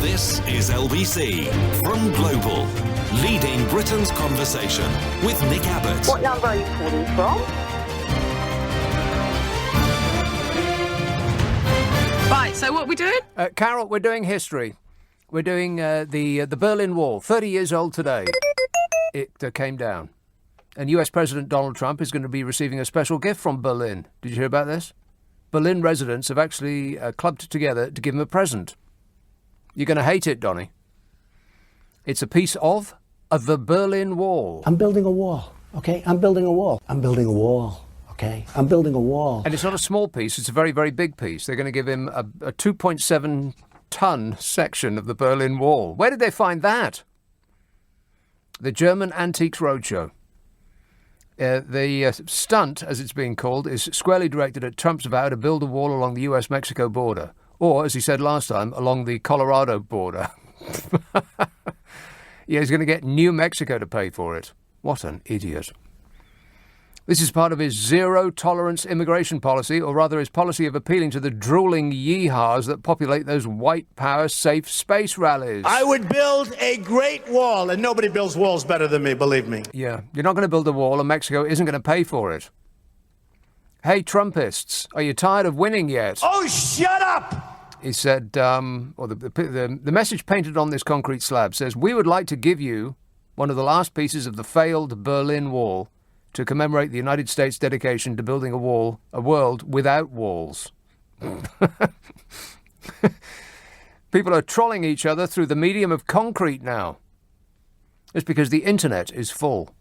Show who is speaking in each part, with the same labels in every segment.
Speaker 1: This is LBC from Global, leading Britain's conversation with Nick Abbot.
Speaker 2: What number are you calling from?
Speaker 3: Right, so what are we doing?
Speaker 4: Carol, we're doing history. We're doing the Berlin Wall, 30 years old today. It came down. And US President Donald Trump is going to be receiving a special gift from Berlin. Did you hear about this? Berlin residents have actually clubbed together to give him a present. You're going to hate it, Donny. It's a piece of the Berlin Wall.
Speaker 5: I'm building a wall, okay? I'm building a wall. I'm building a wall, okay? I'm building a wall.
Speaker 4: And it's not a small piece. It's a very, very big piece. They're going to give him a 2.7-ton section of the Berlin Wall. Where did they find that? The German Antiques Roadshow. The stunt, as it's being called, is squarely directed at Trump's vow to build a wall along the US-Mexico border. Or, as he said last time, along the Colorado border. Yeah, he's going to get New Mexico to pay for it. What an idiot. This is part of his zero-tolerance immigration policy, or rather his policy of appealing to the drooling yeehaws that populate those white power safe space rallies.
Speaker 6: I would build a great wall, and nobody builds walls better than me, believe me.
Speaker 4: Yeah, you're not going to build a wall, and Mexico isn't going to pay for it. Hey, Trumpists, are you tired of winning yet?
Speaker 6: Oh, shut up!
Speaker 4: He said, or the message painted on this concrete slab says, "We would like to give you one of the last pieces of the failed Berlin Wall to commemorate the United States' dedication to building a world without walls." People are trolling each other through the medium of concrete now. It's because the internet is full.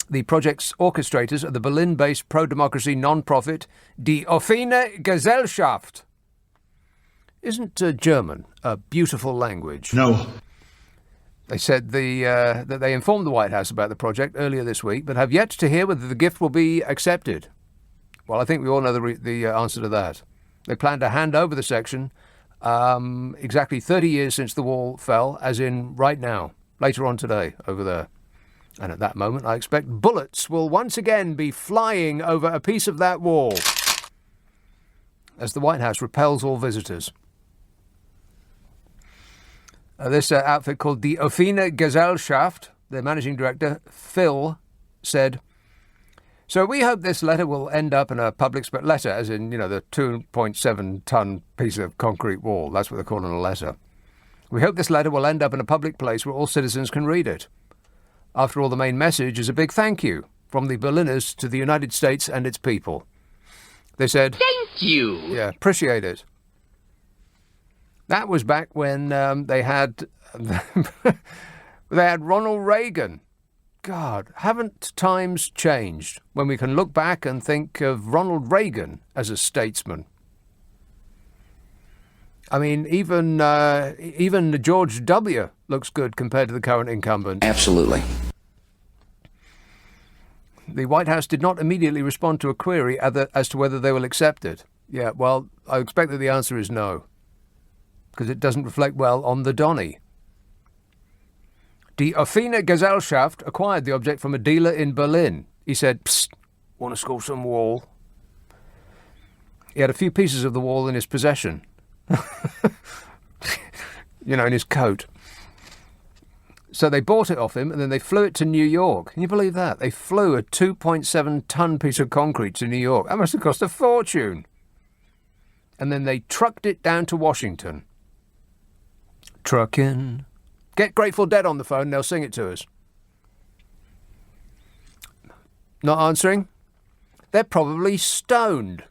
Speaker 4: The project's orchestrators are the Berlin-based pro-democracy non-profit Die Offene Gesellschaft. Isn't German a beautiful language?
Speaker 6: No.
Speaker 4: They said that they informed the White House about the project earlier this week, but have yet to hear whether the gift will be accepted. Well, I think we all know the answer to that. They plan to hand over the section exactly 30 years since the wall fell, as in right now, later on today, over there. And at that moment, I expect bullets will once again be flying over a piece of that wall as the White House repels all visitors. This outfit called the Offene Gesellschaft, their managing director, Phil, said, "So we hope this letter will end up in a public letter, as in, the 2.7-ton piece of concrete wall. That's what they're calling a letter. We hope this letter will end up in a public place where all citizens can read it. After all, the main message is a big thank you from the Berliners to the United States and its people." They said, "Thank you." Yeah, appreciate it. That was back when they had Ronald Reagan. God, haven't times changed when we can look back and think of Ronald Reagan as a statesman? I mean, even George W. looks good compared to the current incumbent.
Speaker 7: Absolutely.
Speaker 4: The White House did not immediately respond to a query as to whether they will accept it. Yeah, well, I expect that the answer is no, because it doesn't reflect well on the Donny. Die Offene Gesellschaft acquired the object from a dealer in Berlin. He said, "Psst, want to score some wall?" He had a few pieces of the wall in his possession. In his coat. So they bought it off him, and then they flew it to New York. Can you believe that? They flew a 2.7-ton piece of concrete to New York. That must have cost a fortune. And then they trucked it down to Washington. Trucking. Get Grateful Dead on the phone, they'll sing it to us. Not answering? They're probably stoned.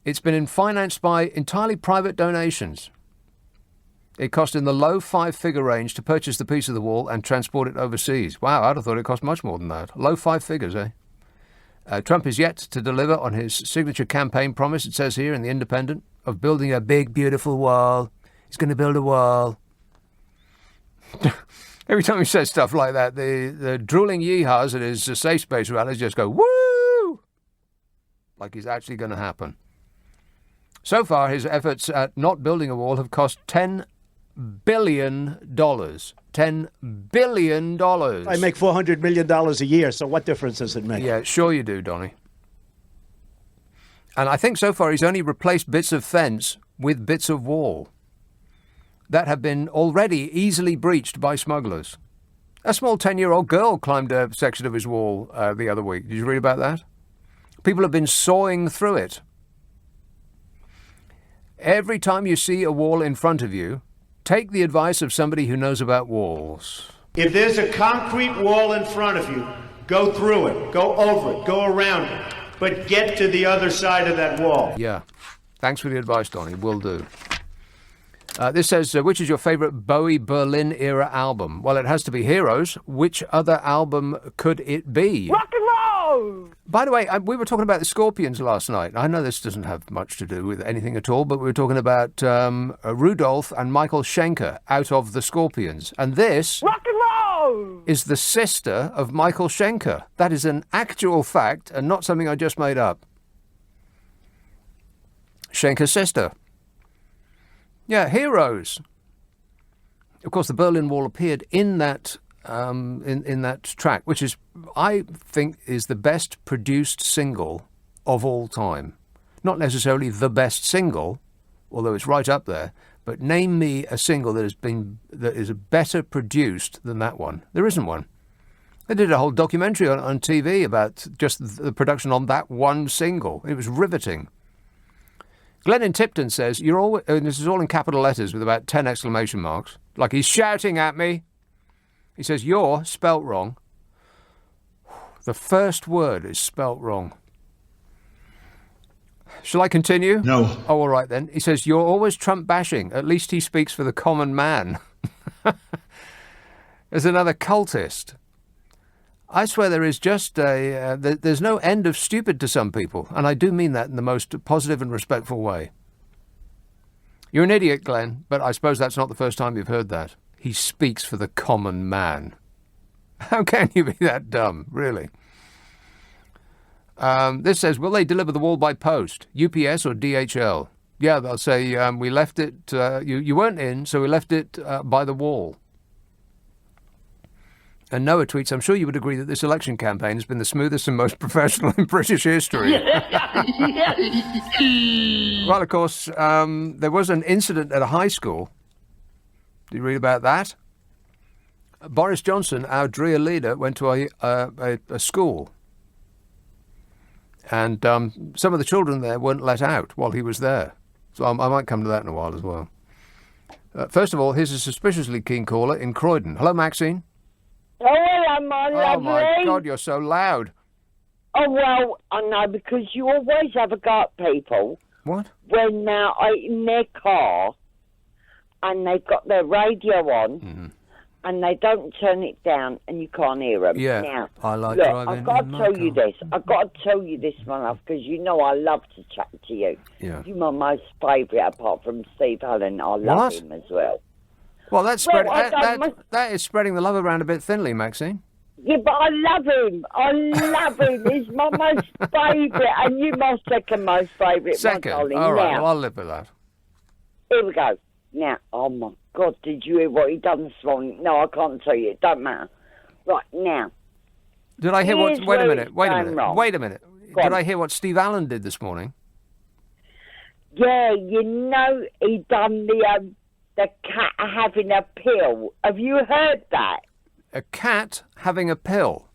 Speaker 4: It's been financed by entirely private donations. It cost in the low five-figure range to purchase the piece of the wall and transport it overseas. Wow, I'd have thought it cost much more than that. Low five figures, eh? Trump is yet to deliver on his signature campaign promise, it says here in The Independent, of building a big, beautiful wall. He's going to build a wall. Every time he says stuff like that, the drooling yeehaws at his safe space rallies just go, woo! Like it's actually going to happen. So far, his efforts at not building a wall have cost $10 billion. $10 billion.
Speaker 6: I make $400 million a year, so what difference does it make?
Speaker 4: Yeah, sure you do, Donny. And I think so far he's only replaced bits of fence with bits of wall that have been already easily breached by smugglers. A small 10-year-old girl climbed a section of his wall the other week. Did you read about that? People have been sawing through it. Every time you see a wall in front of you, take the advice of somebody who knows about walls.
Speaker 6: If there's a concrete wall in front of you, go through it, go over it, go around it, but get to the other side of that wall.
Speaker 4: Yeah. Thanks for the advice, Donnie. Will do. This says, which is your favourite Bowie Berlin era album? Well, it has to be Heroes. Which other album could it be?
Speaker 2: Rock and roll!
Speaker 4: By the way, we were talking about the Scorpions last night. I know this doesn't have much to do with anything at all, but we were talking about Rudolph and Michael Schenker out of the Scorpions. And this
Speaker 2: Rock and roll!
Speaker 4: is the sister of Michael Schenker. That is an actual fact and not something I just made up. Schenker's sister. Yeah, Heroes. Of course, the Berlin Wall appeared in that in that track, which is, I think, is the best produced single of all time. Not necessarily the best single, although it's right up there. But name me a single that is better produced than that one. There isn't one. They did a whole documentary on TV about just the production on that one single. It was riveting. Glenn in Tipton says, "You're always," and this is all in capital letters with about 10 exclamation marks, like he's shouting at me. He says, "You're spelt wrong." The first word is spelt wrong. Shall I continue?
Speaker 6: No.
Speaker 4: Oh, all right then. He says, "You're always Trump bashing. At least he speaks for the common man." There's another cultist. I swear there is just there's no end of stupid to some people, and I do mean that in the most positive and respectful way. You're an idiot, Glenn, but I suppose that's not the first time you've heard that. He speaks for the common man. How can you be that dumb, really? This says, will they deliver the wall by post, UPS or DHL? Yeah, they'll say, we left it, you weren't in, so we left it by the wall. And Noah tweets, I'm sure you would agree that this election campaign has been the smoothest and most professional in British history. Well, of course, there was an incident at a high school. Did you read about that? Boris Johnson, our DREA leader, went to a school. And some of the children there weren't let out while he was there. So I might come to that in a while as well. First of all, here's a suspiciously keen caller in Croydon. Hello, Maxine.
Speaker 2: Oh, hello, my lovely.
Speaker 4: Oh, my God, you're so loud.
Speaker 2: Oh, well, I know, because you always have a go at people.
Speaker 4: What?
Speaker 2: When they're in their car and they've got their radio on and they don't turn it down and you can't hear them.
Speaker 4: Yeah,
Speaker 2: now,
Speaker 4: I like
Speaker 2: look,
Speaker 4: driving
Speaker 2: I've got
Speaker 4: in
Speaker 2: to
Speaker 4: my
Speaker 2: tell you
Speaker 4: car.
Speaker 2: this. I've got to tell you this, my love, because you know I love to chat to you.
Speaker 4: Yeah.
Speaker 2: You're my most favourite, apart from Steve Allen. I love
Speaker 4: What?
Speaker 2: him as well.
Speaker 4: Well, that's
Speaker 2: Well,
Speaker 4: that is spreading the love around a bit thinly, Maxine.
Speaker 2: Yeah, but I love him. I love him. He's my most favourite, and you're my second most favourite,
Speaker 4: Second.
Speaker 2: my darling.
Speaker 4: All right,
Speaker 2: Now,
Speaker 4: well, I'll live with that.
Speaker 2: here we go. Now, oh my God, did you hear what he done this morning? No, I can't tell you. It don't matter. Right, now.
Speaker 4: Did I hear what...
Speaker 2: Here's
Speaker 4: Wait a
Speaker 2: where
Speaker 4: minute,
Speaker 2: it's
Speaker 4: wait a
Speaker 2: gone
Speaker 4: minute,
Speaker 2: wrong.
Speaker 4: wait a minute.
Speaker 2: Go
Speaker 4: Did
Speaker 2: on.
Speaker 4: I hear what Steve Allen did this morning?
Speaker 2: Yeah, you know he done the cat having a pill. Have you heard that?
Speaker 4: A cat having a pill.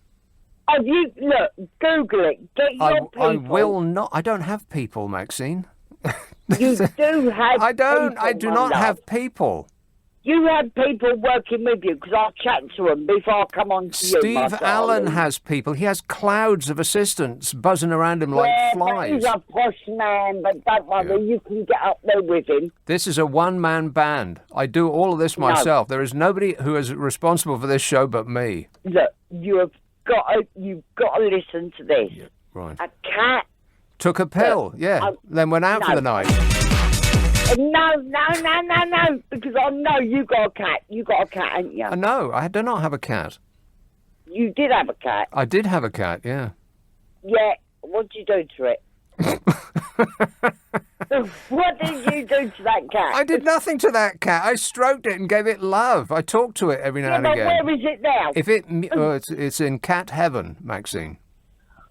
Speaker 2: Have you... Look, Google it. Get your people.
Speaker 4: I will not... I don't have people, Maxine.
Speaker 2: You do have
Speaker 4: I don't.
Speaker 2: people,
Speaker 4: I do
Speaker 2: my
Speaker 4: not
Speaker 2: love.
Speaker 4: have people.
Speaker 2: You have people working with you, because I'll chat to them before I come on to you, my
Speaker 4: Steve Allen
Speaker 2: darling.
Speaker 4: has people. He has clouds of assistants buzzing around him like
Speaker 2: Yeah,
Speaker 4: flies.
Speaker 2: but he's a posh man, but don't worry, you can get up there with him.
Speaker 4: This is a one-man band. I do all of this myself. There is nobody who is responsible for this show but me.
Speaker 2: Look, you've got to listen to this.
Speaker 4: Right.
Speaker 2: A cat.
Speaker 4: Took a pill, then went out for the night.
Speaker 2: No, because I know you got a cat. You got a cat, ain't you?
Speaker 4: No, I do not have a cat.
Speaker 2: You did have a cat.
Speaker 4: I did have a cat, yeah.
Speaker 2: Yeah. What did you do to it? What did you do to that cat?
Speaker 4: I did nothing to that cat. I stroked it and gave it love. I talked to it every now and
Speaker 2: but
Speaker 4: again.
Speaker 2: where is it now?
Speaker 4: If it, it's in cat heaven, Maxine.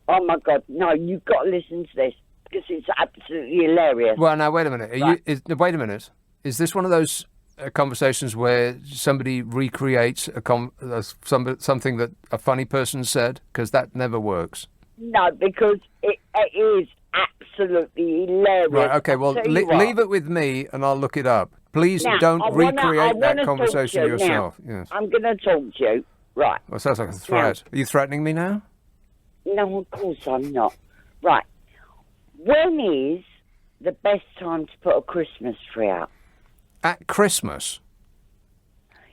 Speaker 2: Oh my God! No, you've got to listen to this. because it's absolutely hilarious.
Speaker 4: Well, now, wait a minute.
Speaker 2: Right.
Speaker 4: Wait a minute. Is this one of those conversations where somebody recreates something that a funny person said? Because that never works.
Speaker 2: No, because it is absolutely hilarious.
Speaker 4: Right, okay, well, leave it with me and I'll look it up. Please don't recreate that conversation yourself. Yes.
Speaker 2: I'm going to talk to you. Right.
Speaker 4: Well, sounds like a threat. Are you threatening me now?
Speaker 2: No, of course I'm not. Right. When is the best time to put a Christmas tree up?
Speaker 4: At Christmas.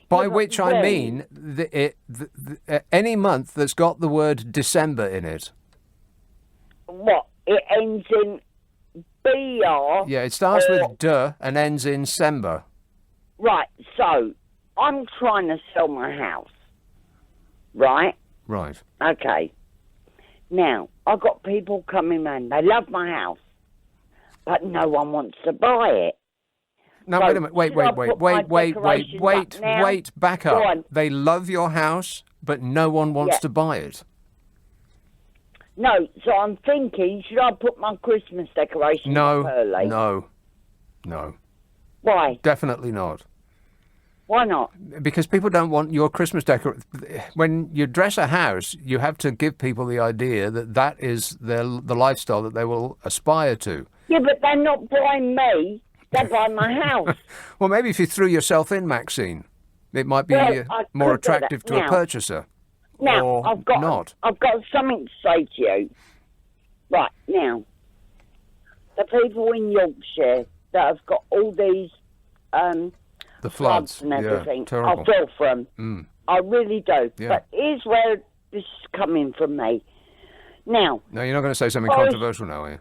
Speaker 4: By which I mean any month that's got the word December in it.
Speaker 2: What? It ends in BR?
Speaker 4: Yeah, it starts with D and ends in Sember.
Speaker 2: Right, so I'm trying to sell my house. Right?
Speaker 4: Right.
Speaker 2: Okay. Now, I've got people coming round. They love my house, but no one wants to buy it.
Speaker 4: Now,
Speaker 2: So,
Speaker 4: wait a minute. Wait. Back up. They love your house, but no one wants to buy it.
Speaker 2: No, so I'm thinking, should I put my Christmas decorations up early?
Speaker 4: No.
Speaker 2: Why?
Speaker 4: Definitely not.
Speaker 2: Why not?
Speaker 4: Because people don't want your Christmas decoration. When you dress a house, you have to give people the idea that is the lifestyle that they will aspire to.
Speaker 2: Yeah, but they're not buying me. They're buying my house.
Speaker 4: Well, maybe if you threw yourself in, Maxine, it might be more attractive to a purchaser.
Speaker 2: Now,
Speaker 4: or
Speaker 2: I've got something to say to you. Right, now, the people in Yorkshire that have got all these
Speaker 4: the floods
Speaker 2: and everything,
Speaker 4: terrible.
Speaker 2: I feel for them.
Speaker 4: Mm.
Speaker 2: I really do.
Speaker 4: Yeah.
Speaker 2: But here's where this is coming from me. Now...
Speaker 4: No, you're not going to say something controversial now, are you?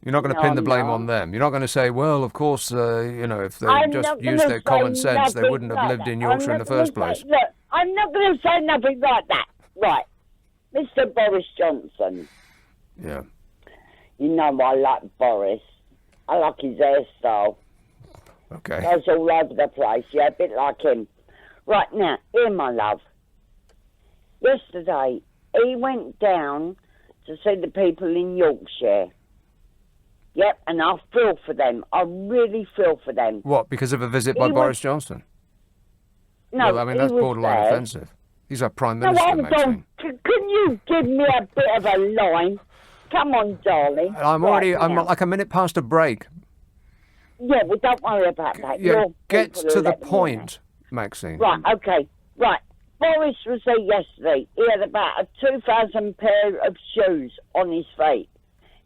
Speaker 4: You're not going to pin the blame on them. You're not going to say, well, of course, if they just used their common sense, they wouldn't have lived in Yorkshire in the first place.
Speaker 2: Look, I'm not going to say nothing like that. Right. Mr. Boris Johnson.
Speaker 4: Yeah.
Speaker 2: You know I like Boris. I like his hairstyle.
Speaker 4: Okay.
Speaker 2: Goes all over the place. Yeah, a bit like him. Right now, here, my love. Yesterday, he went down to see the people in Yorkshire. Yep, and I feel for them. I really feel for them.
Speaker 4: What, because of a visit by Boris Johnson?
Speaker 2: No,
Speaker 4: well, I mean, that's borderline offensive. He's our Prime Minister, Maxine.
Speaker 2: Can you give me a bit of a line? Come on, darling.
Speaker 4: I'm like a minute past a break.
Speaker 2: Yeah, well, don't worry about that.
Speaker 4: Yeah, get to the point, Maxine.
Speaker 2: Right, okay. Right. Boris was there yesterday. He had about a 2,000 pair of shoes on his feet.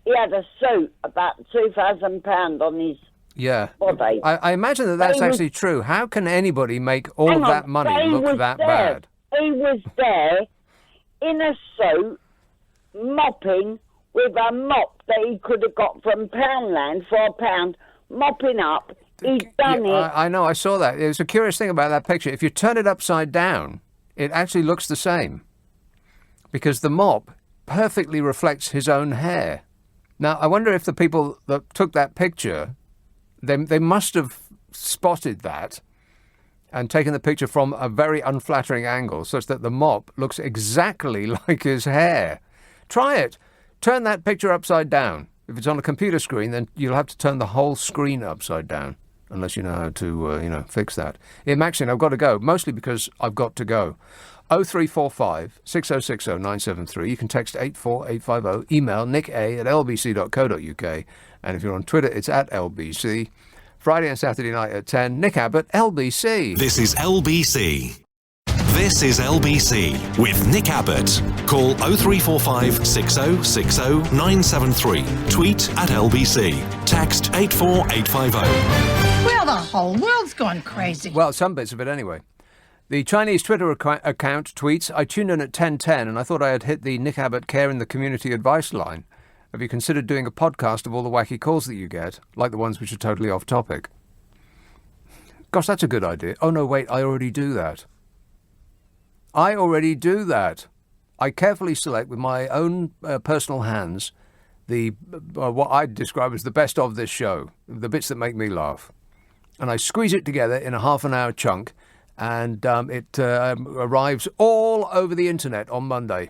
Speaker 2: He had a suit about £2,000 on his body.
Speaker 4: I imagine that's actually true. How can anybody make all of that money look that bad?
Speaker 2: He was there in a suit, mopping with a mop that he could have got from Poundland for £1, mopping up. He'd done it.
Speaker 4: I know, I saw that. There's a curious thing about that picture. If you turn it upside down, it actually looks the same. Because the mop perfectly reflects his own hair. Now, I wonder if the people that took that picture, they must have spotted that and taken the picture from a very unflattering angle such that the mop looks exactly like his hair. Try it. Turn that picture upside down. If it's on a computer screen, then you'll have to turn the whole screen upside down, unless you know how to, fix that. Yeah, Maxine, I've got to go, mostly because I've got to go. 0345 6060 973. You can text 84850. Email nick@lbc.co.uk. And if you're on Twitter, it's @LBC. Friday and Saturday night at 10. Nick Abbot, LBC.
Speaker 1: This is LBC. This is LBC with Nick Abbott. Call 0345 6060 973. Tweet @LBC. Text 84850.
Speaker 3: Well, the whole world's gone crazy.
Speaker 4: Well, some bits of it anyway. The Chinese Twitter account tweets, I tuned in at 10:10 and I thought I had hit the Nick Abbott Care in the Community advice line. Have you considered doing a podcast of all the wacky calls that you get, like the ones which are totally off topic? Gosh, that's a good idea. Oh, no, wait, I already do that. I carefully select with my own personal hands what I describe as the best of this show, the bits that make me laugh. And I squeeze it together in a half-an-hour chunk, and it arrives all over the internet on Monday.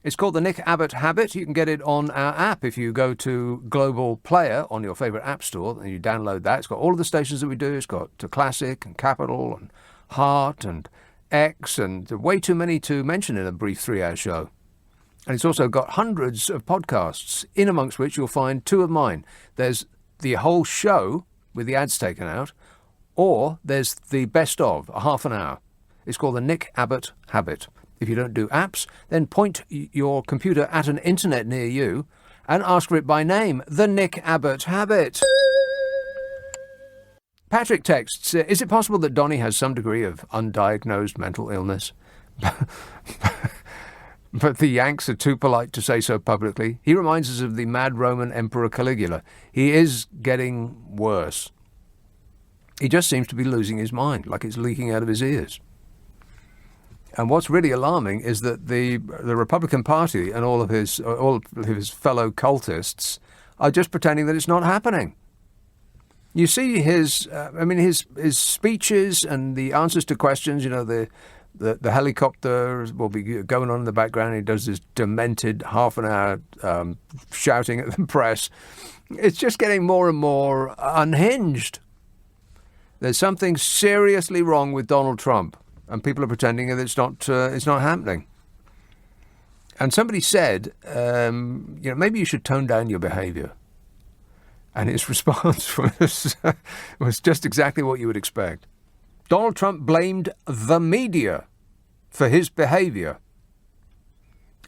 Speaker 4: It's called the Nick Abbot Habit. You can get it on our app if you go to Global Player on your favourite app store and you download that. It's got all of the stations that we do. It's got Classic and Capital and Heart and X and way too many to mention in a brief 3-hour show. And it's also got hundreds of podcasts, in amongst which you'll find 2 of mine. There's the whole show with the ads taken out, or there's the best of, a half an hour. It's called the Nick Abbot Habit. If you don't do apps, then point your computer at an internet near you and ask for it by name, the Nick Abbot Habit. Patrick texts, is it possible that Donny has some degree of undiagnosed mental illness? But the Yanks are too polite to say so publicly. He reminds us of the mad Roman Emperor Caligula. He is getting worse. He just seems to be losing his mind, like it's leaking out of his ears. And what's really alarming is that the Republican Party and all of his fellow cultists are just pretending that it's not happening. You see his speeches and the answers to questions. You know, the helicopter will be going on in the background. He does this demented half an hour shouting at the press. It's just getting more and more unhinged. There's something seriously wrong with Donald Trump. And people are pretending that it's not happening. And somebody said, maybe you should tone down your behaviour. And his response was just exactly what you would expect. Donald Trump blamed the media for his behaviour.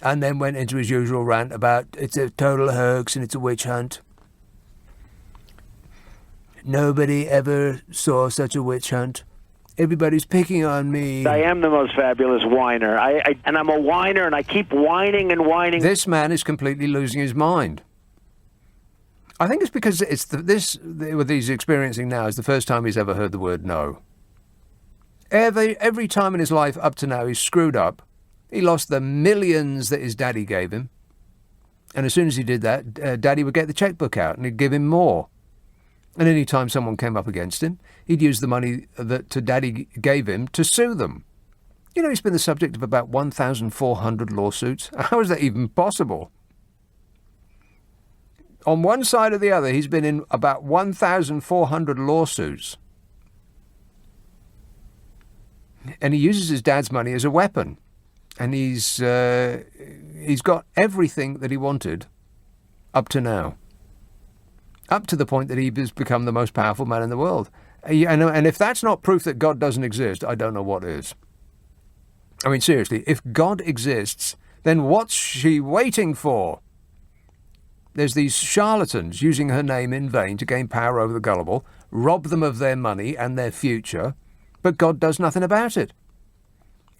Speaker 4: And then went into his usual rant about it's a total hoax and it's a witch hunt. Nobody ever saw such a witch hunt. Everybody's picking on me.
Speaker 7: I am the most fabulous whiner. And I'm a whiner, and I keep whining and whining.
Speaker 4: This man is completely losing his mind. I think it's because what he's experiencing now is the first time he's ever heard the word no. Every time in his life up to now he's screwed up. He lost the millions that his daddy gave him. And as soon as he did that, Daddy would get the checkbook out and he'd give him more. And any time someone came up against him, he'd use the money that Daddy gave him to sue them. You know, he's been the subject of about 1,400 lawsuits. How is that even possible? On one side or the other, he's been in about 1,400 lawsuits. And he uses his dad's money as a weapon. And he's got everything that he wanted up to now. Up to the point that he has become the most powerful man in the world. And if that's not proof that God doesn't exist, I don't know what is. I mean, seriously, if God exists, then what's she waiting for? There's these charlatans using her name in vain to gain power over the gullible, rob them of their money and their future, but God does nothing about it.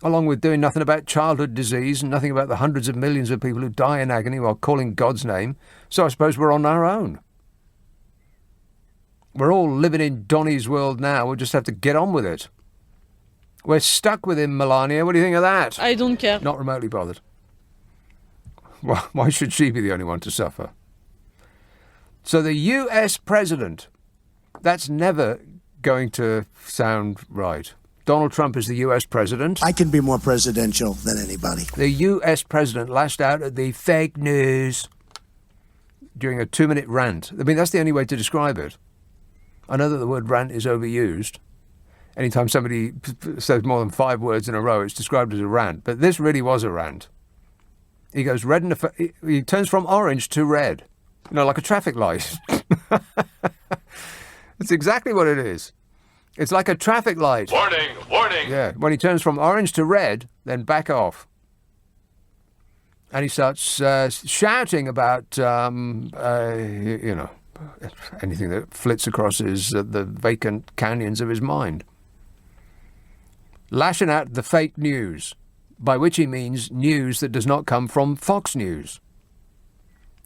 Speaker 4: Along with doing nothing about childhood disease and nothing about the hundreds of millions of people who die in agony while calling God's name. So I suppose we're on our own. We're all living in Donny's world now. We'll just have to get on with it. We're stuck with him, Melania. What do you think of that?
Speaker 8: I don't care.
Speaker 4: Not remotely bothered. Why should she be the only one to suffer? So the US president, that's never going to sound right. Donald Trump is the US president.
Speaker 5: I can be more presidential than anybody.
Speaker 4: The US president lashed out at the fake news during a 2-minute rant. I mean, that's the only way to describe it. I know that the word rant is overused. Anytime somebody says more than 5 words in a row, it's described as a rant. But this really was a rant. He goes red he turns from orange to red. You know, like a traffic light. It's exactly what it is. It's like a traffic light.
Speaker 1: Warning, warning.
Speaker 4: Yeah, when he turns from orange to red, then back off. And he starts shouting about, anything that flits across the vacant canyons of his mind. Lashing out the fake news, by which he means news that does not come from Fox News,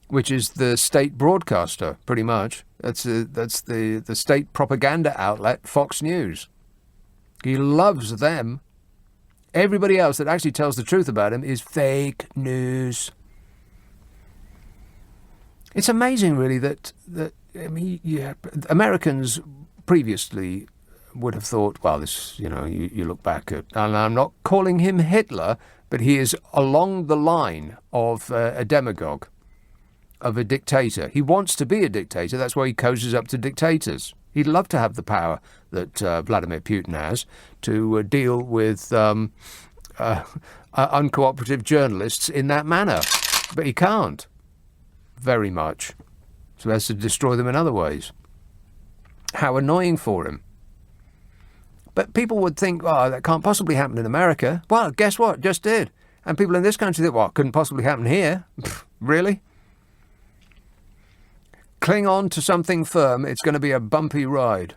Speaker 4: which is the state broadcaster, pretty much. That's the state propaganda outlet, Fox News. He loves them. Everybody else that actually tells the truth about him is fake news. It's amazing, really, that Americans previously would have thought, well, this, you look back at, and I'm not calling him Hitler, But he is along the line of a demagogue, of a dictator. He wants to be a dictator. That's why he cozies up to dictators. He'd love to have the power that Vladimir Putin has to deal with uncooperative journalists in that manner. But he can't, very much. So he has to destroy them in other ways. How annoying for him. But people would think, oh, that can't possibly happen in America. Well, guess what? Just did. And people in this country think, well, it couldn't possibly happen here. Really? Cling on to something firm. It's going to be a bumpy ride.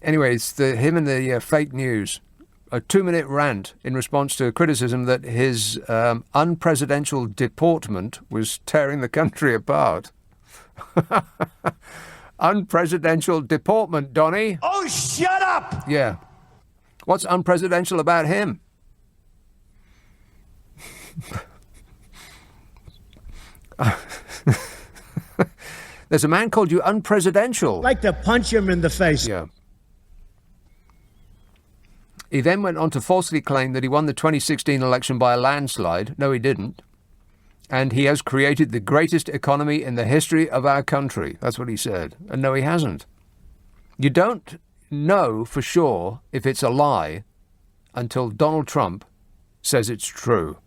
Speaker 4: Anyway, it's him and the fake news. A 2-minute rant in response to a criticism that his unpresidential deportment was tearing the country apart. Unpresidential deportment, Donny.
Speaker 6: Oh, shut up!
Speaker 4: Yeah. What's unpresidential about him? There's a man called you unpresidential.
Speaker 6: I'd like to punch him in the face.
Speaker 4: Yeah. He then went on to falsely claim that he won the 2016 election by a landslide. No, he didn't. And he has created the greatest economy in the history of our country. That's what he said. And no, he hasn't. You don't know for sure if it's a lie until Donald Trump says it's true.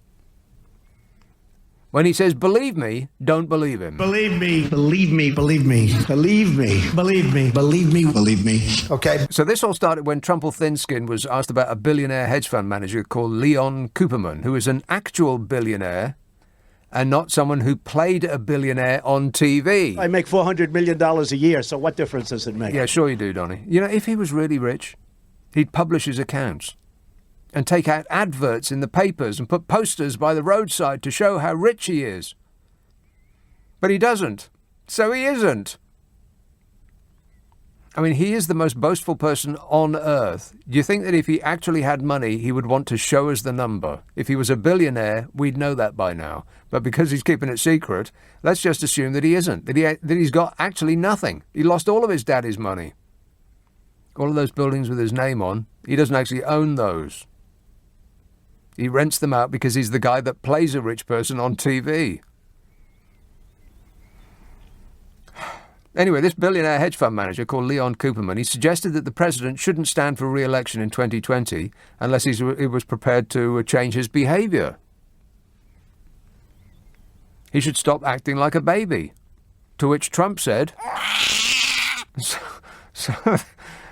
Speaker 4: When he says, believe me, don't believe him.
Speaker 6: Believe me, believe me, believe me, believe me, believe me, believe me, believe me. Okay.
Speaker 4: So this all started when Trumple Thinskin was asked about a billionaire hedge fund manager called Leon Cooperman, who is an actual billionaire and not someone who played a billionaire on TV.
Speaker 6: I make $400 million a year, so what difference does it make?
Speaker 4: Yeah, sure you do, Donny. You know, if he was really rich, he'd publish his accounts and take out adverts in the papers and put posters by the roadside to show how rich he is. But he doesn't. So he isn't. I mean, he is the most boastful person on earth. Do you think that if he actually had money, he would want to show us the number? If he was a billionaire, we'd know that by now. But because he's keeping it secret, let's just assume that he isn't, that he's got actually nothing. He lost all of his daddy's money. All of those buildings with his name on, he doesn't actually own those. He rents them out because he's the guy that plays a rich person on TV. Anyway, this billionaire hedge fund manager called Leon Cooperman, he suggested that the president shouldn't stand for re-election in 2020 unless he was prepared to change his behaviour. He should stop acting like a baby. To which Trump said...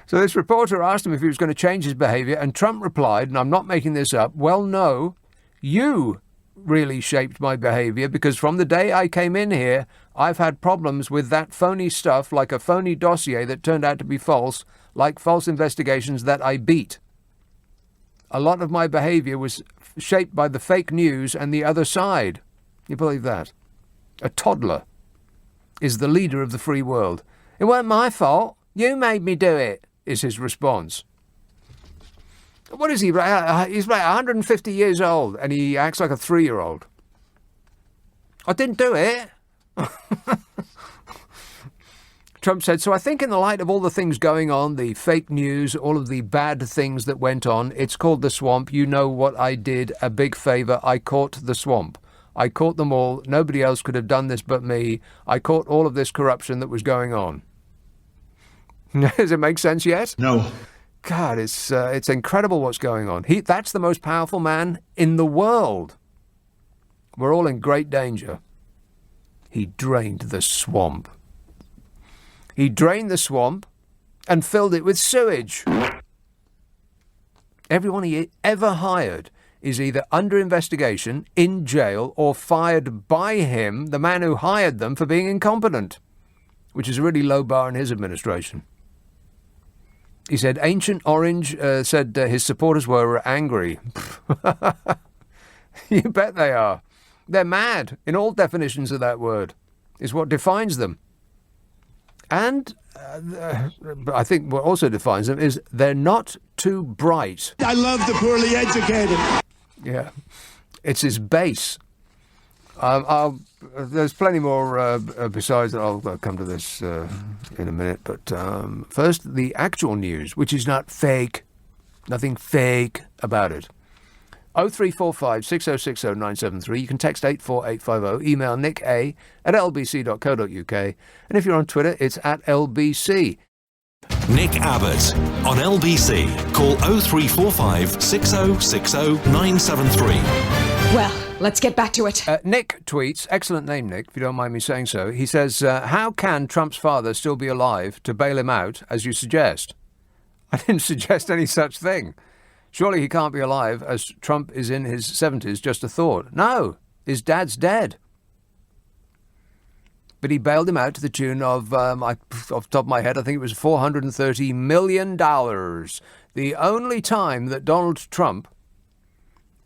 Speaker 4: So this reporter asked him if he was going to change his behaviour, and Trump replied, and I'm not making this up, well, no, you really shaped my behaviour, because from the day I came in here, I've had problems with that phony stuff, like a phony dossier that turned out to be false, like false investigations that I beat. A lot of my behaviour was shaped by the fake news and the other side. You believe that? A toddler is the leader of the free world. It weren't my fault. You made me do it, is his response. What is he? He's like 150 years old and he acts like a 3-year-old. I didn't do it. Trump said, so I think in the light of all the things going on, the fake news, all of the bad things that went on, it's called the swamp. You know what I did, a big favour. I caught the swamp. I caught them all. Nobody else could have done this but me. I caught all of this corruption that was going on. Does it make sense yet?
Speaker 6: No.
Speaker 4: God, it's incredible what's going on. That's the most powerful man in the world. We're all in great danger. He drained the swamp. He drained the swamp and filled it with sewage. Everyone he ever hired is either under investigation, in jail, or fired by him, the man who hired them, for being incompetent, which is a really low bar in his administration. He said Ancient Orange said his supporters were angry. You bet they are. They're mad in all definitions of that word. Is what defines them. And I think what also defines them is they're not too bright.
Speaker 6: I love the poorly educated.
Speaker 4: Yeah. It's his base. There's plenty more besides. I'll come to this in a minute. But first, the actual news, which is not fake. Nothing fake. about it. 0345 6060 973. You can text 84850. Email nicka@lbc.co.uk. And if you're on Twitter, it's @LBC.
Speaker 1: Nick Abbot on LBC. Call 0345 6060 973.
Speaker 8: Well, let's get back to it.
Speaker 4: Nick tweets, excellent name, Nick, if you don't mind me saying so. He says, how can Trump's father still be alive to bail him out, as you suggest? I didn't suggest any such thing. Surely he can't be alive as Trump is in his 70s, just a thought. No, his dad's dead. But he bailed him out to the tune of, off the top of my head, I think it was $430 million. The only time that Donald Trump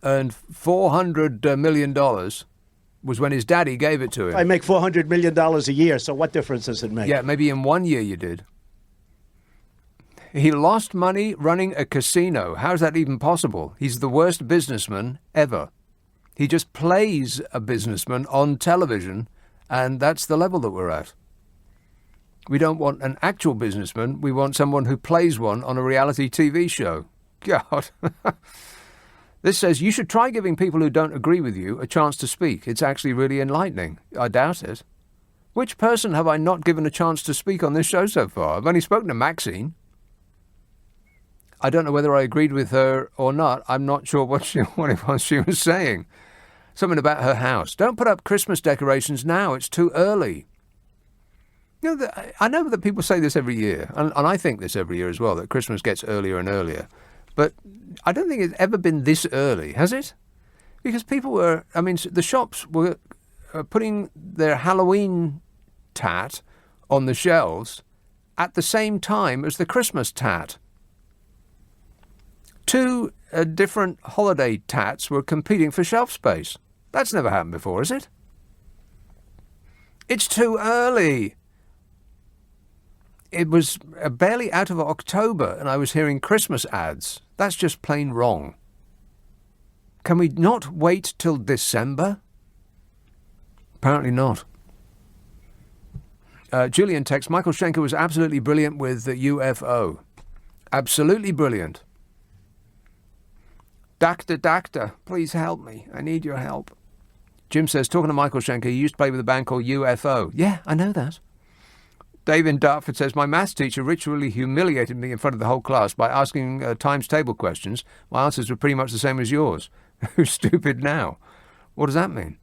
Speaker 4: earned $400 million was when his daddy gave it to him.
Speaker 5: I make $400 million a year, so what difference does it make?
Speaker 4: Yeah, maybe in 1 year you did. He lost money running a casino. How's that even possible? He's the worst businessman ever. He just plays a businessman on television, and that's the level that we're at. We don't want an actual businessman. We want someone who plays one on a reality TV show. God. This says you should try giving people who don't agree with you a chance to speak. It's actually really enlightening. I doubt it. Which person have I not given a chance to speak on this show so far? I've only spoken to Maxine. I don't know whether I agreed with her or not. I'm not sure what it was she was saying. Something about her house. Don't put up Christmas decorations now. It's too early. You know, I know that people say this every year, and I think this every year as well, that Christmas gets earlier and earlier. But I don't think it's ever been this early, has it? Because people were, the shops were putting their Halloween tat on the shelves at the same time as the Christmas tat. Two different holiday tats were competing for shelf space. That's never happened before, is it? It's too early. It was barely out of October and I was hearing Christmas ads. That's just plain wrong. Can we not wait till December? Apparently not. Julian texts, Michael Schenker was absolutely brilliant with the UFO. Absolutely brilliant. Doctor, please help me. I need your help. Jim says, talking to Michael Schenker, he used to play with a band called UFO. Yeah, I know that. Dave in Dartford says, my maths teacher ritually humiliated me in front of the whole class by asking times table questions. My answers were pretty much the same as yours. Who's stupid now? What does that mean?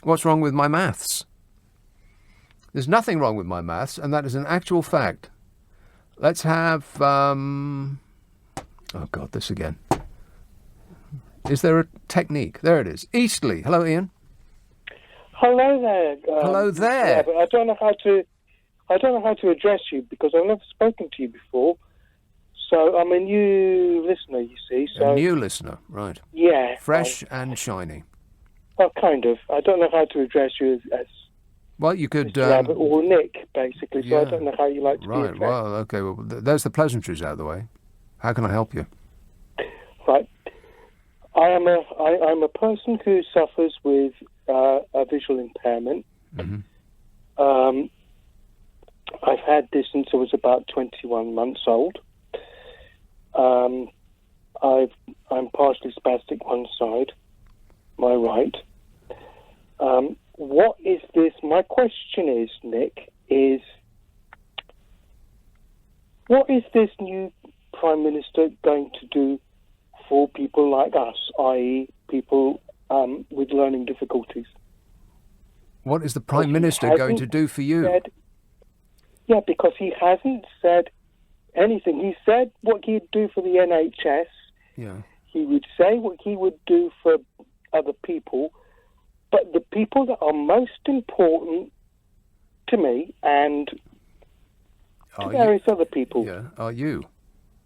Speaker 4: What's wrong with my maths? There's nothing wrong with my maths, and that is an actual fact. Let's have... oh, God, this again. Is there a technique? There it is. Eastleigh. Hello, Ian.
Speaker 9: Hello there.
Speaker 4: Hello there.
Speaker 9: Yeah, but I don't know how to address you because I've never spoken to you before. So I'm a new listener, you see. So
Speaker 4: a new listener, right?
Speaker 9: Yeah.
Speaker 4: Fresh and shiny.
Speaker 9: Well, kind of. I don't know how to address you as
Speaker 4: well, you could
Speaker 9: Mr. Abbott or Nick, basically. So
Speaker 4: yeah.
Speaker 9: I don't know how you like to be addressed.
Speaker 4: Right. Well, okay. Well, there's the pleasantries out of the way. How can I help you?
Speaker 9: Right. I'm a person who suffers with a visual impairment.
Speaker 4: Mm-hmm.
Speaker 9: I've had this since I was about 21 months old. I'm partially spastic one side, my right. What is this? My question is, Nick, what is this new Prime Minister going to do for people like us, i.e. people with learning difficulties?
Speaker 4: What is the Prime Minister going to do for you?
Speaker 9: Yeah, because he hasn't said anything. He said what he'd do for the NHS.
Speaker 4: Yeah.
Speaker 9: He would say what he would do for other people. But the people that are most important to me and to various other people,
Speaker 4: are you,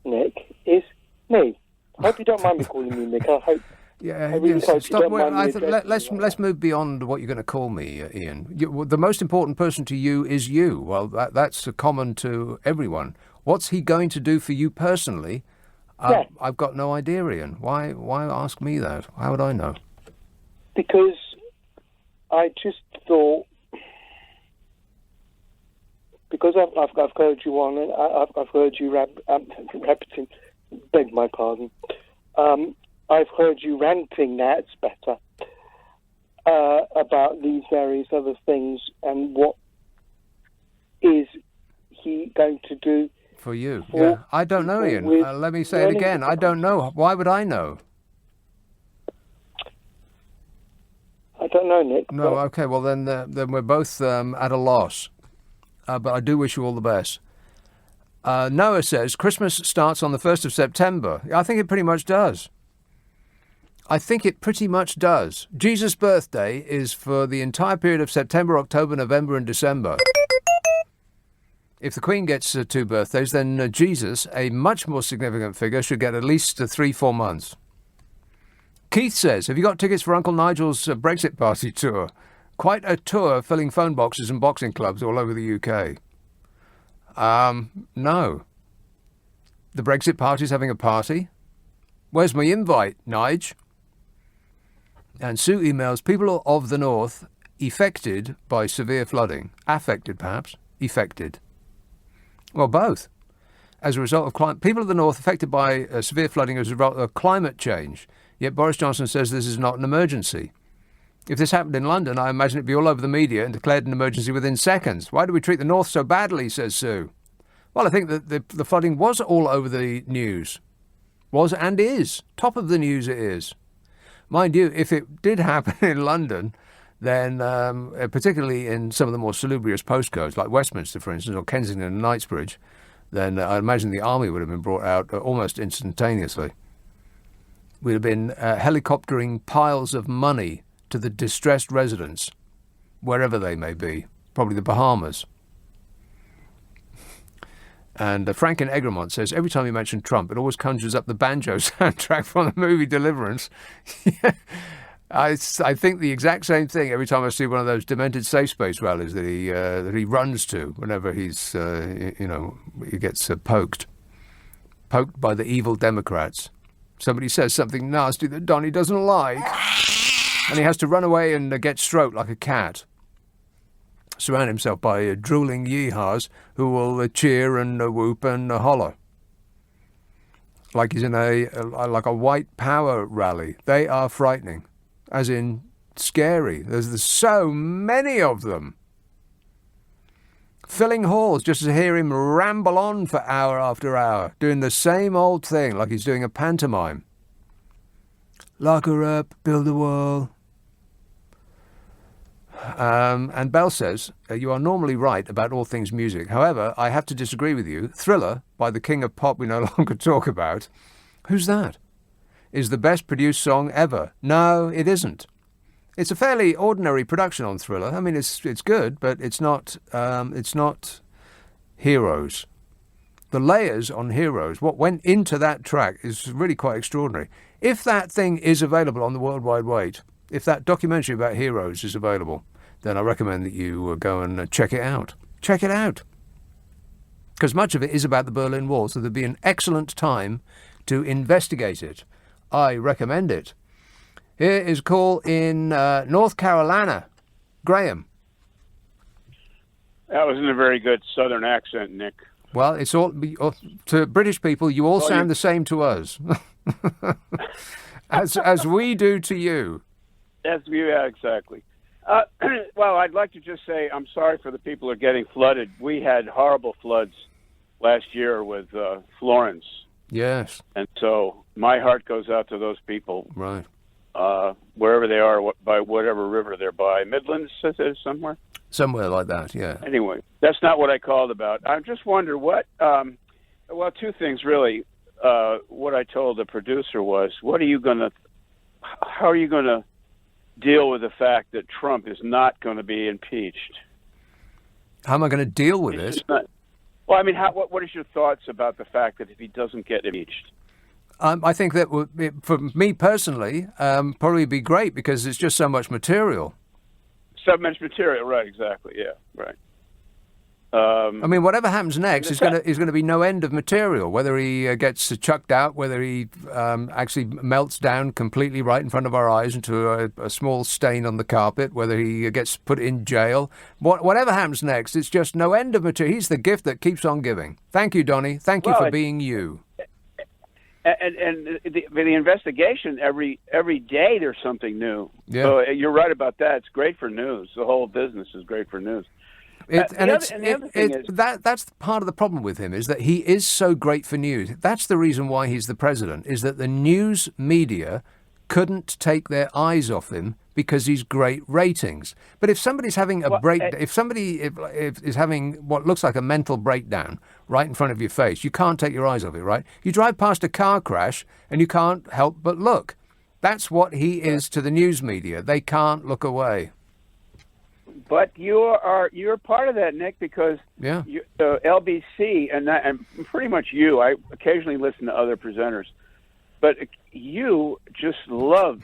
Speaker 9: Nick, is me. I hope you don't mind me calling you Nick. I hope.
Speaker 4: Yeah,
Speaker 9: I really hope you don't mind me
Speaker 4: let's move beyond what you're going to call me, Ian. The most important person to you is you. Well, that's common to everyone. What's he going to do for you personally? I've got no idea, Ian. Why ask me that? How would I know?
Speaker 9: Because I just thought, because I've heard you on, and I've heard you repeating. Beg my pardon. I've heard you ranting. That's better. About these various other things and what is he going to do
Speaker 4: for you? Yeah, I don't know, Ian. Let me say it again. I don't know. Why would I know?
Speaker 9: I don't know, Nick.
Speaker 4: No, okay. Well, then we're both at a loss. But I do wish you all the best. Noah says Christmas starts on the 1st of September. I think it pretty much does. Jesus' birthday is for the entire period of September, October, November and December. If the Queen gets 2 birthdays, then Jesus, a much more significant figure, should get at least 3-4 months. Keith says, have you got tickets for Uncle Nigel's Brexit Party tour? Quite a tour filling phone boxes and boxing clubs all over the UK. No. The Brexit Party's having a party? Where's my invite, Nige? And Sue emails, people of the north affected by severe flooding. Affected, perhaps. Affected. Well, both. As a result of people of the north affected by severe flooding as a result of climate change. Yet Boris Johnson says this is not an emergency. If this happened in London, I imagine it'd be all over the media and declared an emergency within seconds. Why do we treat the north so badly, says Sue. Well, I think that the flooding was all over the news. Was and is. Top of the news it is. Mind you, if it did happen in London, then particularly in some of the more salubrious postcodes, like Westminster, for instance, or Kensington and Knightsbridge, then I imagine the army would have been brought out almost instantaneously. We'd have been helicoptering piles of money to the distressed residents, wherever they may be, probably the Bahamas. And Frank in Egremont says, every time you mention Trump, it always conjures up the banjo soundtrack from the movie Deliverance. I think the exact same thing every time I see one of those demented safe space rallies that he runs to whenever he's, he gets poked by the evil Democrats. Somebody says something nasty that Donnie doesn't like, and he has to run away and get stroked like a cat. Surround himself by drooling yeehaws who will cheer and whoop and holler. Like he's in like a white power rally. They are frightening, as in scary. There's so many of them. Filling halls just to hear him ramble on for hour after hour, doing the same old thing like he's doing a pantomime. Lock her up, build a wall. And Bell says, you are normally right about all things music. However, I have to disagree with you. Thriller, by the king of pop we no longer talk about, who's that? Is the best produced song ever. No, it isn't. It's a fairly ordinary production on Thriller. I mean, it's good, but it's not Heroes. The layers on Heroes, what went into that track is really quite extraordinary. If that thing is available on the World Wide Web, if that documentary about Heroes is available, then I recommend that you go and check it out. Check it out. Because much of it is about the Berlin Wall, so there'd be an excellent time to investigate it. I recommend it. Here is a call in North Carolina. Graham.
Speaker 10: That wasn't a very good southern accent, Nick.
Speaker 4: Well, it's all to British people. You all sound the same to us, as we do to you.
Speaker 10: Yeah, exactly. Well, I'd like to just say I'm sorry for the people who are getting flooded. We had horrible floods last year with Florence.
Speaker 4: Yes.
Speaker 10: And so my heart goes out to those people.
Speaker 4: Right.
Speaker 10: Wherever they are, by whatever river they're by. Midlands, somewhere?
Speaker 4: Somewhere like that, yeah.
Speaker 10: Anyway, that's not what I called about. I just wonder what, well, two things really. What I told the producer was, how are you going to deal with the fact that Trump is not going to be impeached?
Speaker 4: How am I going to deal with it?
Speaker 10: Well, I mean, what is your thoughts about the fact that if he doesn't get impeached?
Speaker 4: I think that would, for me personally, probably be great because it's just so much material.
Speaker 10: So much material, right? Exactly. Yeah, right.
Speaker 4: I mean, whatever happens next is going to be no end of material. Whether he gets chucked out, whether he actually melts down completely right in front of our eyes into a small stain on the carpet, whether he gets put in jail, whatever happens next, it's just no end of material. He's the gift that keeps on giving. Thank you, Donnie. Thank you for being you.
Speaker 10: And the investigation every day there's something new.
Speaker 4: Yeah.
Speaker 10: So you're right about that. It's great for news. The whole business is great for news.
Speaker 4: That's part of the problem with him, is that he is so great for news. That's the reason why he's the president, is that the news media couldn't take their eyes off him because he's great ratings. But if somebody's having if somebody is having what looks like a mental breakdown right in front of your face, you can't take your eyes off it, right? You drive past a car crash and you can't help but look. That's what he is to the news media. They can't look away.
Speaker 10: But you're part of that, Nick, because LBC and pretty much you. I occasionally listen to other presenters, but you just love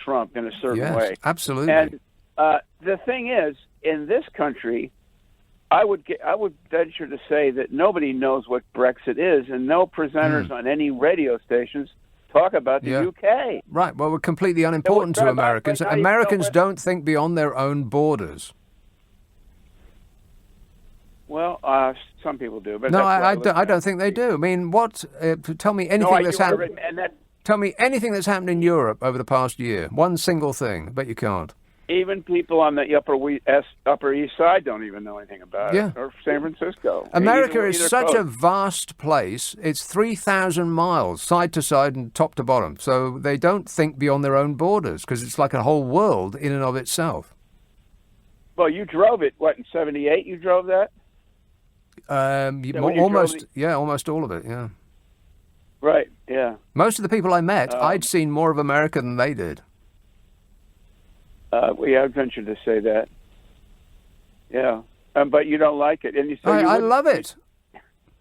Speaker 10: Trump in a certain way.
Speaker 4: Absolutely.
Speaker 10: And the thing is, in this country, I would venture to say that nobody knows what Brexit is, and no presenters on any radio stations talk about the UK.
Speaker 4: Right. Well, we're completely unimportant to Americans. Americans don't think beyond their own borders.
Speaker 10: Well, some people do, but
Speaker 4: no, I don't think they do. I mean, tell me anything that's happened. Tell me anything that's happened in Europe over the past year. One single thing, but you can't.
Speaker 10: Even people on the Upper East Side don't even know anything about it, or San Francisco.
Speaker 4: America is such a vast place. It's 3,000 miles, side to side and top to bottom. So they don't think beyond their own borders, because it's like a whole world in and of itself.
Speaker 10: Well, you drove it, in 78 you drove that?
Speaker 4: Almost all of it, yeah.
Speaker 10: Right, yeah.
Speaker 4: Most of the people I met, I'd seen more of America than they did.
Speaker 10: I'd venture to say that. Yeah, but you don't like it, and you say
Speaker 4: I love it.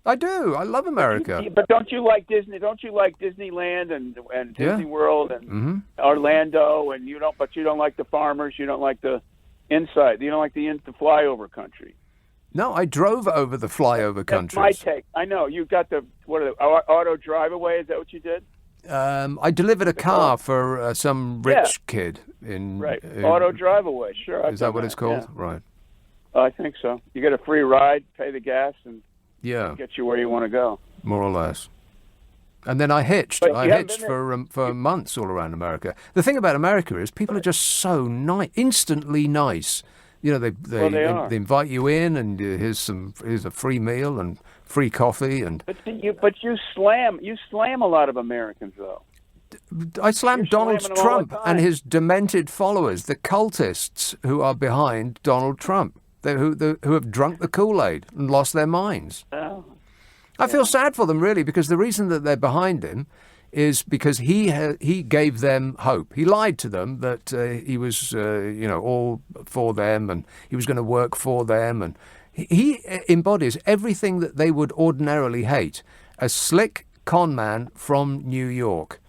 Speaker 4: I do. I love America.
Speaker 10: But don't you like Disney? Don't you like Disneyland and Disney World and Orlando? And you don't. But you don't like the farmers. You don't like the inside. You don't like the flyover country.
Speaker 4: No, I drove over the flyover countries.
Speaker 10: That's my take. I know you got the auto drive away. Is that what you did?
Speaker 4: I delivered a car for some rich kid in
Speaker 10: auto drive away. Sure,
Speaker 4: is that what it's called?
Speaker 10: Yeah.
Speaker 4: Right.
Speaker 10: I think so. You get a free ride, pay the gas, and
Speaker 4: get
Speaker 10: you where you want to go.
Speaker 4: More or less. And then I hitched. I hitched for months all around America. The thing about America is people are just so instantly nice. You know, they invite you in, and here's a free meal and free coffee, and.
Speaker 10: But you slam a lot of Americans though.
Speaker 4: I slammed Donald Trump and his demented followers, the cultists who are behind Donald Trump, who have drunk the Kool-Aid and lost their minds.
Speaker 10: Oh.
Speaker 4: I feel sad for them, really, because the reason that they're behind him is because he gave them hope. He lied to them that he was, all for them and he was going to work for them. And he embodies everything that they would ordinarily hate. A slick con man from New York.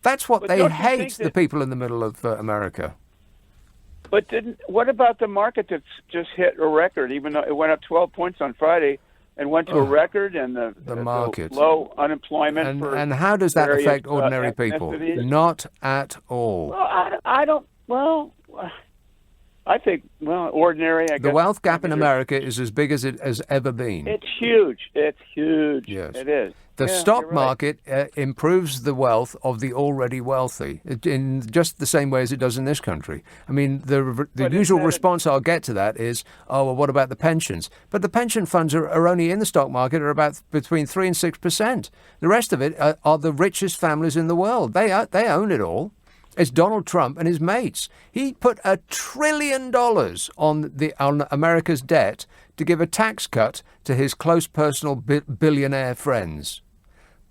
Speaker 4: That's what they hate, the people in the middle of America.
Speaker 10: But what about the market that's just hit a record, even though it went up 12 points on Friday? And went to a record, and the
Speaker 4: market,
Speaker 10: the low unemployment.
Speaker 4: And how does that affect ordinary people? Not at all.
Speaker 10: Well, I don't. Well, I think ordinary. I guess.
Speaker 4: The wealth gap in America is as big as it has ever been.
Speaker 10: It's huge. It's huge.
Speaker 4: Yes,
Speaker 10: it is.
Speaker 4: The stock market improves the wealth of the already wealthy in just the same way as it does in this country. I mean, the usual response I'll get to that is, oh, well, what about the pensions? But the pension funds are only in the stock market are about between 3% and 6%. The rest of it are the richest families in the world. They own it all. It's Donald Trump and his mates. He put $1 trillion on America's debt to give a tax cut to his close personal billionaire friends.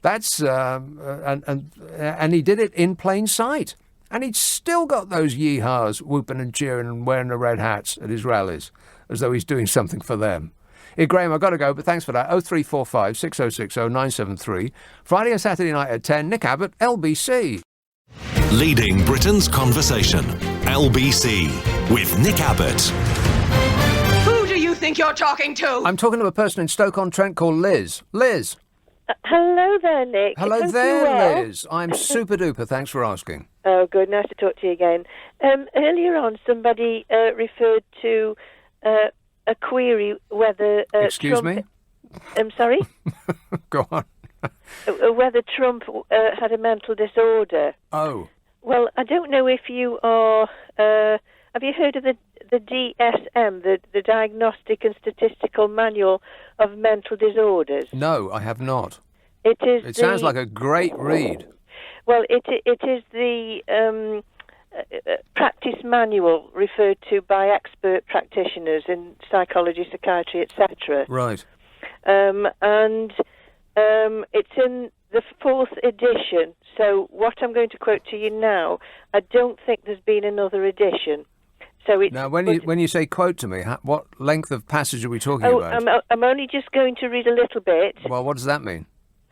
Speaker 4: That's and he did it in plain sight. And he's still got those yeehaws whooping and cheering and wearing the red hats at his rallies, as though he's doing something for them. Hey, Graham, I've got to go, but thanks for that. 0345 6060 973. Friday and Saturday night at 10. Nick Abbot, LBC.
Speaker 1: Leading Britain's conversation. LBC with Nick Abbott.
Speaker 8: Who do you think you're talking to?
Speaker 4: I'm talking to a person in Stoke-on-Trent called Liz. Liz.
Speaker 11: Hello there, Nick.
Speaker 4: Hello there, Liz. I'm super duper. Thanks for asking.
Speaker 11: Oh, good. Nice to talk to you again. Earlier on, somebody referred to a query whether
Speaker 4: Excuse
Speaker 11: Trump...
Speaker 4: me?
Speaker 11: I'm sorry?
Speaker 4: Go on.
Speaker 11: whether Trump had a mental disorder.
Speaker 4: Oh.
Speaker 11: Well, I don't know if you are... have you heard of the DSM, the Diagnostic and Statistical Manual of Mental Disorders?
Speaker 4: No, I have not.
Speaker 11: It
Speaker 4: sounds like a great read.
Speaker 11: Well, it is the practice manual referred to by expert practitioners in psychology, psychiatry, etc.
Speaker 4: Right.
Speaker 11: And it's in the 4th edition. So what I'm going to quote to you now, I don't think there's been another edition. So it's,
Speaker 4: now, when you say quote to me, what length of passage are we talking about?
Speaker 11: I'm only just going to read a little bit.
Speaker 4: Well, what does that mean?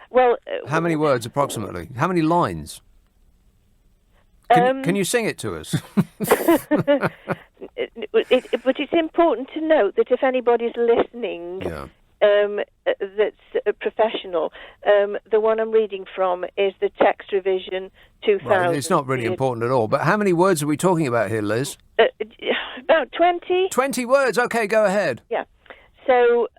Speaker 11: Well,
Speaker 4: how many words approximately? How many lines? Can you sing it to us?
Speaker 11: But it's important to note that if anybody's listening, that's a professional, the one I'm reading from is the text revision 2000.
Speaker 4: Right, it's not really important at all. But how many words are we talking about here, Liz?
Speaker 11: About 20.
Speaker 4: 20 words. Okay, go ahead.
Speaker 11: Yeah. So,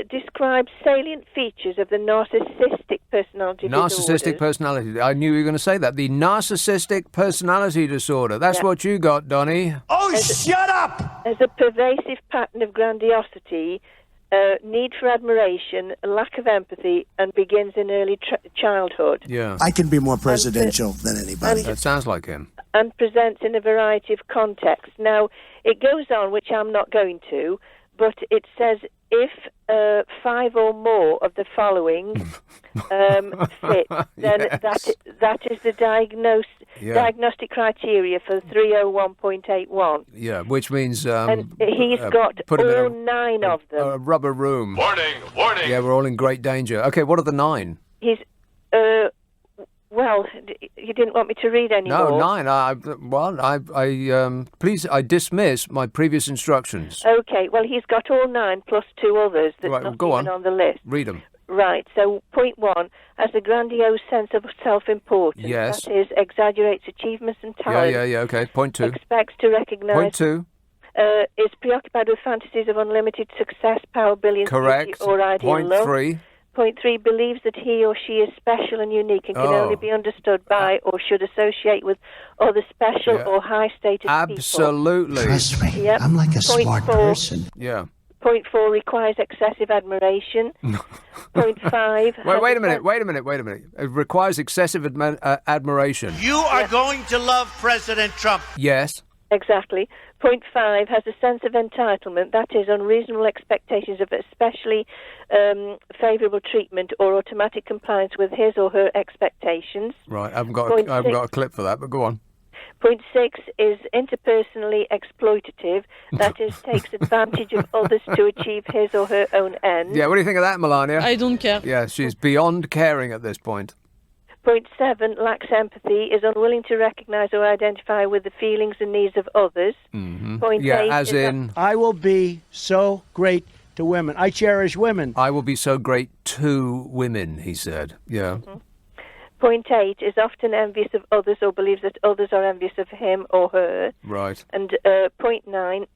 Speaker 11: describes salient features of the narcissistic personality disorder.
Speaker 4: Narcissistic personality. I knew you were going to say that. The narcissistic personality disorder. That's what you got, Donnie.
Speaker 12: Oh, shut up!
Speaker 11: As a pervasive pattern of grandiosity, need for admiration, lack of empathy, and begins in early childhood.
Speaker 4: Yeah.
Speaker 12: I can be more presidential than anybody.
Speaker 4: That sounds like him.
Speaker 11: And presents in a variety of contexts. Now, it goes on, which I'm not going to, but it says if 5 or more of the following fit, then that is the diagnostic criteria for 301.81.
Speaker 4: Yeah, which means...
Speaker 11: and he's got all 9 of them.
Speaker 4: A rubber room.
Speaker 1: Warning, warning.
Speaker 4: Yeah, we're all in great danger. Okay, what are the 9?
Speaker 11: He's... well, you didn't want me to read any more.
Speaker 4: No, 9. Please, I dismiss my previous instructions.
Speaker 11: Okay, well, he's got all 9 plus 2 others that's
Speaker 4: right,
Speaker 11: not
Speaker 4: go
Speaker 11: even on the list.
Speaker 4: Read them.
Speaker 11: Right, so point 1 has a grandiose sense of self-importance.
Speaker 4: Yes.
Speaker 11: That is, exaggerates achievements and talent.
Speaker 4: Yeah, okay. Point 2.
Speaker 11: Expects to recognise...
Speaker 4: Point 2.
Speaker 11: Is preoccupied with fantasies of unlimited success, power, billions,
Speaker 4: correct.
Speaker 11: Or ideal
Speaker 4: Point
Speaker 11: love.
Speaker 4: 3.
Speaker 11: Point 3, believes that he or she is special and unique and can only be understood by or should associate with other special or high-status people.
Speaker 4: Absolutely.
Speaker 5: Trust me,
Speaker 11: Yep.
Speaker 5: I'm like a
Speaker 11: Point
Speaker 5: smart
Speaker 11: 4,
Speaker 5: person.
Speaker 4: Yeah.
Speaker 11: Point 4 requires excessive admiration. Point 5...
Speaker 4: Wait a minute. It requires excessive admiration.
Speaker 12: You are going to love President Trump.
Speaker 4: Yes.
Speaker 11: Exactly. Point 5 has a sense of entitlement, that is, unreasonable expectations of especially favourable treatment or automatic compliance with his or her expectations.
Speaker 4: Right, I haven't got a clip for that, but go on.
Speaker 11: Point 6 is interpersonally exploitative, that is, takes advantage of others to achieve his or her own ends.
Speaker 4: Yeah, what do you think of that, Melania?
Speaker 13: I don't care.
Speaker 4: Yeah, she's beyond caring at this point.
Speaker 11: Point 7 lacks empathy, is unwilling to recognise or identify with the feelings and needs of others.
Speaker 4: Mm-hmm.
Speaker 11: Point 8
Speaker 4: as in...
Speaker 14: I will be so great to women. I cherish women.
Speaker 4: I will be so great to women, he said. Yeah.
Speaker 11: Mm-hmm. Point 8 is often envious of others or believes that others are envious of him or her.
Speaker 4: Right.
Speaker 11: And point 9,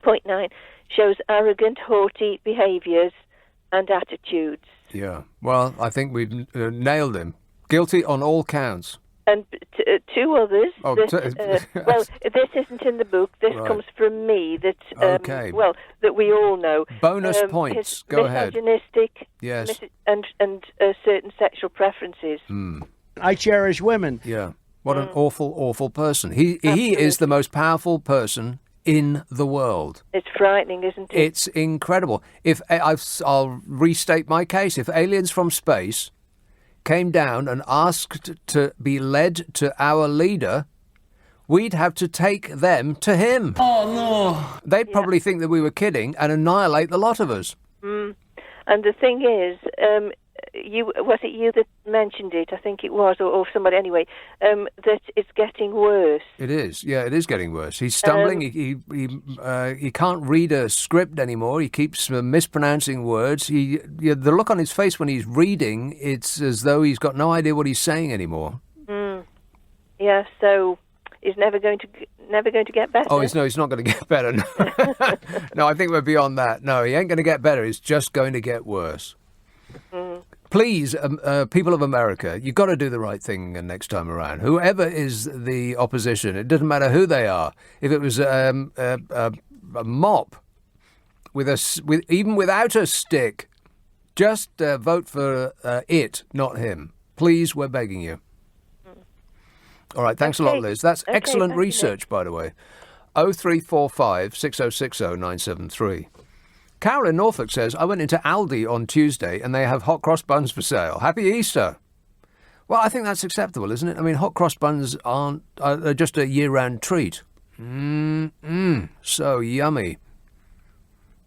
Speaker 11: point 9 shows arrogant, haughty behaviours and attitudes.
Speaker 4: Yeah. Well, I think we've nailed him. Guilty on all counts.
Speaker 11: And 2 others.
Speaker 4: Oh,
Speaker 11: well, this isn't in the book. This comes from me. That that we all know.
Speaker 4: Bonus points. Go ahead.
Speaker 11: Misogynistic.
Speaker 4: Yes.
Speaker 11: And certain sexual preferences.
Speaker 14: I cherish women.
Speaker 4: Yeah. What an awful, awful person. He is the most powerful person in the world.
Speaker 11: It's frightening, isn't it?
Speaker 4: It's incredible. I'll restate my case. If aliens from space came down and asked to be led to our leader, we'd have to take them to him.
Speaker 13: Oh, no.
Speaker 4: They'd probably think that we were kidding and annihilate the lot of us.
Speaker 11: And the thing is, was it you that mentioned it? I think it was, or somebody anyway, that it's getting worse.
Speaker 4: It is. Yeah, it is getting worse. He's stumbling. He can't read a script anymore. He keeps mispronouncing words. The look on his face when he's reading, it's as though he's got no idea what he's saying anymore.
Speaker 11: Yeah, so he's never going to get better.
Speaker 4: Oh, he's not going to get better. No. No, I think we're beyond that. No, he ain't going to get better. He's just going to get worse. Please, people of America, you've got to do the right thing next time around. Whoever is the opposition, it doesn't matter who they are. If it was a mop even without a stick, just vote for it, not him. Please, we're begging you. All right, thanks a lot, Liz. That's excellent research, by the way. 0345 6060 973. Carol in Norfolk says, I went into Aldi on Tuesday and they have hot cross buns for sale. Happy Easter. Well, I think that's acceptable, isn't it? I mean, hot cross buns are just a year-round treat. So yummy.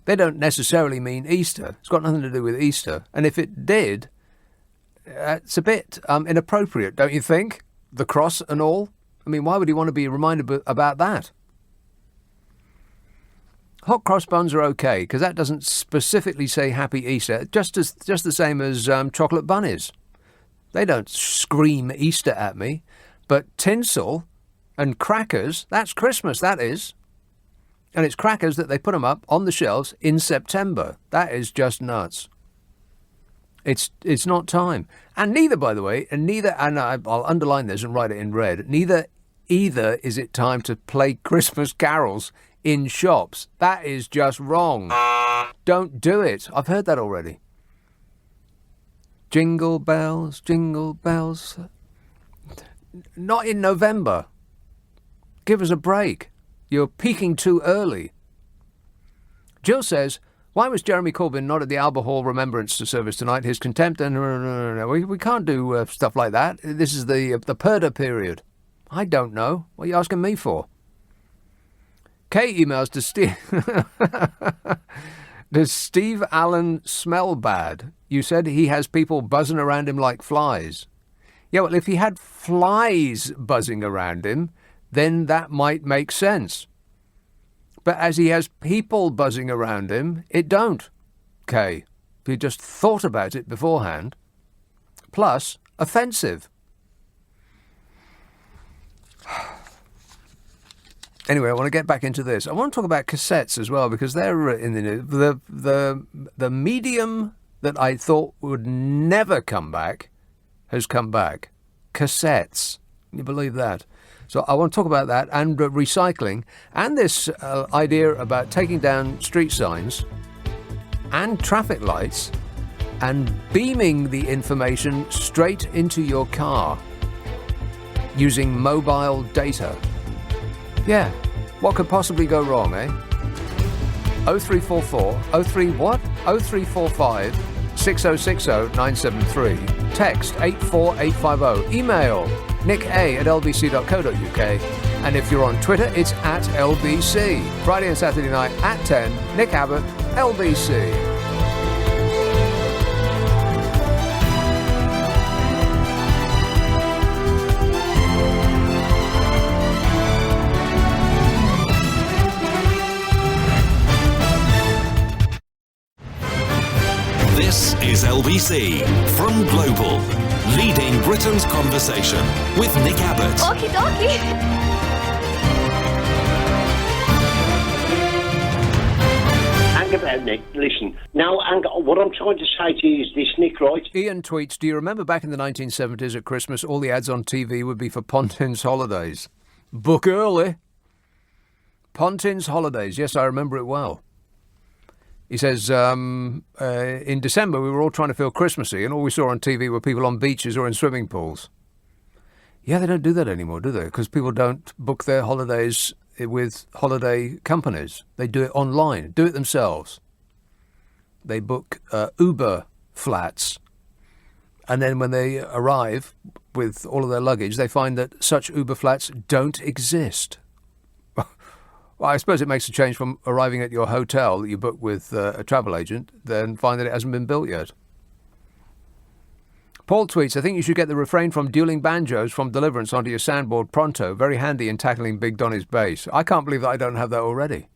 Speaker 4: They don't necessarily mean Easter. It's got nothing to do with Easter. And if it did, it's a bit inappropriate, don't you think? The cross and all. I mean, why would you want to be reminded about that? Hot cross buns are okay, because that doesn't specifically say Happy Easter, just the same as chocolate bunnies. They don't scream Easter at me, but tinsel and crackers, that's Christmas, that is. And it's crackers that they put them up on the shelves in September. That is just nuts. It's not time. And neither, by the way, and I'll underline this and write it in red, either is it time to play Christmas carols in shops. That is just wrong. Don't do it. I've heard that already. Jingle bells, jingle bells. Not in November. Give us a break. You're peaking too early. Jill says, why was Jeremy Corbyn not at the Albert Hall Remembrance service tonight? His contempt and... We can't do stuff like that. This is the Purdah period. I don't know. What are you asking me for? Kay emails to Steve. Does Steve Allen smell bad? You said he has people buzzing around him like flies. Yeah, well, if he had flies buzzing around him, then that might make sense. But as he has people buzzing around him, it don't. Kay, if you just thought about it beforehand. Plus, offensive. Anyway, I want to get back into this. I want to talk about cassettes as well, because they're in the medium that I thought would never come back has come back. Cassettes. Can you believe that? So I want to talk about that and recycling and this idea about taking down street signs and traffic lights and beaming the information straight into your car using mobile data. Yeah, what could possibly go wrong, eh? 0344 03 what? 0345 6060 973. Text 84850. Email nick@lbc.co.uk. And if you're on Twitter, it's @LBC. Friday and Saturday night at 10, Nick Abbot, LBC.
Speaker 1: This is LBC from Global, leading Britain's conversation with Nick Abbot.
Speaker 13: Okie dokie.
Speaker 15: Hang about, Nick. Listen. Now, what I'm trying to say to you is this, Nick, right?
Speaker 4: Ian tweets, do you remember back in the 1970s at Christmas, all the ads on TV would be for Pontin's Holidays? Book early. Pontin's Holidays. Yes, I remember it well. He says, in December, we were all trying to feel Christmassy, and all we saw on TV were people on beaches or in swimming pools. Yeah, they don't do that anymore, do they? Because people don't book their holidays with holiday companies. They do it online, do it themselves. They book Uber flats. And then when they arrive with all of their luggage, they find that such Uber flats don't exist. Well, I suppose it makes a change from arriving at your hotel that you booked with a travel agent, then find that it hasn't been built yet. Paul tweets, I think you should get the refrain from Dueling Banjos from Deliverance onto your soundboard pronto. Very handy in tackling Big Donny's bass. I can't believe that I don't have that already.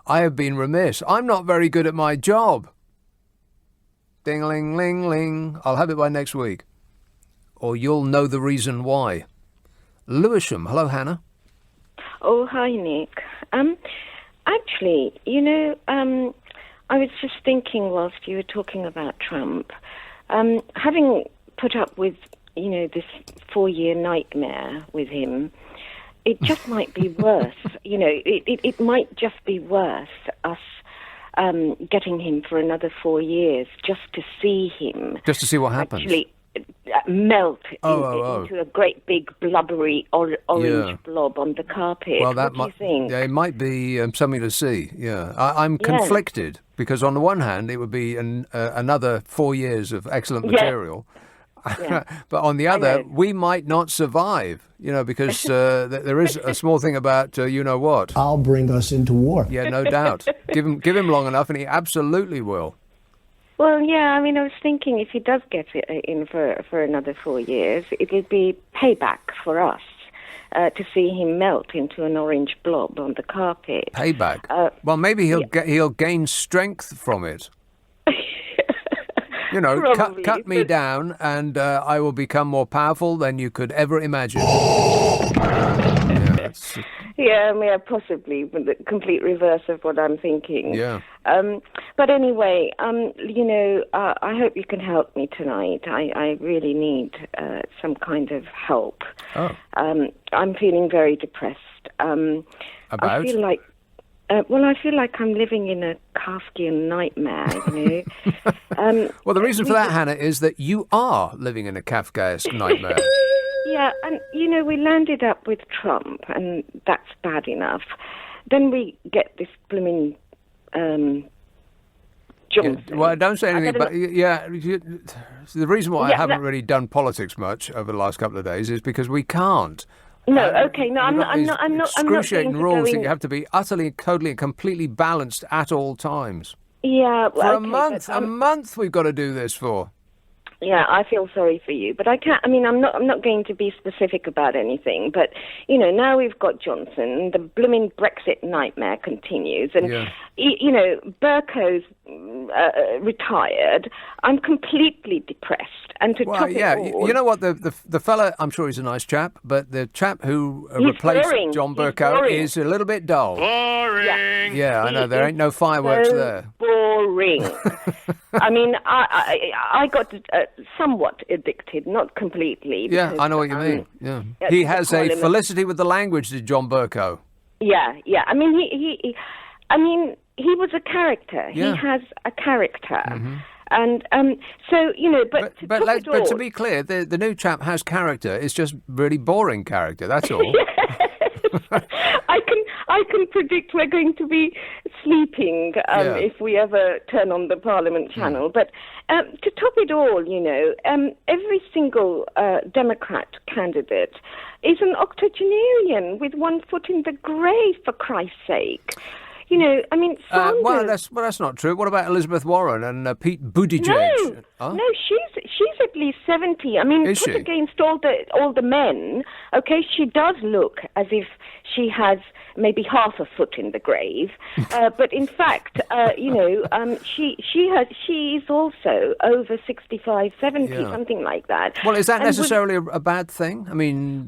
Speaker 4: I have been remiss. I'm not very good at my job. Ding-a-ling-ling-ling. I'll have it by next week. Or you'll know the reason why. Lewisham. Hello, Hannah.
Speaker 16: Oh, hi, Nick. Actually,
Speaker 13: I was just thinking whilst you were talking about Trump, having put up with, this 4-year nightmare with him, it just might be worth, it might just be worth us getting him for another 4 years just to see him.
Speaker 4: Just to see what happens.
Speaker 13: Actually melt into a great big blubbery orange blob on the carpet.
Speaker 4: Well,
Speaker 13: what do you think?
Speaker 4: Yeah, it might be something to see. Yeah, I'm conflicted because on the one hand, it would be another 4 years of excellent material. Yeah. But on the other, we might not survive, because there is a small thing about what.
Speaker 5: I'll bring us into war.
Speaker 4: Yeah, no doubt. Give him long enough, and he absolutely will.
Speaker 13: Well, yeah, I was thinking if he does get in for another 4 years, it'll be payback for us to see him melt into an orange blob on the carpet.
Speaker 4: Payback? Well, maybe he'll gain strength from it. Cut me down, and I will become more powerful than you could ever imagine.
Speaker 13: Yeah, possibly, but the complete reverse of what I'm thinking.
Speaker 4: Yeah.
Speaker 13: But anyway, I hope you can help me tonight. I really need some kind of help.
Speaker 4: Oh.
Speaker 13: I'm feeling very depressed.
Speaker 4: About?
Speaker 13: I feel like I feel like I'm living in a Kafkian nightmare,
Speaker 4: Well, the reason for that, Hannah, is that you are living in a Kafkaesque nightmare.
Speaker 13: Yeah, and, we landed up with Trump, and that's bad enough. Then we get this blooming Johnson.
Speaker 4: Yeah, well, don't say anything, but the reason why I haven't really done politics much over the last couple of days is because we can't.
Speaker 13: No, okay, no, I'm not.
Speaker 4: Excruciating rules that you have to be utterly, totally, and completely balanced at all times.
Speaker 13: Yeah,
Speaker 4: for a month we've got to do this for.
Speaker 13: Yeah, I feel sorry for you, but I can't. I'm not going to be specific about anything. But now we've got Johnson. The blooming Brexit nightmare continues, and Berco's retired. I'm completely depressed. And to top it all,
Speaker 4: you know what? The fella, I'm sure he's a nice chap, but the chap who replaced John Bercow is a little bit dull.
Speaker 13: Boring.
Speaker 4: Yeah, I know. There ain't no fireworks there.
Speaker 13: Boring. I got somewhat addicted, not completely.
Speaker 4: Yeah, I know what you mean. Yeah, he has a felicity with the language, did John Bercow.
Speaker 13: Yeah. He was a character.
Speaker 4: Yeah.
Speaker 13: He has a character.
Speaker 4: Mm-hmm.
Speaker 13: And
Speaker 4: but to be clear, the new chap has character. It's just really boring character. That's all.
Speaker 13: I can predict we're going to be sleeping if we ever turn on the Parliament channel. But to top it all, every single Democrat candidate is an octogenarian with one foot in the grave, for Christ's sake. Sanders...
Speaker 4: that's not true. What about Elizabeth Warren and Pete Buttigieg?
Speaker 13: No, she's at least 70.
Speaker 4: Is
Speaker 13: put
Speaker 4: she?
Speaker 13: against all the men, okay, she does look as if she has maybe half a foot in the grave. But in fact, she is also over 65, 70, something like that.
Speaker 4: Well, is that necessarily a bad thing? You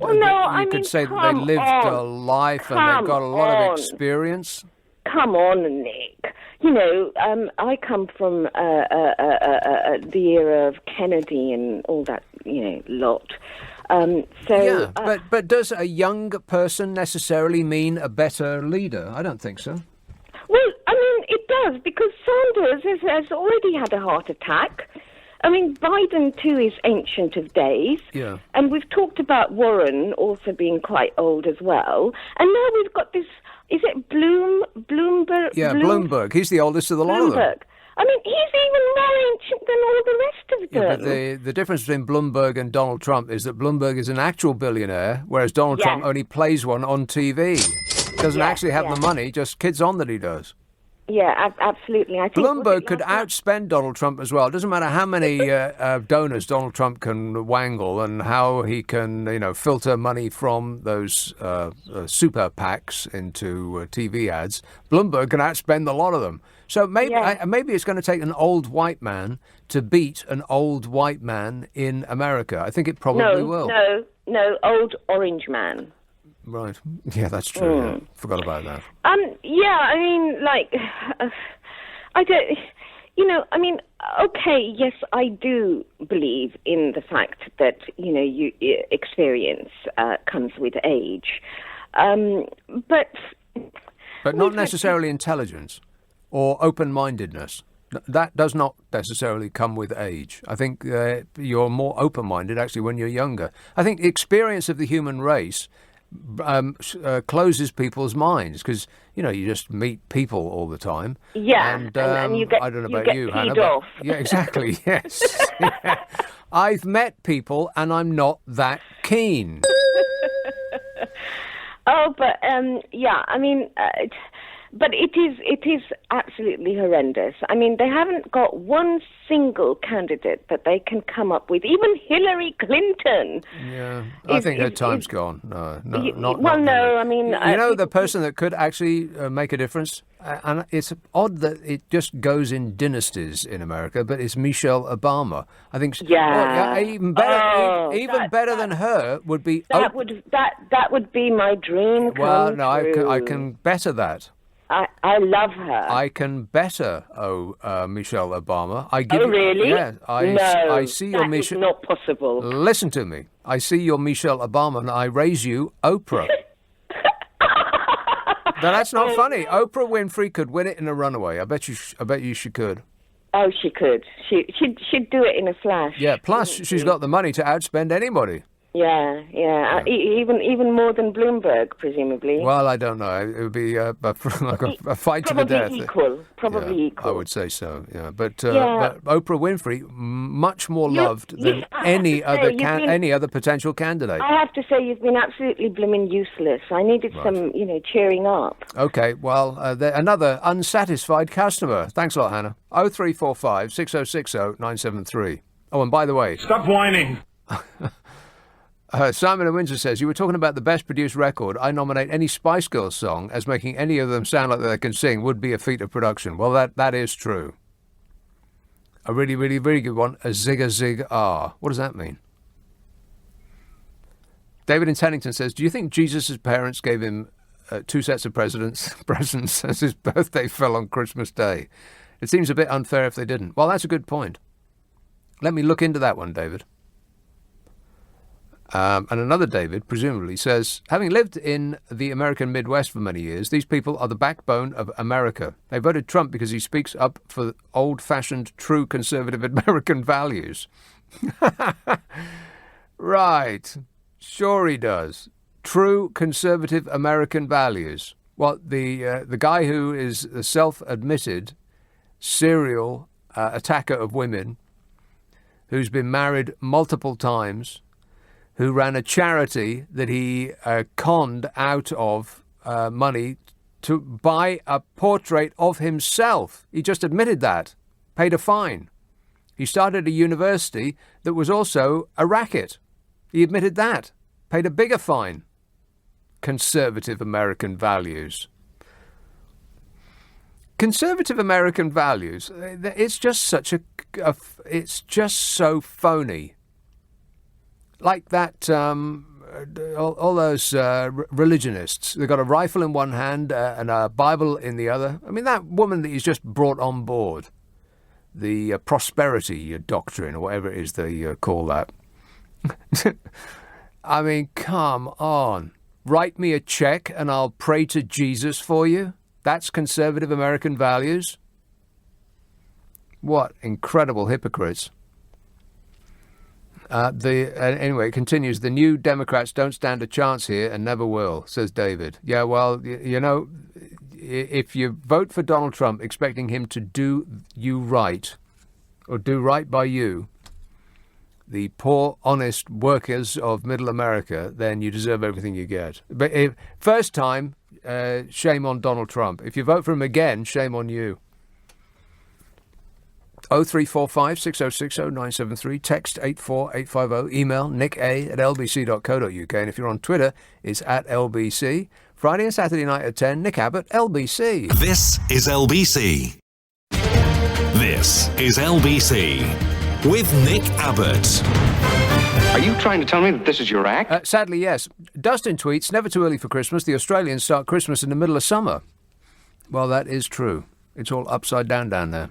Speaker 4: could say that they lived a life and they've got a lot of experience.
Speaker 13: Come on, Nick. I come from the era of Kennedy and all that, lot.
Speaker 4: But does a young person necessarily mean a better leader? I don't think so.
Speaker 13: Well, it does, because Sanders has already had a heart attack. Biden, too, is ancient of days.
Speaker 4: Yeah.
Speaker 13: And we've talked about Warren also being quite old as well. And now we've got this... Is it Bloomberg?
Speaker 4: Yeah, Bloomberg. He's the oldest of the lot of them.
Speaker 13: He's even more ancient than all the rest of them.
Speaker 4: Yeah, but the difference between Bloomberg and Donald Trump is that Bloomberg is an actual billionaire, whereas Donald Trump only plays one on TV. Doesn't actually have the money, just kids on that he does.
Speaker 13: Yeah, absolutely. I think
Speaker 4: Bloomberg could outspend Donald Trump as well. It doesn't matter how many donors Donald Trump can wangle and how he can, filter money from those super PACs into TV ads. Bloomberg can outspend a lot of them. So maybe it's going to take an old white man to beat an old white man in America. I think it probably will.
Speaker 13: No, old orange man.
Speaker 4: Right. Yeah, that's true. Yeah. Forgot about that.
Speaker 13: I don't. I mean, okay, yes, I do believe in the fact that experience comes with age, but
Speaker 4: not necessarily intelligence or open-mindedness. That does not necessarily come with age. I think you're more open-minded actually when you're younger. I think the experience of the human race closes people's minds because you just meet people all the time.
Speaker 13: Yeah,
Speaker 4: and
Speaker 13: you get,
Speaker 4: I don't know
Speaker 13: you
Speaker 4: about
Speaker 13: get
Speaker 4: you,
Speaker 13: peed
Speaker 4: Hannah.
Speaker 13: off.
Speaker 4: Yeah, exactly. Yes. Yeah. I've met people, and I'm not that keen.
Speaker 13: Oh, but yeah, I mean. But it is absolutely horrendous. I mean, they haven't got one single candidate that they can come up with. Even Hillary Clinton.
Speaker 4: Yeah, I think her time's gone. Not
Speaker 13: no, I mean...
Speaker 4: the person that could actually make a difference, and it's odd that it just goes in dynasties in America, but it's Michelle Obama. I think... even better, better than her would be...
Speaker 13: That would be my dream come
Speaker 4: Well, no,
Speaker 13: true.
Speaker 4: I can better that.
Speaker 13: I love her.
Speaker 4: I can better Michelle Obama.
Speaker 13: Really?
Speaker 4: Yeah, I see your
Speaker 13: Michelle. That is not possible.
Speaker 4: Listen to me. I see your Michelle Obama, and I raise you Oprah. Now that's not funny. Oprah Winfrey could win it in a runaway. I bet you she could.
Speaker 13: Oh, she could. She'd do it in a flash.
Speaker 4: Yeah. Plus, she's got the money to outspend anybody.
Speaker 13: Yeah. Even more than Bloomberg, presumably.
Speaker 4: Well, I don't know. It would be like a fight to the death.
Speaker 13: Probably equal.
Speaker 4: I would say so. Yeah, but Oprah Winfrey much more loved than any other potential candidate.
Speaker 13: I have to say, you've been absolutely blooming useless. I needed some, cheering up.
Speaker 4: Okay. Well, another unsatisfied customer. Thanks a lot, Hannah. 0345 6060 973. Oh, and by the way,
Speaker 16: stop whining.
Speaker 4: Simon in Windsor says, you were talking about the best produced record. I nominate any Spice Girls song as making any of them sound like they can sing would be a feat of production. Well, that is true. A really, really, really good one, a Zig-a-Zig-ah. What does that mean? David in Tennington says, do you think Jesus' parents gave him 2 sets of presents as his birthday fell on Christmas Day? It seems a bit unfair if they didn't. Well, that's a good point. Let me look into that one, David. And another David, presumably, says, having lived in the American Midwest for many years, these people are the backbone of America. They voted Trump because he speaks up for old-fashioned, true conservative American values. Right. Sure he does. True conservative American values. Well, the guy who is a self-admitted serial attacker of women, who's been married multiple times, who ran a charity that he conned out of money to buy a portrait of himself. He just admitted that, paid a fine. He started a university that was also a racket. He admitted that, paid a bigger fine. Conservative American values. Conservative American values, it's just it's just so phony. Like that, all those religionists, they've got a rifle in one hand and a Bible in the other. I mean, that woman that he's just brought on board, the prosperity doctrine, or whatever it is they call that. I mean, come on. Write me a check and I'll pray to Jesus for you? That's conservative American values? What incredible hypocrites. Anyway, it continues. The new Democrats don't stand a chance here and never will, says David. Yeah, well, if you vote for Donald Trump expecting him to do you right, or do right by you, the poor, honest workers of middle America, then you deserve everything you get. But first time, shame on Donald Trump. If you vote for him again, shame on you. 0345 6060 973, text 84850, email nick@lbc.co.uk, and if you're on Twitter, it's @LBC. Friday and Saturday night at 10, Nick Abbot, LBC.
Speaker 1: This is LBC. This is LBC with Nick Abbot.
Speaker 17: Are you trying to tell me that this is your act?
Speaker 4: Sadly, yes. Dustin tweets, never too early for Christmas. The Australians start Christmas in the middle of summer. Well, that is true. It's all upside down there.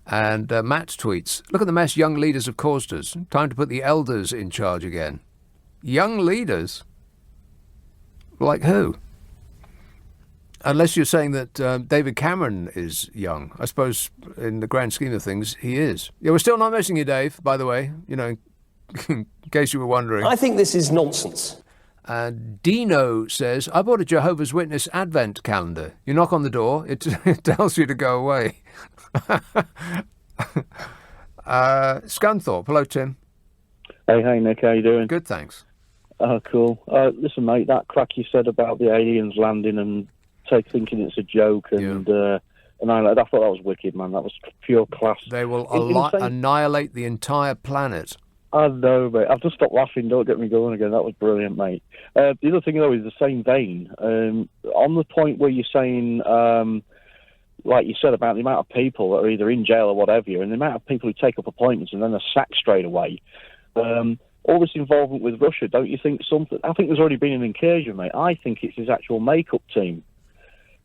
Speaker 4: And Matt tweets, look at the mess young leaders have caused us. Time to put the elders in charge again. Young leaders? Like who? Unless you're saying that David Cameron is young. I suppose in the grand scheme of things, he is. Yeah, we're still not missing you, Dave, by the way, in case you were wondering.
Speaker 16: I think this is nonsense.
Speaker 4: Dino says, I bought a Jehovah's Witness Advent calendar. You knock on the door, it tells you to go away. Scunthorpe, hello, Tim.
Speaker 18: Hey, Nick, how you doing?
Speaker 4: Good, thanks.
Speaker 18: Oh, cool. Listen, mate, that crack you said about the aliens landing and thinking it's a joke and I thought that was wicked, man. That was pure class.
Speaker 4: They will annihilate the entire planet.
Speaker 18: I know, mate. I've just stopped laughing. Don't get me going again. That was brilliant, mate. The other thing, though, is the same vein. On the point where you're saying, like you said, about the amount of people that are either in jail or whatever, and the amount of people who take up appointments and then are sacked straight away, all this involvement with Russia, don't you think something... I think there's already been an incursion, mate. I think it's his actual makeup team.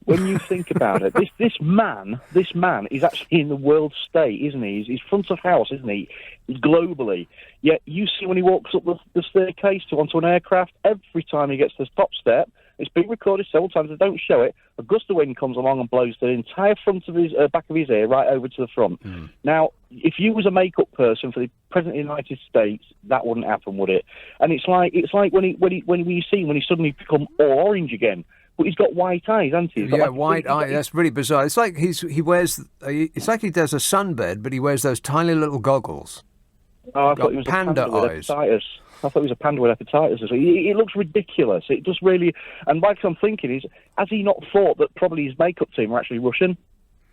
Speaker 18: When you think about it, this man is actually in the world state, isn't he? He's front of house, isn't he? He's globally. Yet you see when he walks up the staircase onto an aircraft, every time he gets to the top step, it's been recorded several times, they don't show it, a gust of wind comes along and blows the entire front of his back of his ear right over to the front. Now, if you was a makeup person for the President of the United States, that wouldn't happen, would it? And it's like when you see him when he suddenly become all orange again. But he's got white eyes, hasn't he?
Speaker 4: Yeah, white eyes. That's really bizarre. It's like he wears. It's like he does a sunbed, but he wears those tiny little goggles.
Speaker 18: Oh, I thought he was
Speaker 4: panda
Speaker 18: a panda
Speaker 4: eyes.
Speaker 18: with hepatitis. I thought he was a panda with hepatitis. It looks ridiculous. It just really. And like I'm thinking is, has he not thought that probably his makeup team are actually Russian?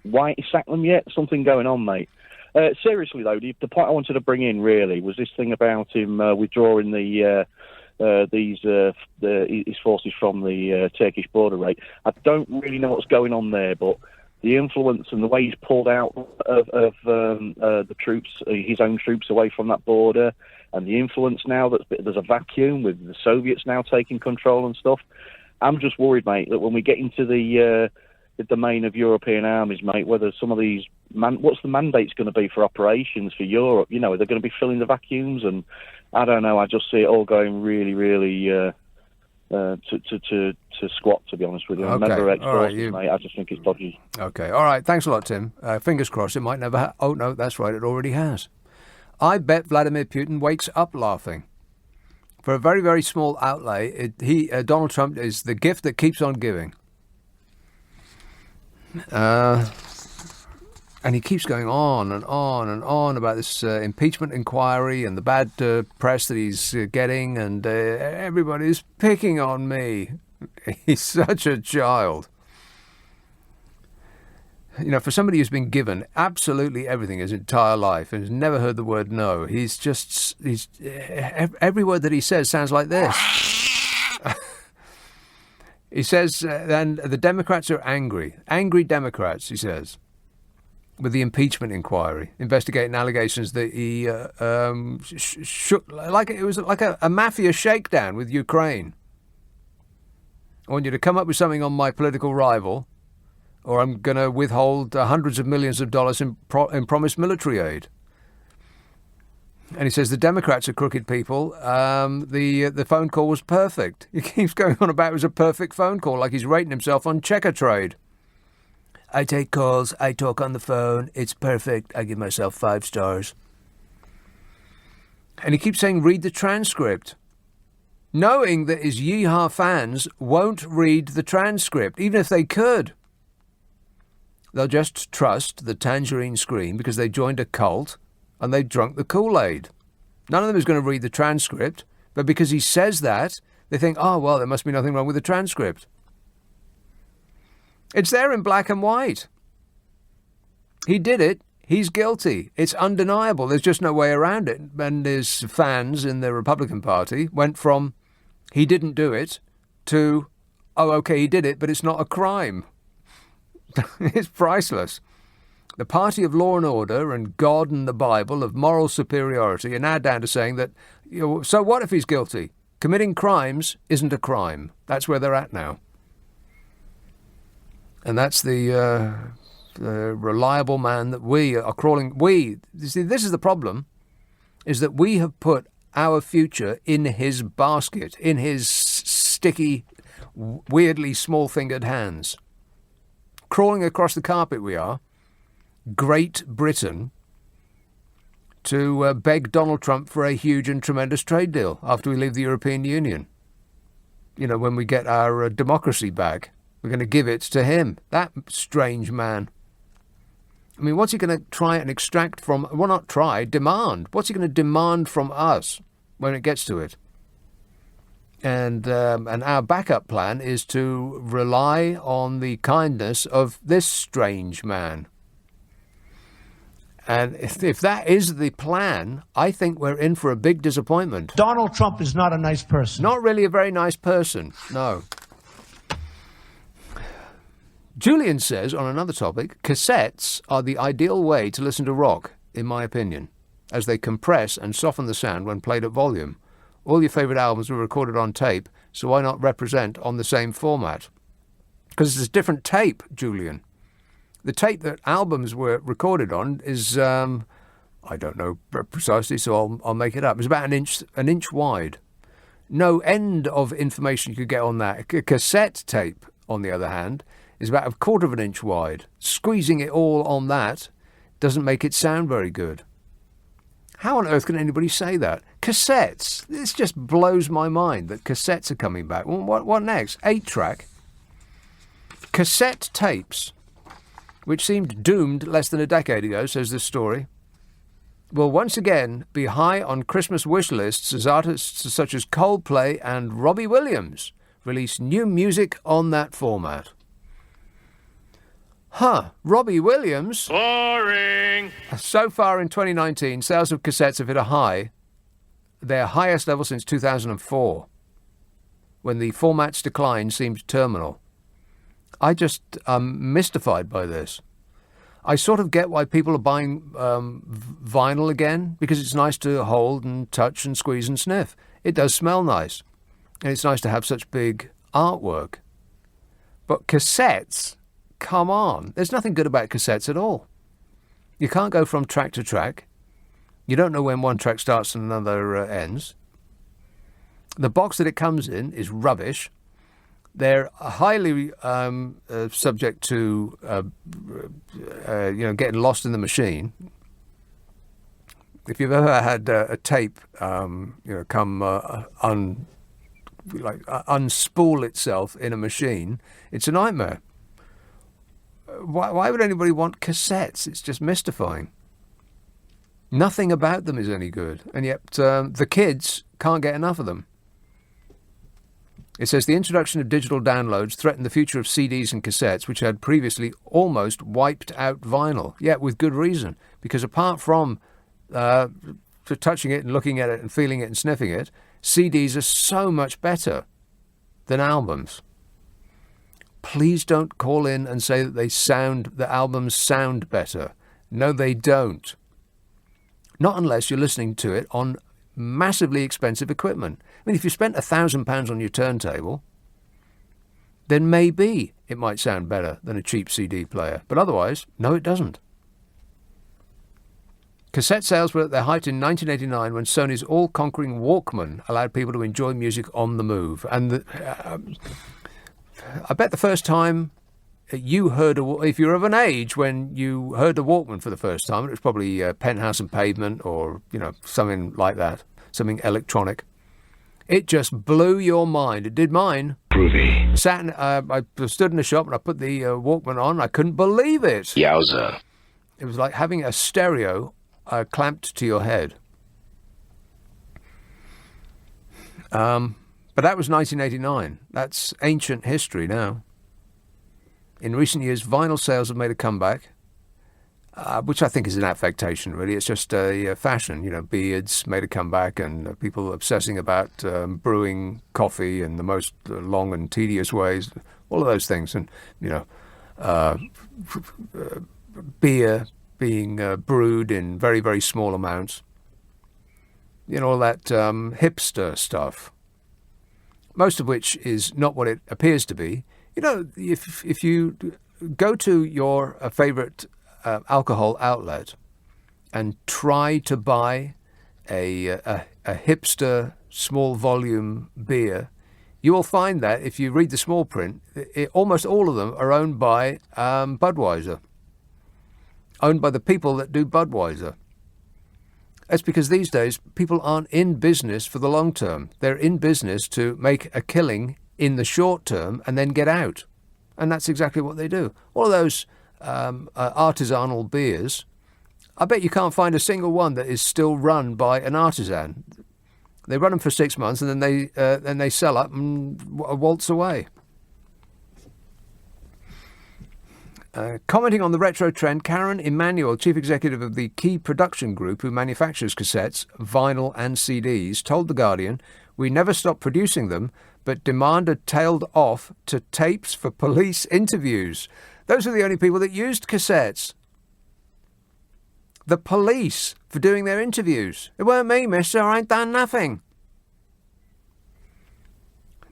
Speaker 18: Why ain't he sacked them yet? Something going on, mate. Seriously though, the point I wanted to bring in really was this thing about him withdrawing his forces from the Turkish border rate. I don't really know what's going on there, but the influence and the way he's pulled out of the troops, his own troops, away from that border, and the influence now that there's a vacuum with the Soviets now taking control and stuff. I'm just worried, mate, that when we get into the domain of European armies, mate, whether some of these what's the mandate's going to be for operations for Europe? You know, they're going to be filling the vacuums, and I don't know. I just see it all going really, really to squat. To be honest with you,
Speaker 4: Okay.
Speaker 18: Remember ex-forces,
Speaker 4: All right,
Speaker 18: mate. I just think it's dodgy.
Speaker 4: Okay, all right. Thanks a lot, Tim. Fingers crossed. It might never. Oh no, that's right. It already has. I bet Vladimir Putin wakes up laughing. For a very, very small outlay, Donald Trump is the gift that keeps on giving. And he keeps going on and on and on about this impeachment inquiry and the bad press that he's getting, and everybody's picking on me. He's such a child. You know, for somebody who's been given absolutely everything his entire life and has never heard the word no, he's every word that he says sounds like this. He says, then the Democrats are angry. Angry Democrats, he says, with the impeachment inquiry, investigating allegations that he shook, like it was like a mafia shakedown with Ukraine. I want you to come up with something on my political rival, or I'm going to withhold hundreds of millions of dollars in promised military aid. And he says the Democrats are crooked people. The phone call was perfect. He keeps going on about it was a perfect phone call, like he's rating himself on Checker Trade. I take calls, I talk on the phone, it's perfect, I give myself 5 stars. And he keeps saying read the transcript, knowing that his yeehaw fans won't read the transcript, even if they could. They'll just trust the tangerine scream because they joined a cult and they've drunk the Kool-Aid. None of them is going to read the transcript, but because he says that, they think, oh, well, there must be nothing wrong with the transcript. It's there in black and white. He did it. He's guilty. It's undeniable. There's just no way around it. And his fans in the Republican Party went from he didn't do it to, oh, okay, he did it, but it's not a crime. It's priceless. The party of law and order and God and the Bible of moral superiority are now down to saying that, so what if he's guilty? Committing crimes isn't a crime. That's where they're at now. And that's the reliable man that we are crawling. You see, this is the problem, is that we have put our future in his basket, in his sticky, weirdly small-fingered hands. Crawling across the carpet we are, Great Britain, to beg Donald Trump for a huge and tremendous trade deal after we leave the European Union. You know, when we get our democracy back, we're going to give it to him, that strange man. I mean, what's he going to try and extract from, well, not try, demand. What's he going to demand from us when it gets to it? And our backup plan is to rely on the kindness of this strange man. And if that is the plan, I think we're in for a big disappointment.
Speaker 14: Donald Trump is not a nice person.
Speaker 4: Not really a very nice person, no. Julian says, on another topic, cassettes are the ideal way to listen to rock, in my opinion, as they compress and soften the sound when played at volume. All your favourite albums were recorded on tape, so why not represent on the same format? Because it's a different tape, Julian. The tape that albums were recorded on is, I don't know precisely, so I'll make it up. It's about an inch wide. No end of information you could get on that. A cassette tape, on the other hand, is about a quarter of an inch wide. Squeezing it all on that doesn't make it sound very good. How on earth can anybody say that? Cassettes. This just blows my mind that cassettes are coming back. Well, what next? 8-track. Cassette tapes, which seemed doomed less than a decade ago, says this story, will once again be high on Christmas wish lists as artists such as Coldplay and Robbie Williams release new music on that format. Robbie Williams. Boring. So far in 2019, sales of cassettes have hit a high, their highest level since 2004, when the format's decline seemed terminal. I just am mystified by this. I sort of get why people are buying vinyl again, because it's nice to hold and touch and squeeze and sniff. It does smell nice, and it's nice to have such big artwork. But cassettes, come on. There's nothing good about cassettes at all. You can't go from track to track. You don't know when one track starts and another ends. The box that it comes in is rubbish. They're highly subject to, getting lost in the machine. If you've ever had a tape, unspool itself in a machine, it's a nightmare. Why would anybody want cassettes? It's just mystifying. Nothing about them is any good, and yet the kids can't get enough of them. It says the introduction of digital downloads threatened the future of CDs and cassettes, which had previously almost wiped out vinyl. Yet with good reason, because apart from touching it and looking at it and feeling it and sniffing it, CDs are so much better than albums. Please don't call in and say that the albums sound better. No, they don't. Not unless you're listening to it on massively expensive equipment. I mean, if you spent £1,000 on your turntable, then maybe it might sound better than a cheap CD player. But otherwise, no, it doesn't. Cassette sales were at their height in 1989 when Sony's all-conquering Walkman allowed people to enjoy music on the move. And I bet the first time you heard, if you're of an age when you heard the Walkman for the first time, it was probably Penthouse and Pavement or, something like that, something electronic. It just blew your mind. It did mine. Groovy. I stood in the shop and I put the Walkman on. I couldn't believe it.
Speaker 17: Yowza.
Speaker 4: It was like having a stereo clamped to your head. But that was 1989. That's ancient history now. In recent years, vinyl sales have made a comeback, which I think is an affectation, really. It's just a fashion. Beards made a comeback, and people obsessing about brewing coffee in the most long and tedious ways, all of those things. And, beer being brewed in very, very small amounts. All that hipster stuff. Most of which is not what it appears to be. If you go to your favourite alcohol outlet and try to buy a hipster small volume beer, you will find that if you read the small print, almost all of them are owned by Budweiser, owned by the people that do Budweiser. That's because these days people aren't in business for the long term. They're in business to make a killing in the short term and then get out. And that's exactly what they do. All of those artisanal beers, I bet you can't find a single one that is still run by an artisan. They run them for 6 months and then they sell up and waltz away. Commenting on the retro trend, Karen Emanuel, chief executive of the Key Production Group, who manufactures cassettes, vinyl and CDs, told The Guardian, "We never stopped producing them, but demand had tailed off to tapes for police interviews." Those are the only people that used cassettes. The police for doing their interviews. It weren't me, mister, I ain't done nothing.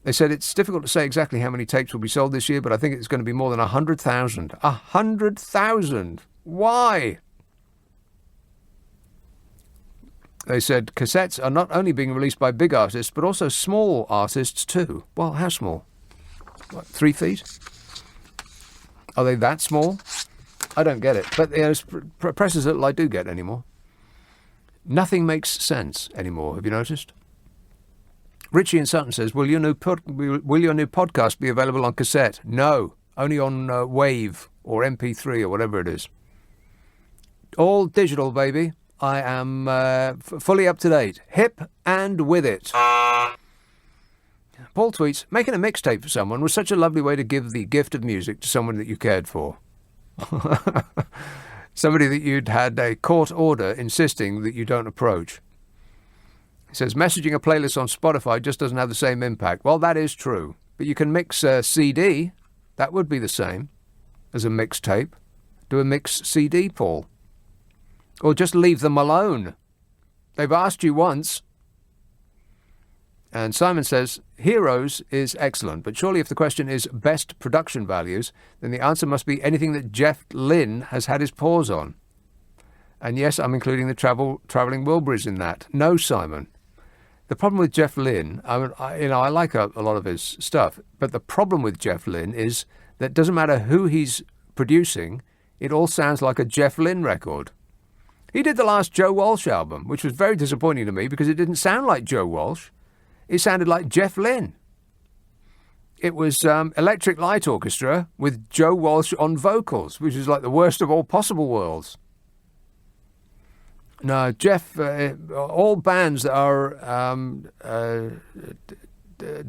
Speaker 4: They said it's difficult to say exactly how many tapes will be sold this year, but I think it's going to be more than 100,000. 100,000! Why? They said cassettes are not only being released by big artists, but also small artists too. Well, how small? What, 3 feet? Are they that small? I don't get it. But there's presses that I do get anymore. Nothing makes sense anymore, have you noticed? Richie in Sutton says, will your new podcast be available on cassette? No, only on Wave or MP3 or whatever it is. All digital, baby. I am fully up to date. Hip and with it. Paul tweets, making a mixtape for someone was such a lovely way to give the gift of music to someone that you cared for. Somebody that you'd had a court order insisting that you don't approach. He says, messaging a playlist on Spotify just doesn't have the same impact. Well, that is true. But you can mix a CD. That would be the same as a mixtape. Do a mix CD, Paul. Or just leave them alone. They've asked you once. And Simon says, Heroes is excellent, but surely if the question is best production values, then the answer must be anything that Jeff Lynne has had his paws on. And yes, I'm including the Travelling Wilburys in that. No, Simon. The problem with Jeff Lynne, I like a lot of his stuff, but the problem with Jeff Lynne is that it doesn't matter who he's producing, it all sounds like a Jeff Lynne record. He did the last Joe Walsh album, which was very disappointing to me because it didn't sound like Joe Walsh. It sounded like Jeff Lynne. It was Electric Light Orchestra with Joe Walsh on vocals, which is like the worst of all possible worlds. No, Jeff, all bands that are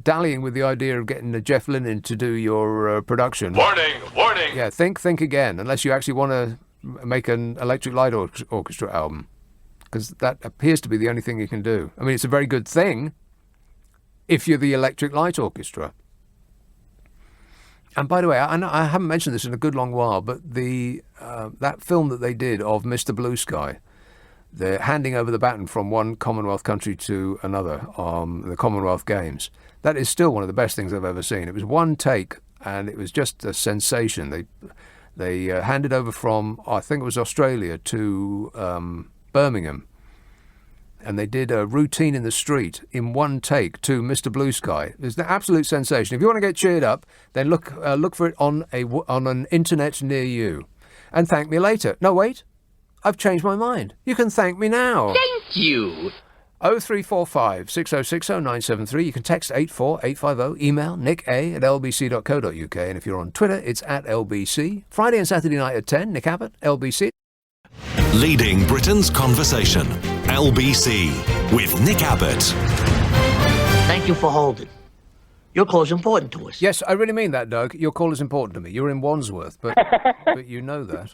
Speaker 4: dallying with the idea of getting a Jeff Lynne in to do your production.
Speaker 16: Warning! Warning!
Speaker 4: Yeah, think again, unless you actually want to make an Electric Light Orchestra album, because that appears to be the only thing you can do. I mean, it's a very good thing if you're the Electric Light Orchestra. And by the way, I haven't mentioned this in a good long while, but that film that they did of Mr. Blue Sky, they're handing over the baton from one Commonwealth country to another, the Commonwealth Games. That is still one of the best things I've ever seen. It was one take, and it was just a sensation. They handed over from, I think it was Australia, to Birmingham, and they did a routine in the street in one take to Mr. Blue Sky. It was an absolute sensation. If you want to get cheered up, then look for it on an internet near you, and thank me later. No, wait. I've changed my mind. You can thank me now.
Speaker 16: Thank you.
Speaker 7: 0345 6060 973. You can text 84850. Email nick@lbc.co.uk. And if you're on Twitter, it's @LBC. Friday and Saturday night at 10, Nick Abbot, LBC.
Speaker 1: Leading Britain's conversation. LBC with Nick Abbott.
Speaker 19: Thank you for holding. Your call is important to us.
Speaker 4: Yes, I really mean that, Doug. Your call is important to me. You're in Wandsworth, but you know that.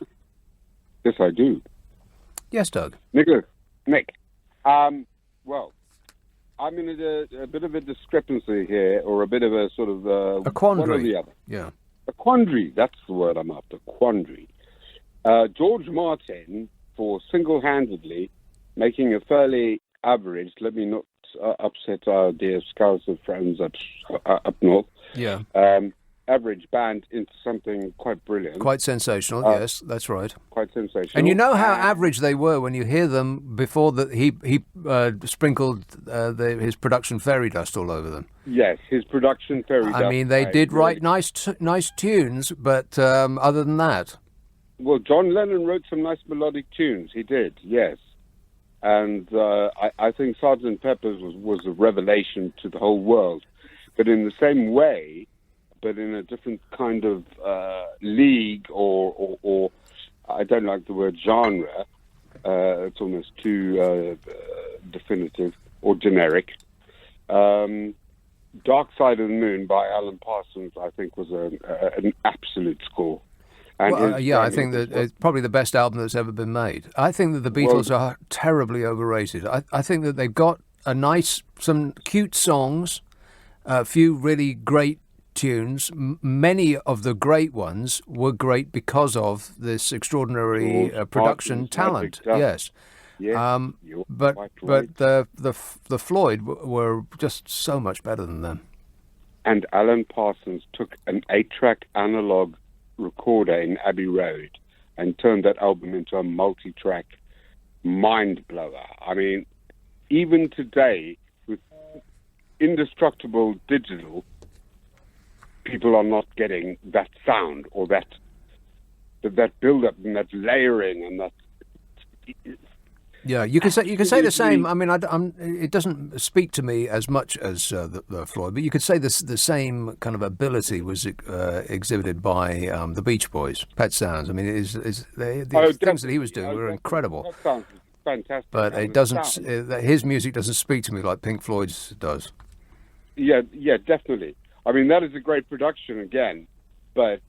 Speaker 20: Yes, I do.
Speaker 4: Yes, Doug.
Speaker 20: Nick, well, I'm in a bit of a discrepancy here, or a bit of a sort of...
Speaker 4: a quandary.
Speaker 20: One or the other.
Speaker 4: Yeah.
Speaker 20: A quandary, that's the word I'm after, quandary. George Martin, for single-handedly making a fairly average, let me not upset our dear Scouser friends up north,
Speaker 4: yeah,
Speaker 20: average band into something quite brilliant.
Speaker 4: Quite sensational, yes, that's right.
Speaker 20: Quite sensational.
Speaker 4: And you know how average they were when you hear them before that he sprinkled his production fairy dust all over them.
Speaker 20: Yes, his production fairy dust.
Speaker 4: I mean, they did write nice tunes, but other than that...
Speaker 20: Well, John Lennon wrote some nice melodic tunes. He did, yes. And I think Sgt. Pepper's was a revelation to the whole world. But in the same way, but in a different kind of league or I don't like the word genre. It's almost too definitive or generic. Dark Side of the Moon by Alan Parsons, I think, was an absolute score. And
Speaker 4: I think that it's probably the best album that's ever been made. I think that the Beatles are terribly overrated. I think that they've got some cute songs, a few really great tunes. Many of the great ones were great because of this extraordinary production talent. Yes. But the Floyd were just so much better than them.
Speaker 20: And Alan Parsons took an 8-track analog recorder in Abbey Road and turned that album into a multi-track mind blower. I mean, even today with indestructible digital, people are not getting that sound or that build-up and that layering and that.
Speaker 4: Yeah, you can say the same. I mean, it doesn't speak to me as much as the Floyd, but you could say the same kind of ability was exhibited by the Beach Boys, Pet Sounds. I mean, the things that he was doing were incredible.
Speaker 20: That sounds fantastic.
Speaker 4: But it doesn't. His music doesn't speak to me like Pink Floyd's does.
Speaker 20: Yeah, definitely. I mean, that is a great production again, but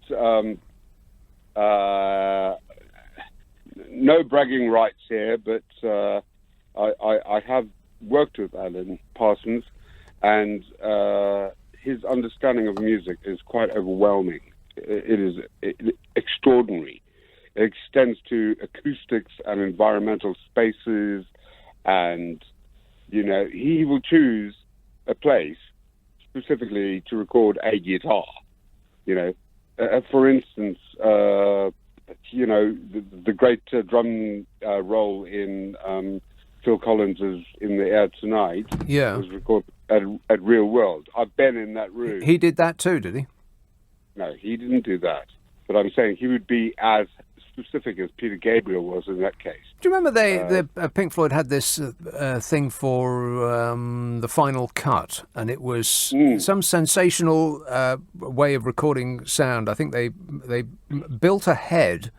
Speaker 20: no bragging rights here, but I have worked with Alan Parsons, and his understanding of music is quite overwhelming. It is extraordinary. It extends to acoustics and environmental spaces, and, he will choose a place specifically to record a guitar. For instance, the great drum roll in Phil Collins's "In the Air Tonight" was recorded at Real World. I've been in that room.
Speaker 4: He did that too, did he?
Speaker 20: No, he didn't do that. But I'm saying he would be as specific as Peter Gabriel was in that case.
Speaker 4: Do you remember Pink Floyd had this thing for the final cut, and it was some sensational way of recording sound. I think they built a head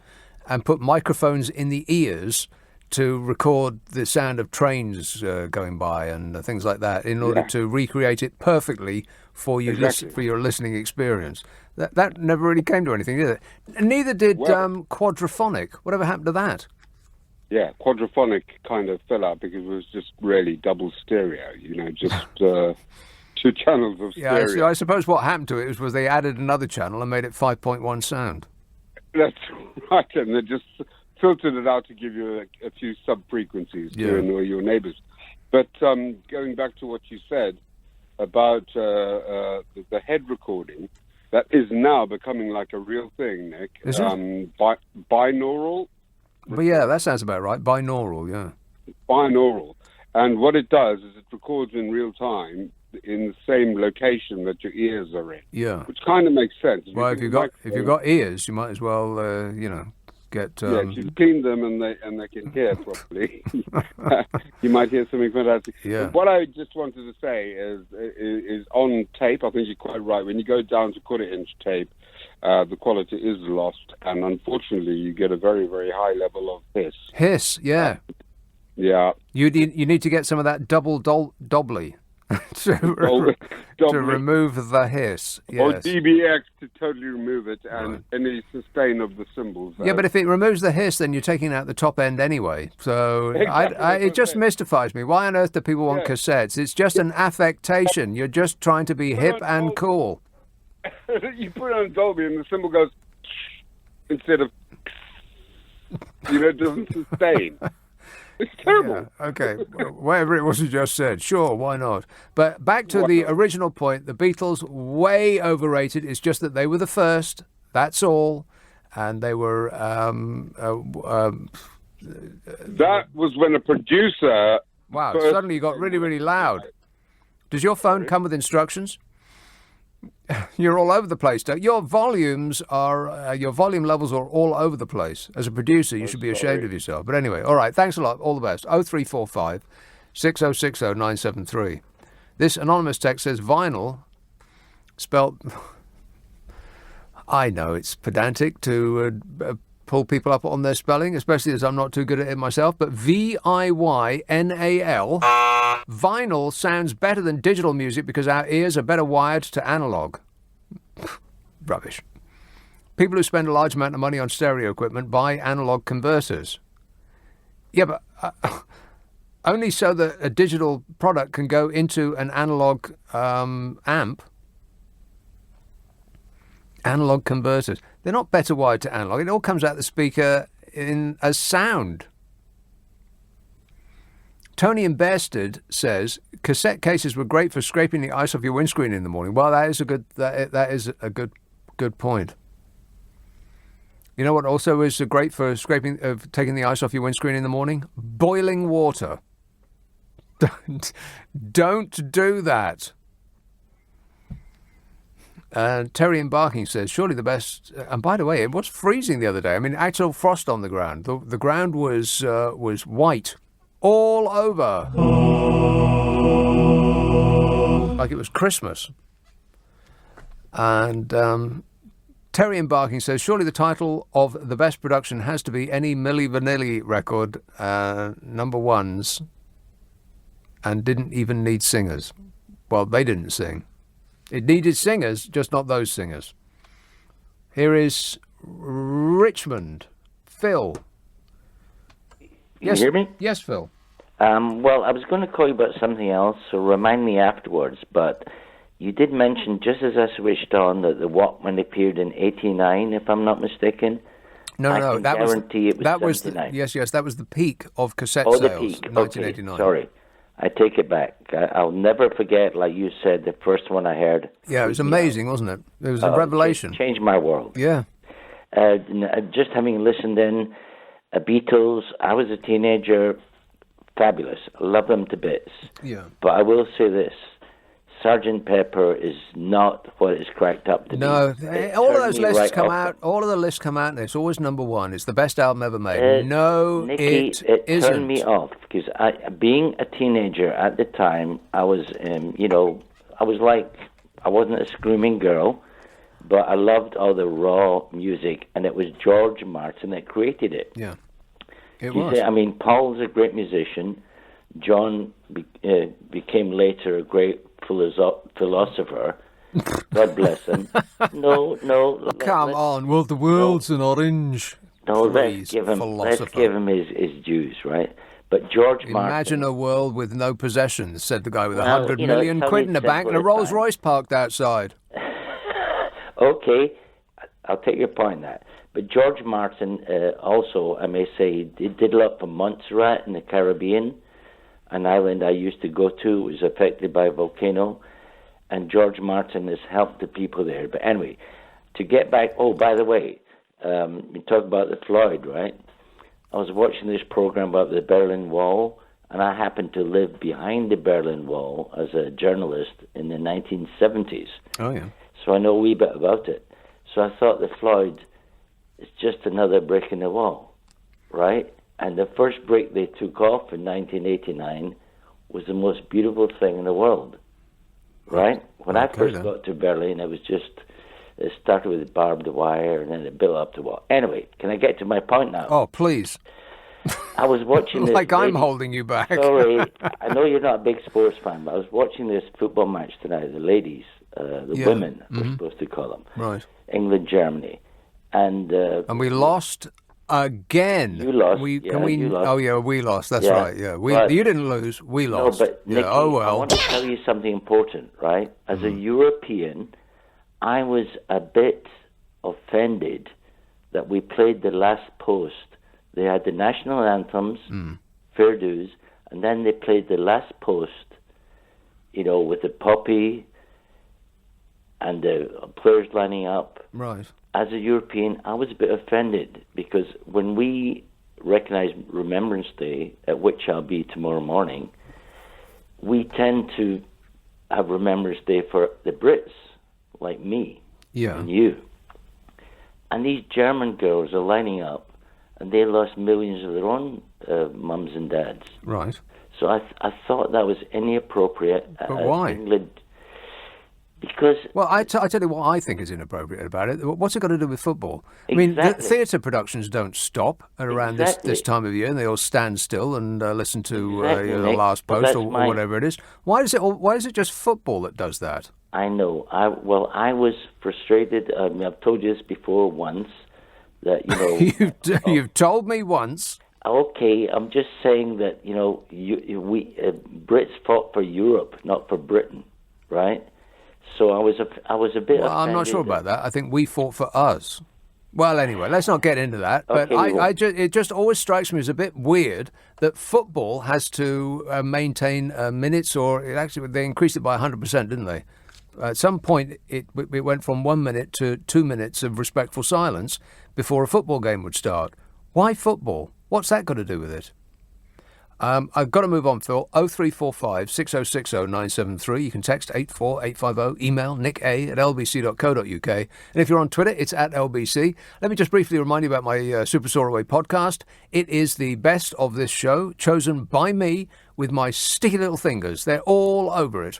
Speaker 4: and put microphones in the ears to record the sound of trains going by and things like that in order to recreate it perfectly for you for your listening experience. That never really came to anything, did it? And neither did Quadraphonic. Whatever happened to that?
Speaker 20: Yeah, Quadraphonic kind of fell out because it was just really double stereo, just 2 channels of stereo.
Speaker 4: Yeah, I suppose what happened to it was they added another channel and made it 5.1 sound.
Speaker 20: That's right, and they just filtered it out to give you a few sub-frequencies to annoy your neighbors. But going back to what you said about the head recording, that is now becoming like a real thing, Nick.
Speaker 4: Is it?
Speaker 20: Binaural?
Speaker 4: But yeah, that sounds about right. Binaural, yeah.
Speaker 20: Binaural. And what it does is it records in real time in the same location that your ears are in.
Speaker 4: Yeah.
Speaker 20: Which kind of makes sense.
Speaker 4: Well, if you've got ears, you might as well, get.
Speaker 20: If you clean them and they can hear properly, you might hear something fantastic.
Speaker 4: Yeah.
Speaker 20: But what I just wanted to say is on tape. I think you're quite right. When you go down to 1/4-inch tape, the quality is lost, and unfortunately, you get a very, very high level of hiss.
Speaker 4: Hiss, yeah.
Speaker 20: Yeah.
Speaker 4: You need to get some of that double doubly. to remove the hiss, yes.
Speaker 20: Or DBX to totally remove it, and any sustain of the cymbals.
Speaker 4: Yeah, but if it removes the hiss, then you're taking out the top end anyway. So
Speaker 20: Exactly,
Speaker 4: it just mystifies me. Why on earth do people want cassettes? It's just an affectation. You're just trying to be hip and cool.
Speaker 20: You put it on Dolby and the cymbal goes instead of, it doesn't sustain. It's terrible.
Speaker 4: Yeah, okay, whatever it was you just said, sure, why not? But back to the original point, the Beatles, way overrated. It's just that they were the first, that's all. And they were...
Speaker 20: that was when a producer...
Speaker 4: Wow, suddenly you got really, really loud. Does your phone come with instructions? You're all over the place. Your volume levels are all over the place. As a producer, you should be ashamed of yourself. But anyway, all right, thanks a lot. All the best. 0345 6060 973. This anonymous text says vinyl, spelt... I know it's pedantic to pull people up on their spelling, especially as I'm not too good at it myself, but VIYNAL, vinyl sounds better than digital music because our ears are better wired to analog. Rubbish. People who spend a large amount of money on stereo equipment buy analog converters. Yeah, but only so that a digital product can go into an analog amp. Analog converters. They're not better wired to analog. It all comes out the speaker as sound. Tony in Bearsted says cassette cases were great for scraping the ice off your windscreen in the morning. Well, that is a good point. You know what also is great for taking the ice off your windscreen in the morning? Boiling water. Don't do that. Terry in Barking says, surely the best... and by the way, it was freezing the other day. I mean, actual frost on the ground. The ground was white all over. Like it was Christmas. And Terry in Barking says, surely the title of the best production has to be any Milli Vanilli record, number ones, and didn't even need singers. Well, they didn't sing. It needed singers, just not those singers. Here is Richmond. Phil.
Speaker 21: Yes, you hear me?
Speaker 4: Yes, Phil.
Speaker 21: Well, I was going to call you about something else, so remind me afterwards. But you did mention, just as I switched on, that the Walkman appeared in '89, if I'm not mistaken.
Speaker 4: No, that was
Speaker 21: '79.
Speaker 4: Yes, that was the peak of cassette
Speaker 21: sales.
Speaker 4: The peak. 1989.
Speaker 21: Okay, sorry. I take it back. I'll never forget, like you said, the first one I heard.
Speaker 4: Yeah, it was amazing, wasn't it? It was a revelation.
Speaker 21: Changed my world.
Speaker 4: Yeah.
Speaker 21: Just having listened in, Beatles, I was a teenager, fabulous. I love them to bits.
Speaker 4: Yeah.
Speaker 21: But I will say this, Sgt. Pepper is not what it's cracked up to be.
Speaker 4: No, all of those lists come out. All of the lists come out, and it's always number one. It's the best album ever made.
Speaker 21: Nicky,
Speaker 4: it isn't.
Speaker 21: Turned me off because being a teenager at the time, I was, I wasn't a screaming girl, but I loved all the raw music, and it was George Martin that created it.
Speaker 4: Yeah, it was.
Speaker 21: Paul's a great musician. John became later a great philosopher. God bless him. No.
Speaker 4: Come on. Well, the world's an orange.
Speaker 21: No, let's give him his dues, right? But George Martin...
Speaker 4: Imagine a world with no possessions, said the guy with 100 million quid in the bank and a Rolls Royce parked outside.
Speaker 21: Okay, I'll take your point on that. But George Martin also, I may say, did a lot for Montserrat in the Caribbean, an island I used to go to. Was affected by a volcano, and George Martin has helped the people there. But anyway, to get back, by the way, you talk about the Floyd, right? I was watching this program about the Berlin Wall, and I happened to live behind the Berlin Wall as a journalist in the 1970s.
Speaker 4: Oh, yeah.
Speaker 21: So I know a wee bit about it. So I thought the Floyd is just another brick in the wall, right? And the first break they took off in 1989 was the most beautiful thing in the world, right? When I first got to Berlin, it started with barbed wire and then it built up to what? Anyway, can I get to my point now?
Speaker 4: Oh, please.
Speaker 21: I was watching this.
Speaker 4: Like I'm holding you back.
Speaker 21: Sorry, I know you're not a big sports fan, but I was watching this football match tonight, the ladies, women, we're supposed to call them.
Speaker 4: Right.
Speaker 21: England, Germany. And
Speaker 4: we lost again.
Speaker 21: You lost.
Speaker 4: You lost. Oh, yeah, we lost. That's right. Yeah, you didn't lose. We lost.
Speaker 21: No, but Nicky, I want to tell you something important, right? As a European, I was a bit offended that we played the last post. They had the national anthems, fair dues, and then they played the last post, with the poppy and the players lining up.
Speaker 4: Right.
Speaker 21: As a European, I was a bit offended because when we recognize Remembrance Day, at which I'll be tomorrow morning, we tend to have Remembrance Day for the Brits, like me and you. And these German girls are lining up, and they lost millions of their own mums and dads.
Speaker 4: Right.
Speaker 21: So I thought that was inappropriate.
Speaker 4: But why?
Speaker 21: England, because...
Speaker 4: Well, I tell you what I think is inappropriate about it. What's it got to do with football? I mean, the theatre productions don't stop at around this time of year, and they all stand still and listen to the last post or whatever it is. Why is it just football that does that?
Speaker 21: I know. I was frustrated. I've told you this before once, that,
Speaker 4: You've told me once.
Speaker 21: Okay, I'm just saying that, we Brits fought for Europe, not for Britain, right? So I was a bit.
Speaker 4: Well, I'm not sure about that. I think we fought for us. Well, anyway, let's not get into that. But it just always strikes me as a bit weird that football has to maintain minutes, or they increased it by 100%, didn't they? At some point, it went from 1 minute to 2 minutes of respectful silence before a football game would start. Why football? What's that got to do with it? I've got to move on, Phil. 0345 6060 973. You can text 84850. Email nick@lbc.co.uk. And if you're on Twitter, it's @LBC. Let me just briefly remind you about my Super Soaraway podcast. It is the best of this show, chosen by me with my sticky little fingers. They're all over it.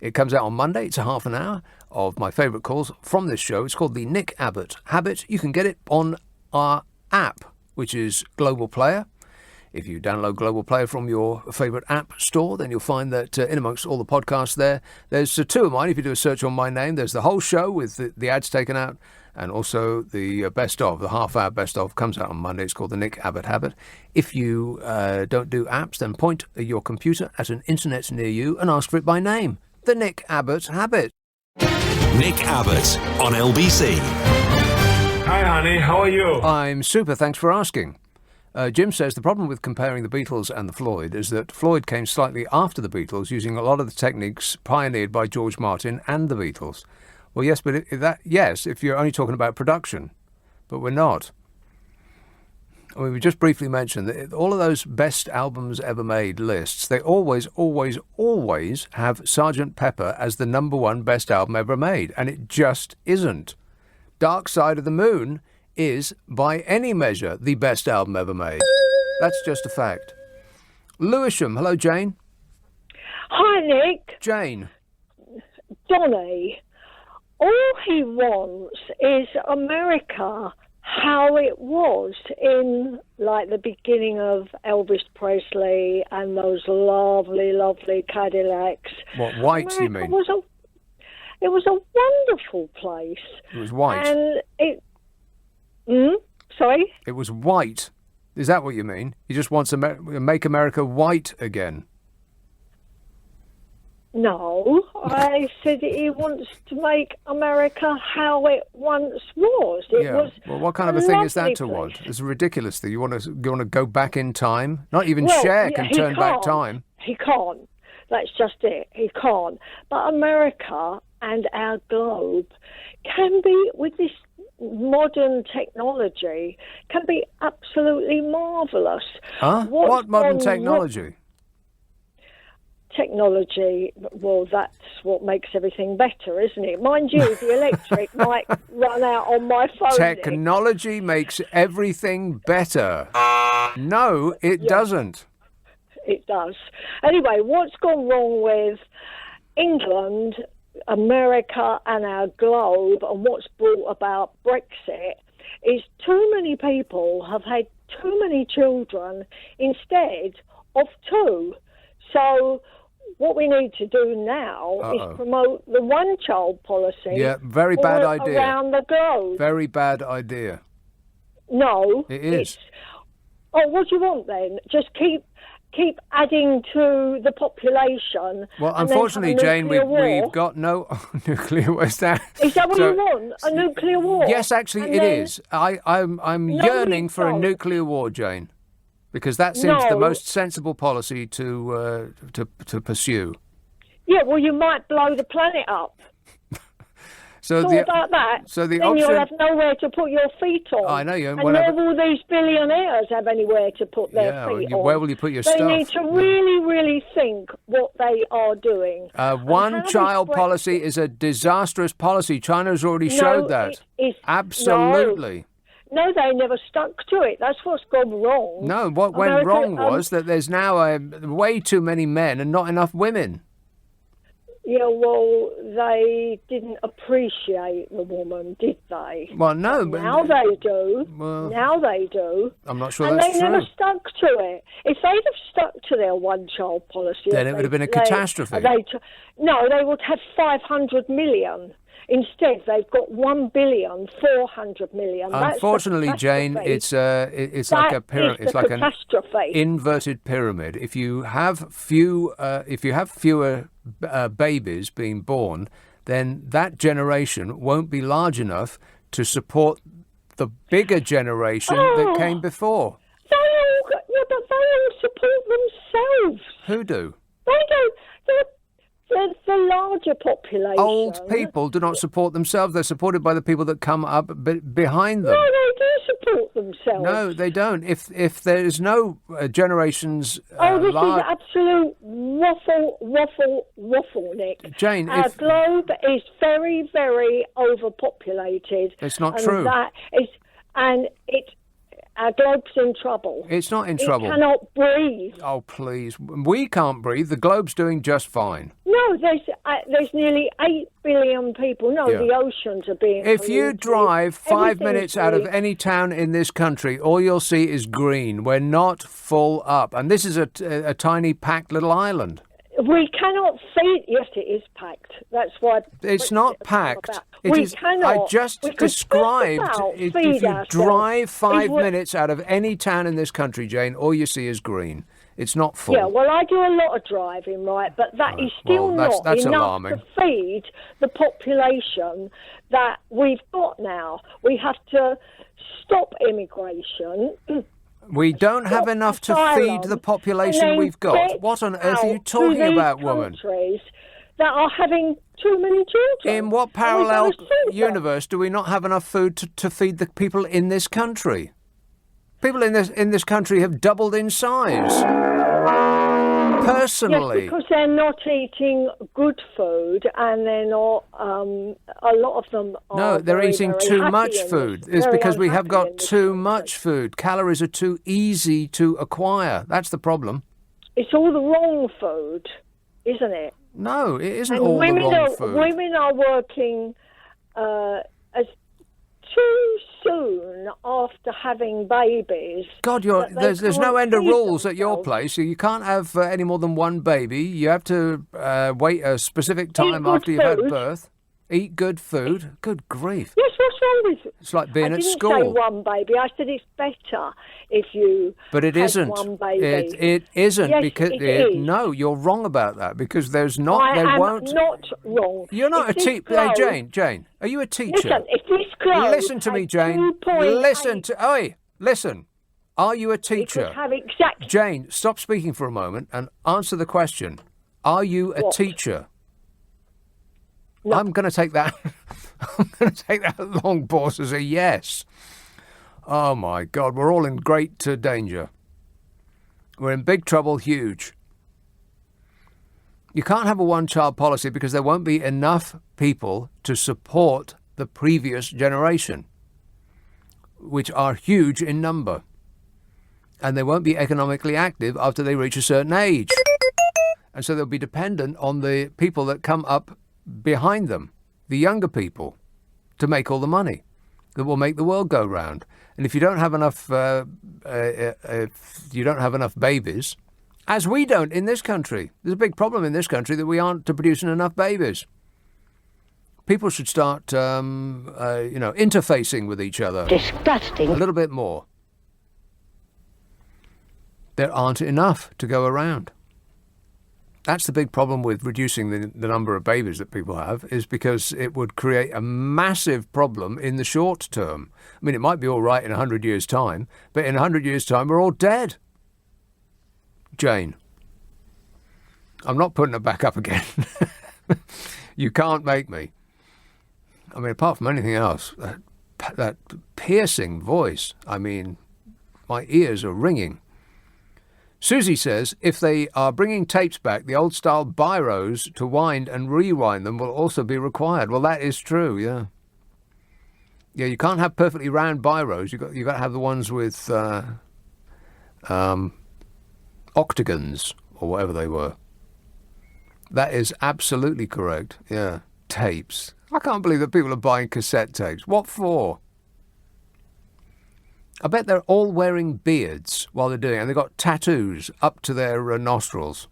Speaker 4: It comes out on Monday. It's a half an hour of my favourite calls from this show. It's called the Nick Abbot Habit. You can get it on our app, which is Global Player. If you download Global Player from your favourite app store, then you'll find that in amongst all the podcasts there's two of mine. If you do a search on my name, there's the whole show with the ads taken out, and also the best of, the half-hour best of comes out on Monday. It's called the Nick Abbott Habit. If you don't do apps, then point your computer at an internet near you and ask for it by name. The Nick Abbott Habit.
Speaker 1: Nick Abbott on LBC.
Speaker 2: Hi, honey. How are you?
Speaker 4: I'm super. Thanks for asking. Jim says the problem with comparing the Beatles and the Floyd is that Floyd came slightly after the Beatles, using a lot of the techniques pioneered by George Martin and the Beatles. Well, yes, but if you're only talking about production, but we're not. I mean, we just briefly mentioned that all of those best albums ever made lists, they always, always, always have Sgt. Pepper as the #1 best album ever made, and it just isn't. Dark Side of the Moon is, by any measure, the best album ever made. That's just a fact. Lewisham, hello, Jane.
Speaker 22: Hi, Nick.
Speaker 4: Jane.
Speaker 22: Donny, all he wants is America how it was in, like, the beginning of Elvis Presley and those lovely, lovely Cadillacs.
Speaker 4: What, white,
Speaker 22: America
Speaker 4: you mean?
Speaker 22: It was a wonderful place.
Speaker 4: It was white.
Speaker 22: And it... Sorry?
Speaker 4: It was white. Is that what you mean? He just wants to make America white again.
Speaker 22: No, I said he wants to make America how it once was. It was
Speaker 4: well, what kind of a thing is that to want? It's a ridiculous thing. You want to go back in time? Not even Cher can turn back time.
Speaker 22: He can't. That's just it. He can't. But America and our globe can be, with this modern technology, can be absolutely marvellous.
Speaker 4: Huh? What modern technology?
Speaker 22: Technology, well, that's what makes everything better, isn't it? Mind you, the electric might run out on my phone.
Speaker 4: Technology makes everything better. No, it doesn't.
Speaker 22: It does. Anyway, what's gone wrong with England, America and our globe, and what's brought about Brexit is too many people have had too many children instead of two. So what we need to do now is promote the one-child policy.
Speaker 4: Yeah, very bad idea.
Speaker 22: Around the globe.
Speaker 4: Very bad idea.
Speaker 22: No.
Speaker 4: It is.
Speaker 22: What do you want then? Just keep adding to the population.
Speaker 4: Well, unfortunately, Jane, we've got no nuclear. Is that
Speaker 22: what you want? A nuclear war?
Speaker 4: Yes, actually, it is. I'm yearning for a nuclear war, Jane. Because that seems the
Speaker 22: No.
Speaker 4: most sensible policy to pursue.
Speaker 22: Yeah, well, you might blow the planet up.
Speaker 4: So
Speaker 22: Thought about that.
Speaker 4: So the
Speaker 22: then
Speaker 4: option.
Speaker 22: you'll have nowhere to put your feet on.
Speaker 4: I know you.
Speaker 22: And
Speaker 4: whatever.
Speaker 22: nor will these billionaires have anywhere to put their feet on.
Speaker 4: Where will you put your
Speaker 22: they
Speaker 4: stuff?
Speaker 22: need to really, really think what they are doing.
Speaker 4: One-child policy is a disastrous policy. China's already showed that.
Speaker 22: It is,
Speaker 4: Absolutely.
Speaker 22: No, they never stuck to it. That's what's gone wrong.
Speaker 4: No, what went wrong was that there's now way too many men and not enough women.
Speaker 22: Yeah, well, they didn't appreciate the woman, did they?
Speaker 4: Well, no, but
Speaker 22: now they do.
Speaker 4: Well,
Speaker 22: now they do.
Speaker 4: I'm not sure
Speaker 22: and
Speaker 4: that's
Speaker 22: they
Speaker 4: true.
Speaker 22: never stuck to it. If they'd have stuck to their one-child policy,
Speaker 4: Then it would have been a catastrophe.
Speaker 22: No, they would have 500 million. Instead, they've got 1,400,000,000.
Speaker 4: Unfortunately, Jane, it's like a pyramid. It's like an
Speaker 22: catastrophe.
Speaker 4: Inverted pyramid. If you have fewer babies being born, then that generation won't be large enough to support the bigger generation that came before.
Speaker 22: But they all support themselves.
Speaker 4: Who do?
Speaker 22: They don't. The larger population.
Speaker 4: Old people do not support themselves. They're supported by the people that come up behind them.
Speaker 22: No, they do support themselves.
Speaker 4: No, they don't. If there is no generations.
Speaker 22: This is absolute waffle, Nick.
Speaker 4: Jane,
Speaker 22: our globe is very, very overpopulated.
Speaker 4: It's not true.
Speaker 22: Our globe's in trouble.
Speaker 4: It's not in trouble.
Speaker 22: It cannot breathe.
Speaker 4: Oh, please. We can't breathe. The globe's doing just fine.
Speaker 22: No, there's nearly 8 billion people. No,
Speaker 4: Yeah.
Speaker 22: the oceans are being
Speaker 4: If you
Speaker 22: polluted.
Speaker 4: drive 5 minutes out of
Speaker 22: Everything's
Speaker 4: any town in this country, all you'll see is green. We're not full up. And this is a tiny, packed little island.
Speaker 22: We cannot feed. Yes, it is packed. That's why
Speaker 4: It's not packed. I just
Speaker 22: we could
Speaker 4: described.
Speaker 22: just about
Speaker 4: If
Speaker 22: feed
Speaker 4: you
Speaker 22: ourselves.
Speaker 4: drive 5
Speaker 22: If we-
Speaker 4: minutes out of any town in this country, Jane, all you see is green. It's not full.
Speaker 22: Yeah, well, I do a lot of driving, right? But that is still
Speaker 4: well, that's
Speaker 22: not enough
Speaker 4: alarming.
Speaker 22: to feed the population that we've got now. We have to stop immigration.
Speaker 4: We don't have enough to feed the population we've got. What on earth are you talking about, woman?
Speaker 22: Countries that are having too many children.
Speaker 4: In what
Speaker 22: And we've
Speaker 4: parallel
Speaker 22: got to feed them.
Speaker 4: universe do we not have enough food to feed the people in this country? People in this country have doubled in size. Personally.
Speaker 22: Yes, because they're not eating good food, and they're not. A lot of them are.
Speaker 4: No, they're
Speaker 22: very,
Speaker 4: eating
Speaker 22: very
Speaker 4: too
Speaker 22: happy
Speaker 4: much
Speaker 22: in
Speaker 4: food.
Speaker 22: this-
Speaker 4: It's
Speaker 22: very
Speaker 4: because we have
Speaker 22: unhappy in
Speaker 4: got
Speaker 22: this
Speaker 4: too
Speaker 22: country.
Speaker 4: much food. Calories are too easy to acquire. That's the problem.
Speaker 22: It's all the wrong food, isn't it?
Speaker 4: No, it isn't
Speaker 22: And
Speaker 4: all the wrong food.
Speaker 22: Women are working as too soon after having babies.
Speaker 4: God,
Speaker 22: that they
Speaker 4: there's no
Speaker 22: can't
Speaker 4: end of
Speaker 22: feed
Speaker 4: rules at your
Speaker 22: themselves.
Speaker 4: place. So you can't have any more than one baby. You have to wait a specific time
Speaker 22: good
Speaker 4: after you've had
Speaker 22: food.
Speaker 4: birth. Eat good food. Good grief.
Speaker 22: Yes, what's wrong with it?
Speaker 4: It's like being
Speaker 22: I
Speaker 4: at
Speaker 22: didn't say
Speaker 4: school.
Speaker 22: one baby. I said it's better if you
Speaker 4: But it
Speaker 22: had
Speaker 4: isn't.
Speaker 22: one baby.
Speaker 4: It isn't
Speaker 22: Yes,
Speaker 4: because
Speaker 22: it is.
Speaker 4: no, you're wrong about that because there's not.
Speaker 22: I
Speaker 4: There
Speaker 22: am
Speaker 4: won't.
Speaker 22: not wrong.
Speaker 4: You're not
Speaker 22: If
Speaker 4: a
Speaker 22: this
Speaker 4: teacher. Hey,
Speaker 22: globe-
Speaker 4: Jane, are you a teacher?
Speaker 22: Listen, if this globe
Speaker 4: Listen to me,
Speaker 22: had
Speaker 4: Jane.
Speaker 22: 2.8
Speaker 4: Listen to. Oi, listen. Are you a
Speaker 22: it
Speaker 4: teacher?
Speaker 22: would have exact.
Speaker 4: Jane, stop speaking for a moment and answer the question. Are you a
Speaker 22: What?
Speaker 4: teacher? I'm going to take that. I'm going to take that long pause as a yes. Oh my God, we're all in great danger. We're in big trouble, huge. You can't have a one-child policy because there won't be enough people to support the previous generation, which are huge in number. And they won't be economically active after they reach a certain age. And so they'll be dependent on the people that come up behind them, the younger people, to make all the money that will make the world go round. And if you don't have enough, babies, as we don't in this country, there's a big problem in this country that we aren't producing enough babies. People should start, interfacing with each other.
Speaker 22: Disgusting.
Speaker 4: A little bit more. There aren't enough to go around. That's the big problem with reducing the number of babies that people have, is because it would create a massive problem in the short term. I mean, it might be all right in 100 years' time, but in 100 years' time, we're all dead. Jane. I'm not putting it back up again. You can't make me. I mean, apart from anything else, that piercing voice, I mean, my ears are ringing. Susie says if they are bringing tapes back, the old-style biros to wind and rewind them will also be required. Well, that is true, yeah. Yeah, you can't have perfectly round biros. You got to have the ones with octagons or whatever they were. That is absolutely correct. Yeah, tapes. I can't believe that people are buying cassette tapes. What for? I bet they're all wearing beards while they're doing it, and they've got tattoos up to their nostrils.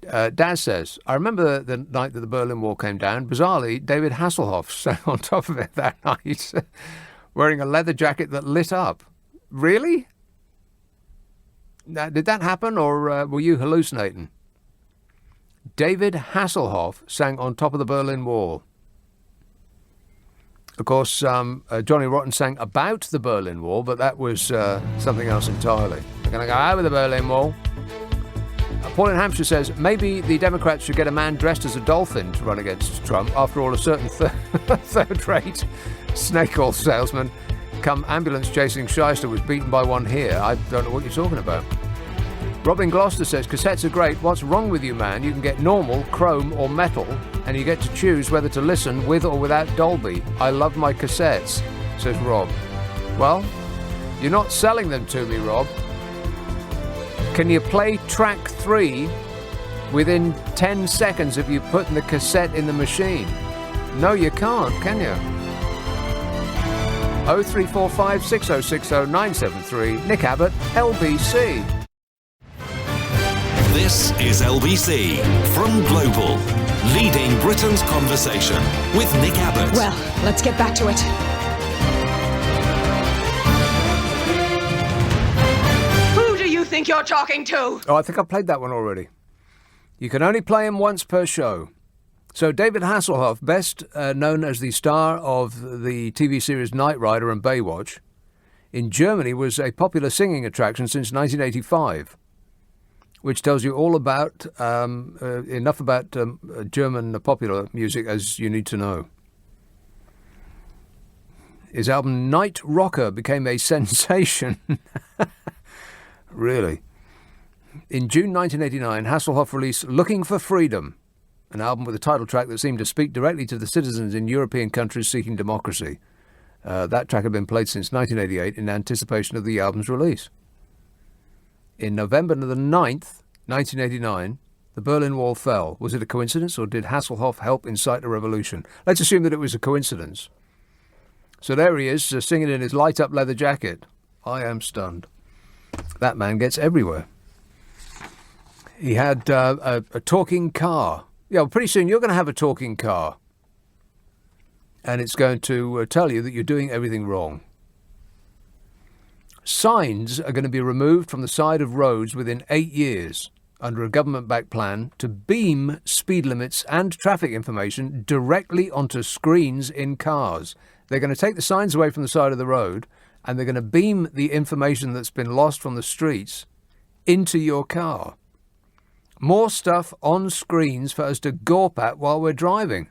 Speaker 4: Daz says, I remember the night that the Berlin Wall came down. Bizarrely, David Hasselhoff sat on top of it that night, wearing a leather jacket that lit up. Really? Now, did that happen, or were you hallucinating? David Hasselhoff sang on top of the Berlin Wall. Of course, Johnny Rotten sang about the Berlin Wall, but that was something else entirely. They're going to go over the Berlin Wall. Paul in Hampshire says, maybe the Democrats should get a man dressed as a dolphin to run against Trump. After all, a certain third-rate snake oil salesman come ambulance-chasing shyster was beaten by one here. I don't know what you're talking about. Robin Gloucester says, cassettes are great. What's wrong with you, man? You can get normal, chrome or metal, and you get to choose whether to listen with or without Dolby. I love my cassettes, says Rob. Well, you're not selling them to me, Rob. Can you play track 3 within 10 seconds of you putting the cassette in the machine? No, you can't, can you? 0345 6060 973. Nick Abbott, LBC.
Speaker 1: This is LBC from Global, leading Britain's conversation with Nick Abbott.
Speaker 8: Well, let's get back to it. Who do you think you're talking to?
Speaker 4: Oh, I think I played that one already. You can only play him once per show. So David Hasselhoff, best known as the star of the TV series Knight Rider and Baywatch, in Germany was a popular singing attraction since 1985. Which tells you all about, enough about German popular music as you need to know. His album Night Rocker became a sensation. Really. In June 1989, Hasselhoff released Looking for Freedom, an album with a title track that seemed to speak directly to the citizens in European countries seeking democracy. That track had been played since 1988 in anticipation of the album's release. In November the 9th, 1989, the Berlin Wall fell. Was it a coincidence, or did Hasselhoff help incite a revolution? Let's assume that it was a coincidence. So there he is, singing in his light-up leather jacket. I am stunned. That man gets everywhere. He had a talking car. Yeah, well, pretty soon you're going to have a talking car. And it's going to tell you that you're doing everything wrong. Signs are going to be removed from the side of roads within 8 years under a government-backed plan to beam speed limits and traffic information directly onto screens in cars. They're going to take the signs away from the side of the road, and they're going to beam the information that's been lost from the streets into your car. More stuff on screens for us to gawp at while we're driving.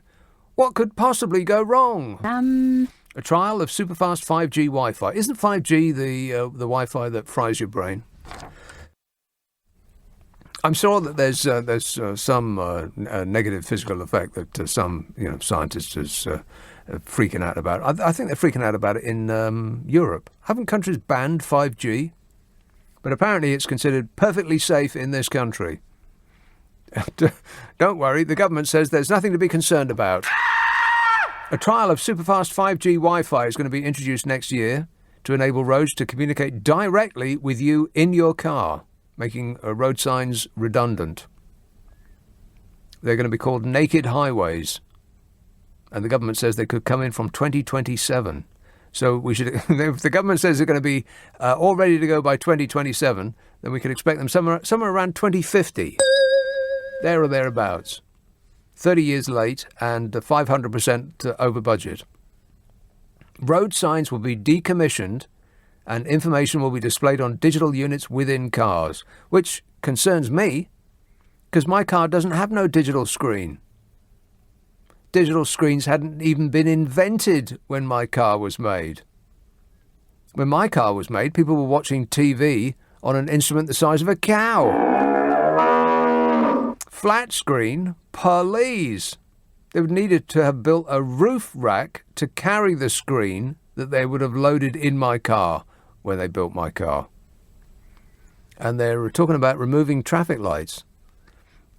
Speaker 4: What could possibly go wrong? A trial of superfast 5G Wi-Fi. Isn't 5G the Wi-Fi that fries your brain? I'm sure that there's some negative physical effect that some scientists are freaking out about. I think they're freaking out about it in Europe. Haven't countries banned 5G? But apparently it's considered perfectly safe in this country. Don't worry, the government says there's nothing to be concerned about. A trial of superfast 5G Wi-Fi is going to be introduced next year to enable roads to communicate directly with you in your car, making road signs redundant. They're going to be called naked highways, and the government says they could come in from 2027. So we should, if the government says they're going to be all ready to go by 2027, then we could expect them somewhere around 2050, there or thereabouts. 30 years late and 500% over budget. Road signs will be decommissioned and information will be displayed on digital units within cars, which concerns me because my car doesn't have no digital screen. Digital screens hadn't even been invented when my car was made. When my car was made, people were watching TV on an instrument the size of a cow. Flat screen, please. They would needed to have built a roof rack to carry the screen that they would have loaded in my car when they built my car. And they're talking about removing traffic lights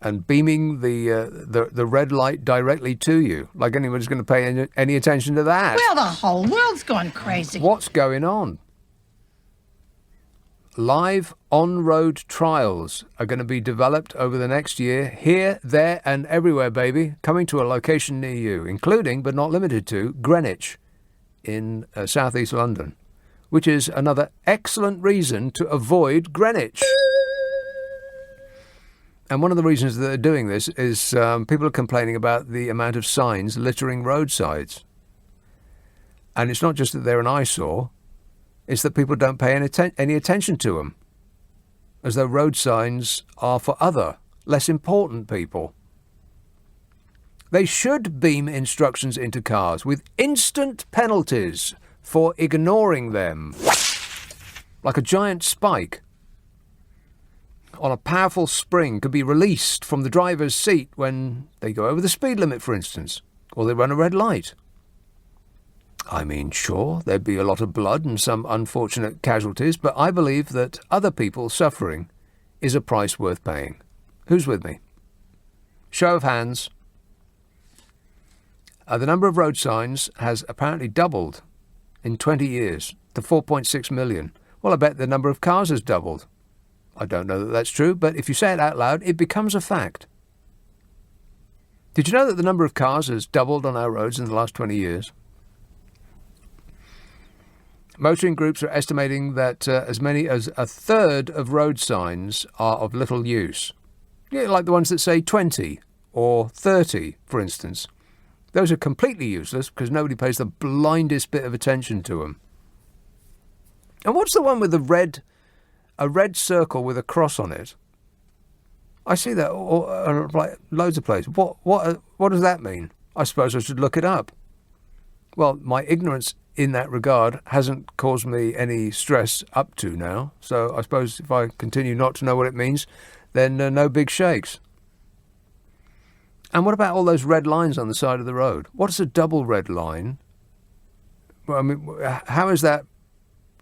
Speaker 4: and beaming the red light directly to you, like anyone's going to pay any attention to that.
Speaker 3: Well, the whole world's gone crazy.
Speaker 4: What's going on? Live on-road trials are going to be developed over the next year, here, there and everywhere, baby, coming to a location near you, including, but not limited to, Greenwich in southeast London, which is another excellent reason to avoid Greenwich. And one of the reasons that they're doing this is people are complaining about the amount of signs littering roadsides. And it's not just that they're an eyesore, it's that people don't pay any attention to them, as though road signs are for other, less important people. They should beam instructions into cars with instant penalties for ignoring them, like a giant spike on a powerful spring could be released from the driver's seat when they go over the speed limit, for instance, or they run a red light. I mean, sure, there'd be a lot of blood and some unfortunate casualties, but I believe that other people suffering is a price worth paying. Who's with me? Show of hands. The number of road signs has apparently doubled in 20 years to 4.6 million. Well, I bet the number of cars has doubled. I don't know that that's true, but if you say it out loud, it becomes a fact. Did you know that the number of cars has doubled on our roads in the last 20 years? Motoring groups are estimating that as many as a third of road signs are of little use. Yeah, like the ones that say 20 or 30, for instance. Those are completely useless because nobody pays the blindest bit of attention to them. And what's the one with a red circle with a cross on it? I see that like loads of places. What does that mean? I suppose I should look it up. Well, my ignorance in that regard hasn't caused me any stress up to now. So I suppose if I continue not to know what it means, then no big shakes. And what about all those red lines on the side of the road? What is a double red line? Well, I mean, how is that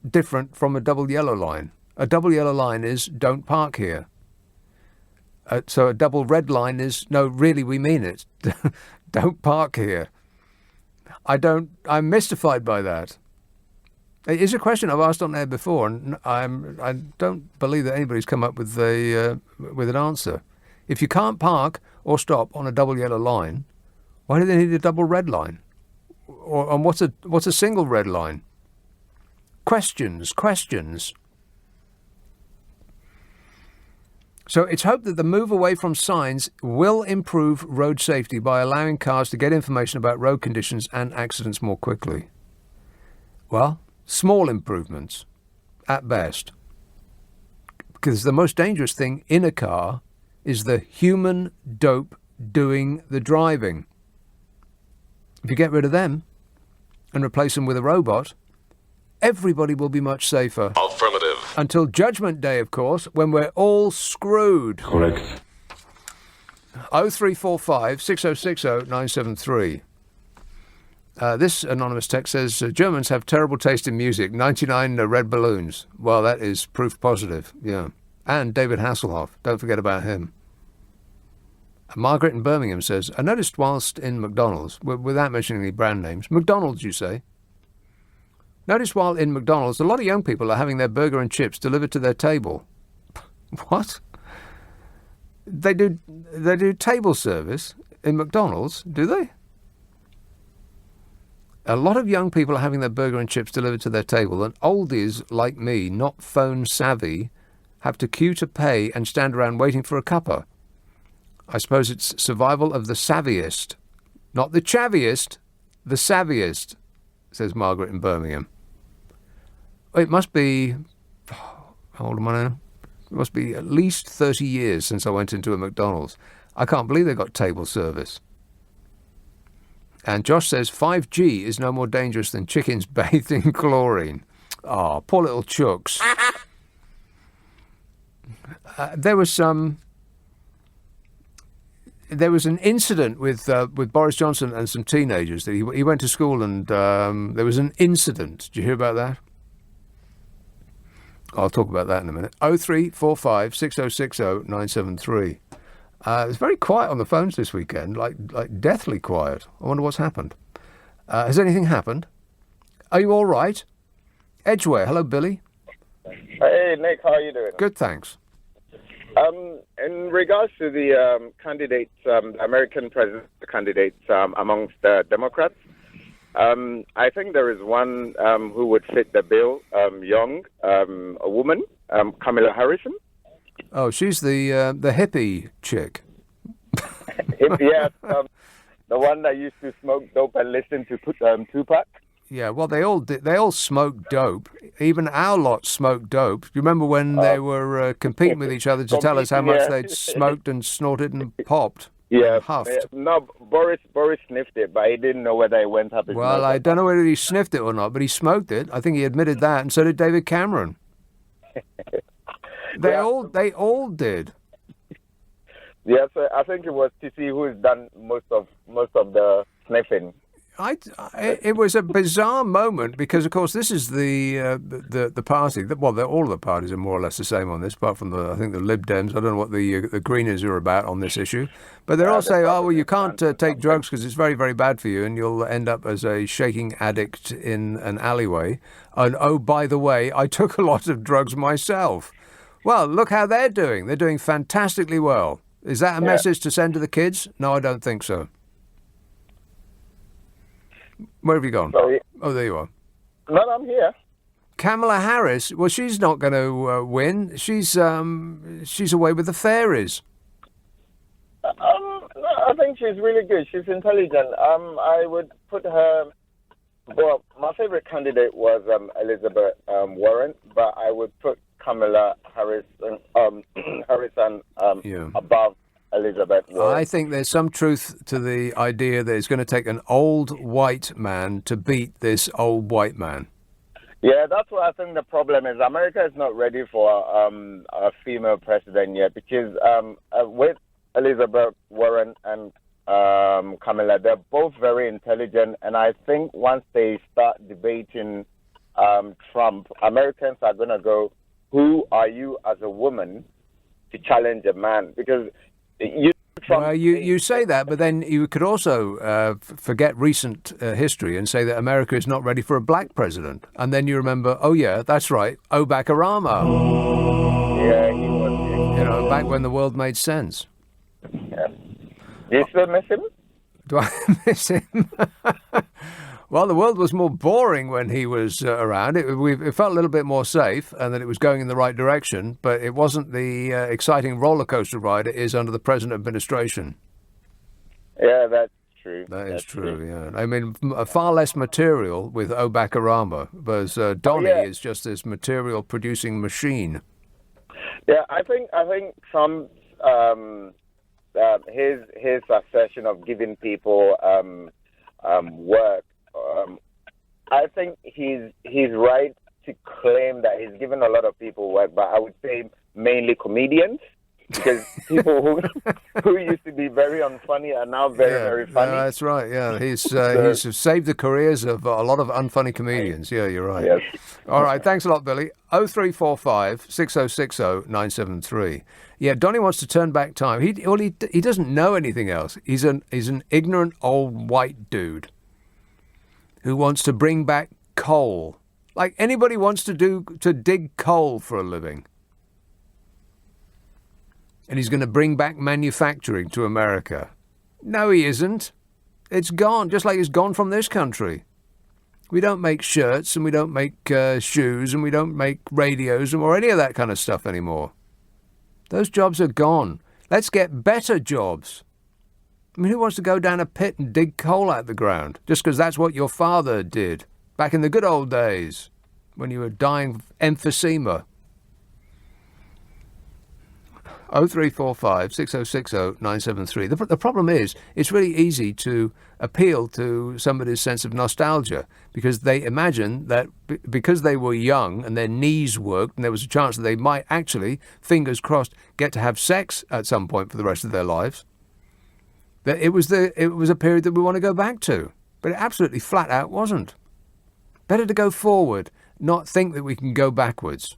Speaker 4: different from a double yellow line? A double yellow line is don't park here. So a double red line is, no, really, we mean it. Don't park here. I'm mystified by that. It is a question I've asked on air before, and I don't believe that anybody's come up with an answer. If you can't park or stop on a double yellow line, why do they need a double red line? And what's a single red line? Questions. So it's hoped that the move away from signs will improve road safety by allowing cars to get information about road conditions and accidents more quickly. Well, small improvements, at best. Because the most dangerous thing in a car is the human dope doing the driving. If you get rid of them and replace them with a robot, everybody will be much safer.
Speaker 16: Affirmative.
Speaker 4: Until Judgment Day, of course, when we're all screwed.
Speaker 2: Correct.
Speaker 4: 0345 6060 973. This anonymous text says, Germans have terrible taste in music. 99 red balloons. Well, that is proof positive, yeah. And David Hasselhoff. Don't forget about him. Margaret in Birmingham says, I noticed whilst in McDonald's, without mentioning any brand names, McDonald's, you say? Notice while in McDonald's, a lot of young people are having their burger and chips delivered to their table. What? They do table service in McDonald's, do they? A lot of young people are having their burger and chips delivered to their table, and oldies like me, not phone savvy, have to queue to pay and stand around waiting for a cuppa. I suppose it's survival of the savviest. Not the chavviest, the savviest, says Margaret in Birmingham. it must be, how old am I now? It must be at least 30 years since I went into a McDonald's. I can't believe they got table service. And Josh says 5G is no more dangerous than chickens bathed in chlorine. Oh, poor little chooks. There was an incident with Boris Johnson and some teenagers. That he went to school and there was an incident. Did you hear about that? I'll talk about that in a minute. 0345 6060 973. It's very quiet on the phones this weekend, like deathly quiet. I wonder what's happened. Has anything happened? Are you all right? Edgware, hello, Billy.
Speaker 6: Hey, Nick, how are you doing?
Speaker 4: Good, thanks.
Speaker 6: In regards to the candidates, American president candidates amongst the Democrats, I think there is one who would fit the bill, young, a woman, Kamala Harris.
Speaker 4: Oh, she's the hippie chick.
Speaker 6: Yeah, the one that used to smoke dope and listen to Tupac.
Speaker 4: Yeah, well, they all did. They all smoked dope. Even our lot smoked dope. Do you remember when they were competing with each other to tell us how much they'd smoked and snorted and popped?
Speaker 6: Yeah,
Speaker 4: and huffed.
Speaker 6: No, Boris sniffed it, but he didn't know whether it went up his
Speaker 4: Well,
Speaker 6: nose.
Speaker 4: I don't know whether he sniffed it or not, but he smoked it. I think he admitted that, and so did David Cameron. They all did.
Speaker 6: Yes, I think it was to see who's done most of the sniffing.
Speaker 4: It was a bizarre moment because, of course, this is the party. Well, all of the parties are more or less the same on this, apart from I think the Lib Dems. I don't know what the Greeners are about on this issue, but they're all saying, "Oh, well, you can't take drugs because it's very, very bad for you, and you'll end up as a shaking addict in an alleyway." And oh, by the way, I took a lot of drugs myself. Well, look how they're doing. They're doing fantastically well. Is that a message to send to the kids? No, I don't think so. Where have you gone?
Speaker 6: Sorry.
Speaker 4: Oh, there you are.
Speaker 6: No, I'm here.
Speaker 4: Kamala Harris, well, she's not going to win. She's away with the fairies.
Speaker 6: I think she's really good. She's intelligent. I would put her. Well, my favorite candidate was Elizabeth Warren, but I would put Kamala Harris above Elizabeth Warren.
Speaker 4: I think there's some truth to the idea that it's going to take an old white man to beat this old white man.
Speaker 6: Yeah, that's what I think the problem is. America is not ready for a female president yet because with Elizabeth Warren and Kamala, they're both very intelligent, and I think once they start debating Trump, Americans are going to go, who are you as a woman to challenge a man? Because you
Speaker 4: say that, but then you could also forget recent history and say that America is not ready for a black president. And then you remember, oh, yeah, that's right, Obama.
Speaker 6: Yeah, he was.
Speaker 4: You know, back when the world made sense.
Speaker 6: Yeah. Do you still miss him?
Speaker 4: Do I miss him? Well, the world was more boring when he was around. It felt a little bit more safe and that it was going in the right direction, but it wasn't the exciting roller coaster ride it is under the present administration.
Speaker 6: Yeah, that's true.
Speaker 4: That's true, yeah. I mean, far less material with Obama, whereas Donnie is just this material-producing machine.
Speaker 6: Yeah, I think Trump's his assertion of giving people work. I think he's right to claim that he's given a lot of people work, but I would say mainly comedians, because people who used to be very unfunny are now very funny.
Speaker 4: That's right. Yeah, he's saved the careers of a lot of unfunny comedians. Yeah, you're right.
Speaker 6: Yes.
Speaker 4: All right. Thanks a lot, Billy. 0345 6060 973. Yeah, Donnie wants to turn back time. He doesn't know anything else. He's an ignorant old white dude who wants to bring back coal. Like anybody wants to dig coal for a living. And he's going to bring back manufacturing to America. No, he isn't. It's gone, just like it's gone from this country. We don't make shirts and we don't make shoes and we don't make radios or any of that kind of stuff anymore. Those jobs are gone. Let's get better jobs. I mean, who wants to go down a pit and dig coal out of the ground just because that's what your father did back in the good old days? when you were dying of emphysema. 0345 6060 973. The problem is, it's really easy to appeal to somebody's sense of nostalgia because they imagine that because they were young and their knees worked and there was a chance that they might actually, fingers crossed, get to have sex at some point for the rest of their lives, that it was a period that we want to go back to. But it absolutely flat out wasn't. Better to go forward, not think that we can go backwards.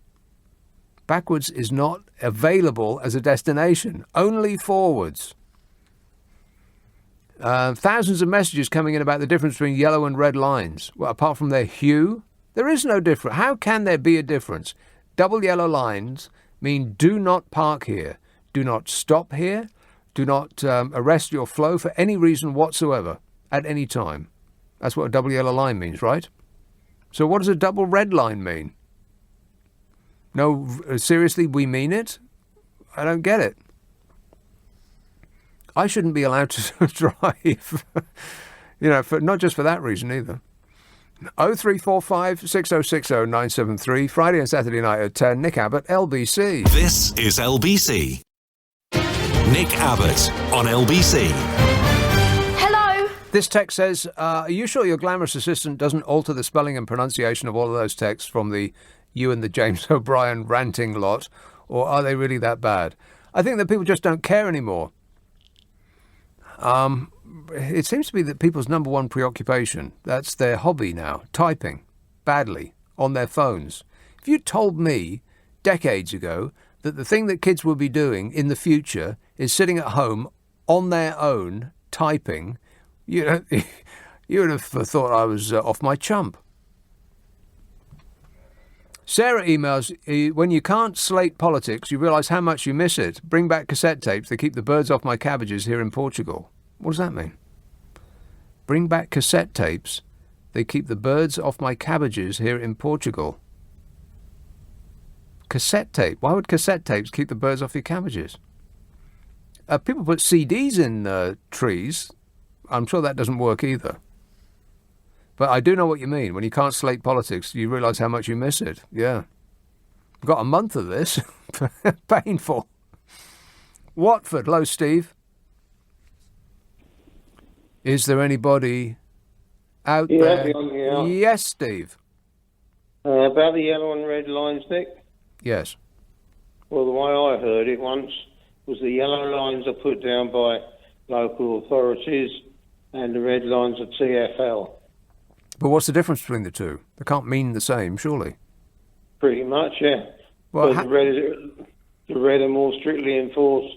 Speaker 4: Backwards is not available as a destination, only forwards. Thousands of messages coming in about the difference between yellow and red lines. Well, apart from their hue, there is no difference. How can there be a difference? Double yellow lines mean do not park here, do not stop here, do not arrest your flow for any reason whatsoever at any time. That's what a double yellow line means, right? So what does a double red line mean? No, seriously, we mean it? I don't get it. I shouldn't be allowed to drive, not just for that reason either. 0345 6060 973, Friday and Saturday night at 10, Nick Abbot, LBC.
Speaker 1: This is LBC. Nick Abbot on LBC.
Speaker 8: Hello.
Speaker 4: This text says, are you sure your glamorous assistant doesn't alter the spelling and pronunciation of all of those texts from the you and the James O'Brien ranting lot, or are they really that bad? I think that people just don't care anymore. It seems to be that people's number one preoccupation, that's their hobby now, typing badly on their phones. If you told me decades ago that the thing that kids will be doing in the future is sitting at home on their own typing, you would have thought I was off my chump. Sarah emails, when you can't slate politics, you realise how much you miss it. Bring back cassette tapes. They keep the birds off my cabbages here in Portugal. What does that mean? Bring back cassette tapes. They keep the birds off my cabbages here in Portugal. Cassette tape. Why would cassette tapes keep the birds off your cabbages? People put CDs in trees. I'm sure that doesn't work either. But I do know what you mean. When you can't slate politics, you realise how much you miss it. Yeah. I've got a month of this. Painful. Watford. Hello, Steve. Is there anybody out there?
Speaker 9: Yeah.
Speaker 4: Yes, Steve.
Speaker 9: About the yellow and red lines, Nick?
Speaker 4: Yes.
Speaker 9: Well, the way I heard it once was the yellow lines are put down by local authorities and the red lines are TfL.
Speaker 4: But what's the difference between the two? They can't mean the same, surely.
Speaker 9: Pretty much, yeah.
Speaker 4: Well,
Speaker 9: but the red are more strictly enforced.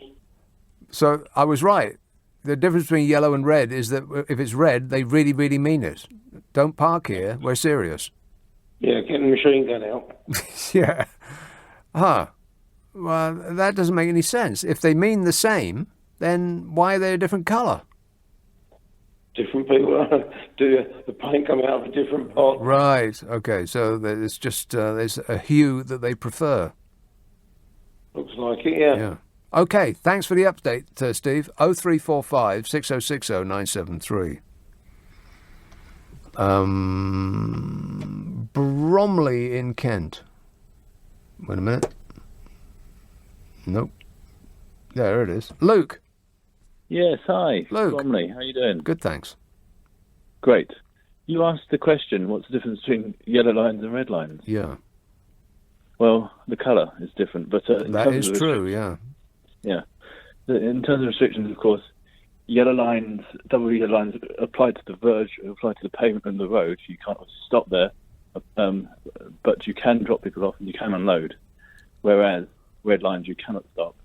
Speaker 4: So I was right. The difference between yellow and red is that if it's red, they really, really mean it. Don't park here. We're serious.
Speaker 9: Yeah, get the machine gun out.
Speaker 4: Yeah. Huh. Well, that doesn't make any sense. If they mean the same, then why are they a different colour?
Speaker 9: Different people do the paint come out of a different pot.
Speaker 4: Right. Okay. So there's just there's a hue that they prefer.
Speaker 9: Looks like it. Yeah.
Speaker 4: Yeah. Okay. Thanks for the update, Steve. 0345 6060 973. Bromley in Kent. Wait a minute. Nope. There it is. Luke.
Speaker 10: Yes, hi.
Speaker 4: Luke.
Speaker 10: Bromley, how you doing?
Speaker 4: Good, thanks.
Speaker 10: Great. You asked the question, what's the difference between yellow lines and red lines?
Speaker 4: Yeah.
Speaker 10: Well, the colour is different, but...
Speaker 4: that is true, yeah.
Speaker 10: Yeah. In terms of restrictions, of course, yellow lines, double yellow lines apply to the verge, apply to the pavement and the road. You can't stop there, but you can drop people off and you can unload. Whereas red lines, you cannot stop.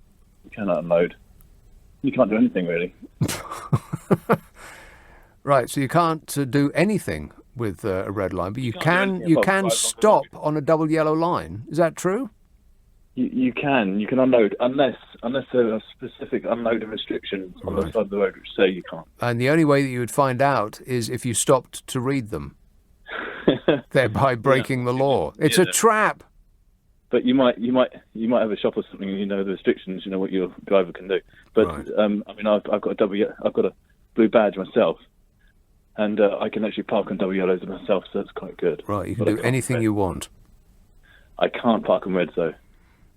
Speaker 10: You cannot unload. You can't do anything, really.
Speaker 4: Right, so you can't do anything with a red line, but you can stop on a double yellow line. Is that true?
Speaker 10: You can unload unless there are specific unloading restrictions on the side of the road which say you can't.
Speaker 4: And the only way that you would find out is if you stopped to read them, thereby breaking the law. It's a trap.
Speaker 10: But you might have a shop or something, and you know the restrictions, you know what your driver can do. But I mean, I've got a blue badge myself, and I can actually park on double yellows myself, so that's quite good.
Speaker 4: Right, you can do anything you want.
Speaker 10: I can't park on reds though.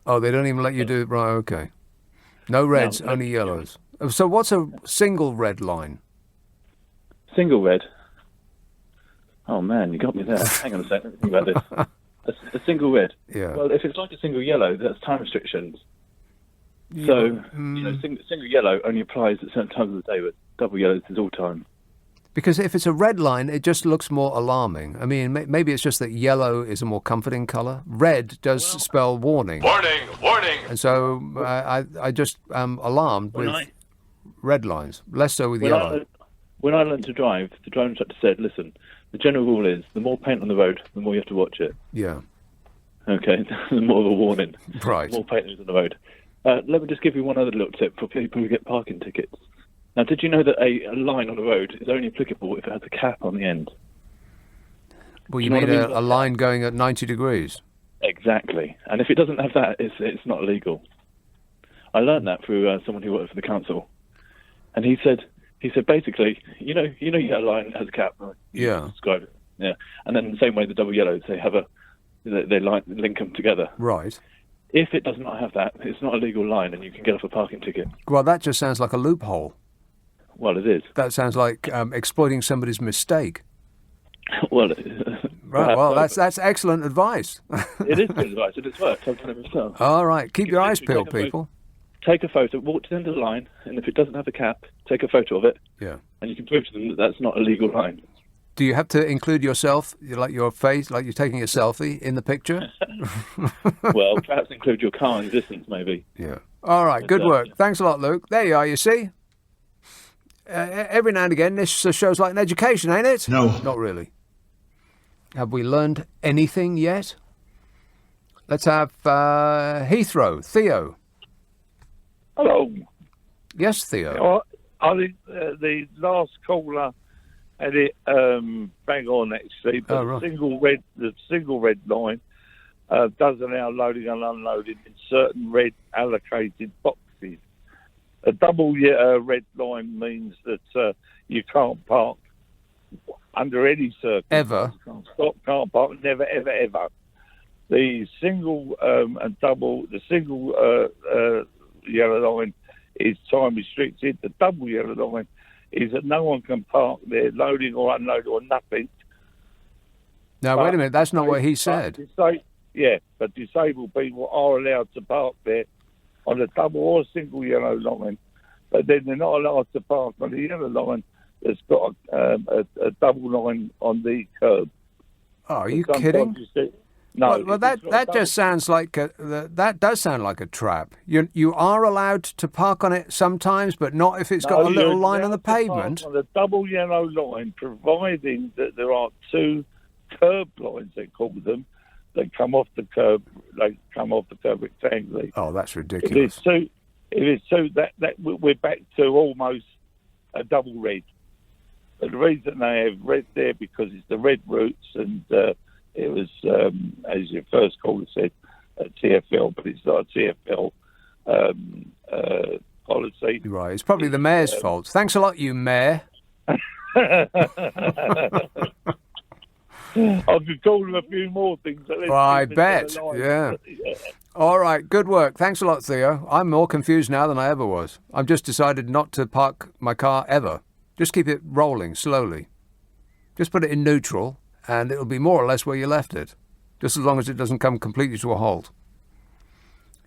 Speaker 4: Oh, they don't even let you do it. Right, okay. No reds, only yellows. So what's a single red line?
Speaker 10: Single red? Oh, man, you got me there. Hang on a second. Think about this. A single red?
Speaker 4: Yeah.
Speaker 10: Well, if it's like a single yellow, that's time restrictions. So, single yellow only applies at certain times of the day, but double yellow is all time.
Speaker 4: Because if it's a red line, it just looks more alarming. I mean, maybe it's just that yellow is a more comforting colour. Red does spell warning.
Speaker 16: Warning, warning.
Speaker 4: And so I just am alarmed with red lines, less so with yellow.
Speaker 10: When I learned to drive, the driving instructor said, listen, the general rule is the more paint on the road, the more you have to watch it.
Speaker 4: Yeah.
Speaker 10: Okay, the more of a warning.
Speaker 4: Right.
Speaker 10: The more paint is on the road. Let me just give you one other little tip for people who get parking tickets. Now, did you know that a line on the road is only applicable if it has a cap on the end?
Speaker 4: Well, you mean a line going at 90 degrees?
Speaker 10: Exactly. And if it doesn't have that, it's not illegal. I learned that through someone who worked for the council. And he said basically, you know, your line has a cap.
Speaker 4: Yeah.
Speaker 10: Describe it. Yeah. And then the same way the double yellows, they link them together.
Speaker 4: Right.
Speaker 10: If it does not have that, it's not a legal line, and you can get off a parking ticket.
Speaker 4: Well, that just sounds like a loophole.
Speaker 10: Well, it is.
Speaker 4: That sounds like exploiting somebody's mistake.
Speaker 10: Well,
Speaker 4: right. Well, that's excellent advice.
Speaker 10: It is good advice, and it's worked. I've done it myself.
Speaker 4: All right. Keep your eyes peeled, people.
Speaker 10: Take a photo, walk to the end of the line, and if it doesn't have a cap, take a photo of it.
Speaker 4: Yeah.
Speaker 10: And you can prove to them that that's not a legal line.
Speaker 4: Do you have to include yourself, like your face, like you're taking a selfie in the picture?
Speaker 10: Well, perhaps include your car in the distance, maybe.
Speaker 4: Yeah. All right. Good work. Thanks a lot, Luke. There you are, you see. Every now and again, this show's like an education, ain't it?
Speaker 2: No.
Speaker 4: Not really. Have we learned anything yet? Let's have Heathrow. Theo.
Speaker 11: Hello.
Speaker 4: Yes, Theo.
Speaker 11: I think the last caller had it bang on, actually. But
Speaker 4: right.
Speaker 11: the single red line does allow loading and unloading in certain red allocated boxes. A double red line means that you can't park under any circumstances.
Speaker 4: Ever.
Speaker 11: Can't stop, can't park, never, ever, ever. The single and double, the single yellow line is time restricted. The double yellow line is that no one can park there, loading or unloading or nothing.
Speaker 4: Now, wait a minute. That's not what he said.
Speaker 11: But disabled people are allowed to park there on a double or single yellow line, but then they're not allowed to park on the yellow line that's got a double line on the curb.
Speaker 4: Oh, are you kidding?
Speaker 11: No.
Speaker 4: Well, that just sounds like that does sound like a trap. You are allowed to park on it sometimes, but not if it's got a little line on the pavement.
Speaker 11: On the double yellow line, providing that there are two curb lines, they call them, that come off the curb, rectangly.
Speaker 4: Oh, that's ridiculous.
Speaker 11: If it's two, that we're back to almost a double red. But the reason they have red there because it's the red routes, and it was, as your first caller said, a TfL, but it's not a TfL policy.
Speaker 4: Right, it's probably the mayor's fault. Thanks a lot, you mayor.
Speaker 11: I could call them a few more things.
Speaker 4: I bet, yeah. All right, good work. Thanks a lot, Theo. I'm more confused now than I ever was. I've just decided not to park my car ever. Just keep it rolling slowly. Just put it in neutral, and it'll be more or less where you left it, just as long as it doesn't come completely to a halt.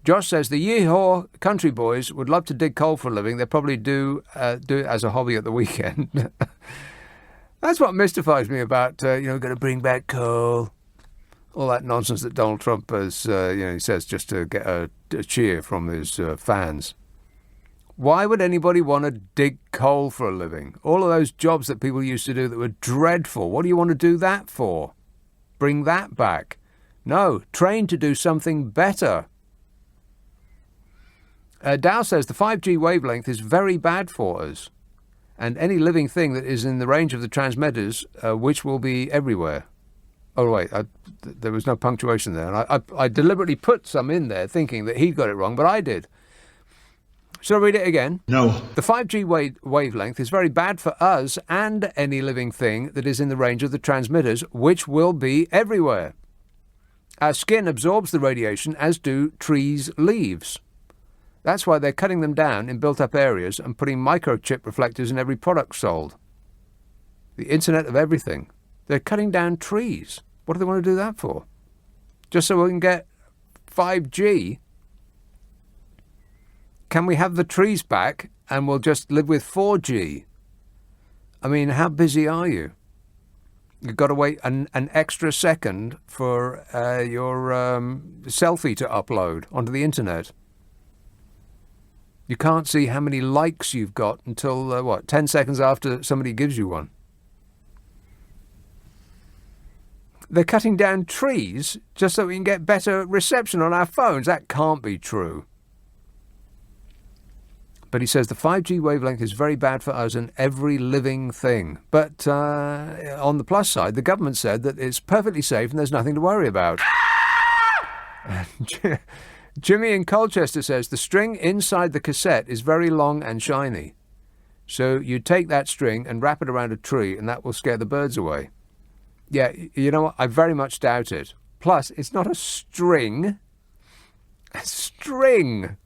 Speaker 4: Josh says the Yeehaw country boys would love to dig coal for a living. They probably do it as a hobby at the weekend. That's what mystifies me about, going to bring back coal. All that nonsense that Donald Trump has, he says just to get a cheer from his fans. Why would anybody want to dig coal for a living? All of those jobs that people used to do that were dreadful. What do you want to do that for? Bring that back. No, train to do something better. Dow says the 5G wavelength is very bad for us. And any living thing that is in the range of the transmitters, which will be everywhere. Oh, wait, there was no punctuation there. And I deliberately put some in there thinking that he'd got it wrong, but I did. Shall I read it again?
Speaker 2: No.
Speaker 4: The 5G wavelength is very bad for us and any living thing that is in the range of the transmitters, which will be everywhere. Our skin absorbs the radiation, as do trees' leaves. That's why they're cutting them down in built-up areas and putting microchip reflectors in every product sold. The Internet of Everything. They're cutting down trees. What do they want to do that for? Just so we can get 5G? Can we have the trees back and we'll just live with 4G? I mean, how busy are you? You've got to wait an extra second for your selfie to upload onto the internet. You can't see how many likes you've got until, 10 seconds after somebody gives you one. They're cutting down trees just so we can get better reception on our phones. That can't be true. But he says the 5G wavelength is very bad for us and every living thing. But on the plus side, the government said that it's perfectly safe and there's nothing to worry about. Jimmy in Colchester says the string inside the cassette is very long and shiny. So you take that string and wrap it around a tree and that will scare the birds away. Yeah, you know what? I very much doubt it. Plus, it's not a string. A string.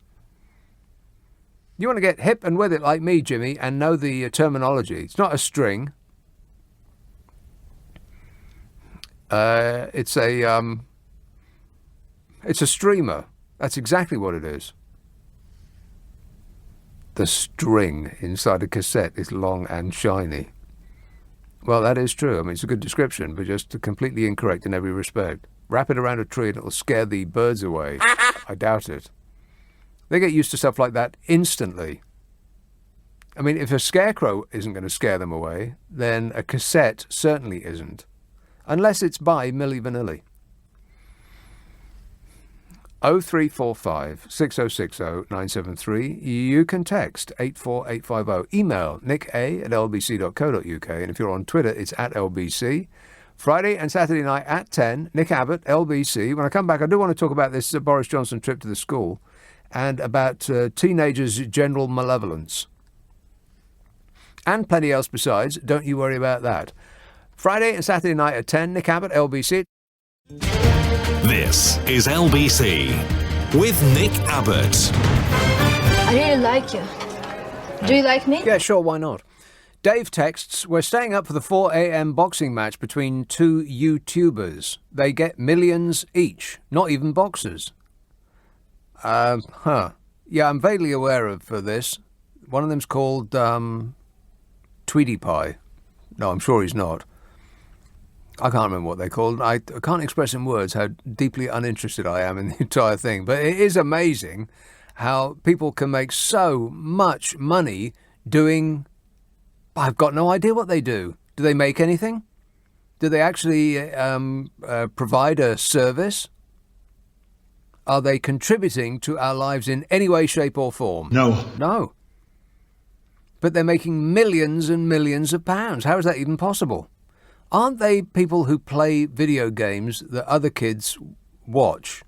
Speaker 4: You want to get hip and with it like me, Jimmy, and know the terminology. It's not a string. It's a streamer. That's exactly what it is. The string inside a cassette is long and shiny. Well, that is true. I mean, it's a good description, but just completely incorrect in every respect. Wrap it around a tree and it will scare the birds away. I doubt it. They get used to stuff like that instantly. I mean, if a scarecrow isn't going to scare them away, then a cassette certainly isn't. Unless it's by Milli Vanilli. 0345 6060 973. You can text 84850. Email nicka@lbc.co.uk. And if you're on Twitter, it's @LBC. Friday and Saturday night at 10, Nick Abbott, LBC. When I come back, I do want to talk about this Boris Johnson trip to the school and about teenagers' general malevolence. And plenty else besides. Don't you worry about that. Friday and Saturday night at 10, Nick Abbott, LBC.
Speaker 1: This is LBC with Nick Abbott.
Speaker 12: I really like you. Do you like me?
Speaker 4: Yeah, sure, why not? Dave texts, we're staying up for the 4 a.m. boxing match between two YouTubers. They get millions each, not even boxers. Yeah, I'm vaguely aware of this. One of them's called Tweety Pie. No, I'm sure he's not. I can't remember what they're called. I can't express in words how deeply uninterested I am in the entire thing. But it is amazing how people can make so much money doing... I've got no idea what they do. Do they make anything? Do they actually provide a service? Are they contributing to our lives in any way, shape or form?
Speaker 2: No.
Speaker 4: No. But they're making millions and millions of pounds. How is that even possible? Aren't they people who play video games that other kids watch?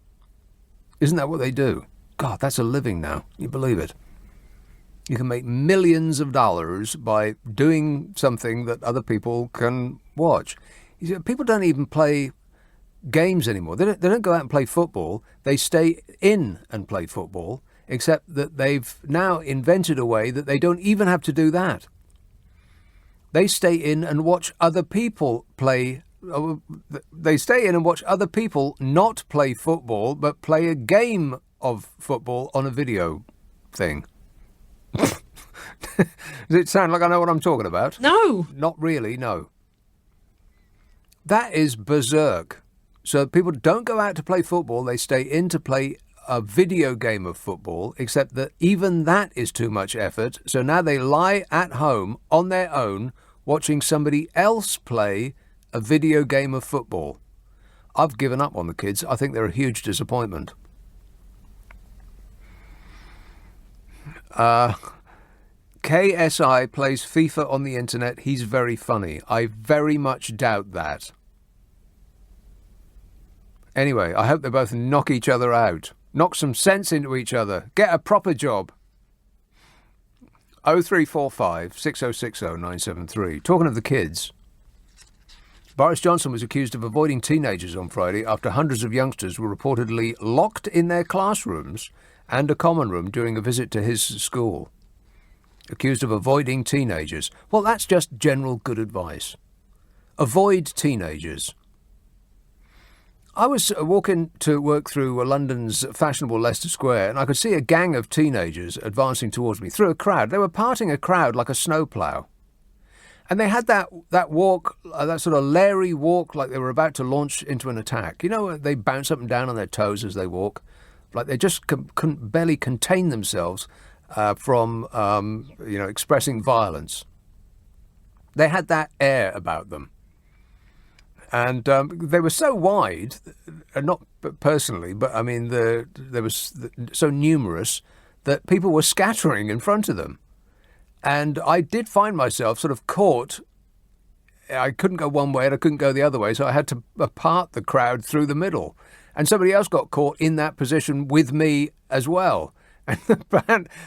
Speaker 4: Isn't that what they do? God, that's a living now. You believe it? You can make millions of dollars by doing something that other people can watch. You see, people don't even play games anymore. They don't go out and play football. They stay in and play football, except that they've now invented a way that they don't even have to do that. They stay in and watch other people play. They stay in and watch other people not play football, but play a game of football on a video thing. Does it sound like I know what I'm talking about?
Speaker 15: No.
Speaker 4: Not really, no. That is berserk. So people don't go out to play football, they stay in to play a video game of football, except that even that is too much effort. So now they lie at home on their own watching somebody else play a video game of football. I've given up on the kids. I think they're a huge disappointment. KSI plays FIFA on the internet. He's very funny. I very much doubt that. Anyway, I hope they both knock each other out. Knock some sense into each other. Get a proper job. 0345 6060 973. Talking of the kids, Boris Johnson was accused of avoiding teenagers on Friday after hundreds of youngsters were reportedly locked in their classrooms and a common room during a visit to his school. Accused of avoiding teenagers. Well, that's just general good advice. Avoid teenagers. I was walking to work through London's fashionable Leicester Square, and I could see a gang of teenagers advancing towards me through a crowd. They were parting a crowd like a snowplough. And they had that walk, that sort of leery walk, like they were about to launch into an attack. You know, they bounce up and down on their toes as they walk, like they just couldn't barely contain themselves from expressing violence. They had that air about them. And they were so wide, not personally, but I mean, they were so numerous that people were scattering in front of them. And I did find myself sort of caught. I couldn't go one way and I couldn't go the other way, so I had to part the crowd through the middle. And somebody else got caught in that position with me as well. And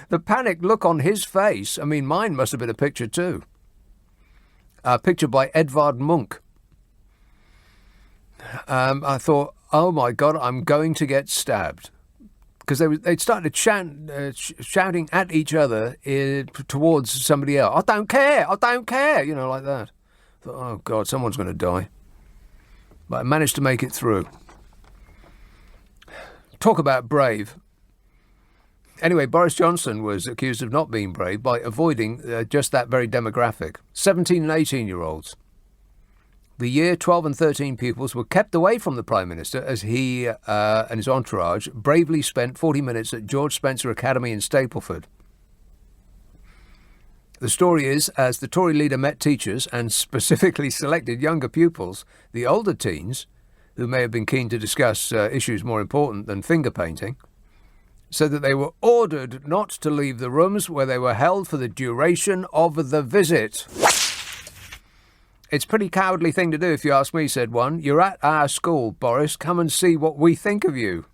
Speaker 4: the panicked look on his face, I mean, mine must have been a picture too. A picture by Edvard Munch. I thought, oh my God, I'm going to get stabbed. Because they'd started shouting at each other towards somebody else. I don't care, you know, like that. I thought, oh God, someone's going to die. But I managed to make it through. Talk about brave. Anyway, Boris Johnson was accused of not being brave by avoiding just that very demographic. 17 and 18-year-olds. The year 12 and 13 pupils were kept away from the Prime Minister as he and his entourage bravely spent 40 minutes at George Spencer Academy in Stapleford. The story is, as the Tory leader met teachers and specifically selected younger pupils, the older teens, who may have been keen to discuss issues more important than finger painting, said that they were ordered not to leave the rooms where they were held for the duration of the visit. It's a pretty cowardly thing to do, if you ask me, said one. You're at our school, Boris. Come and see what we think of you.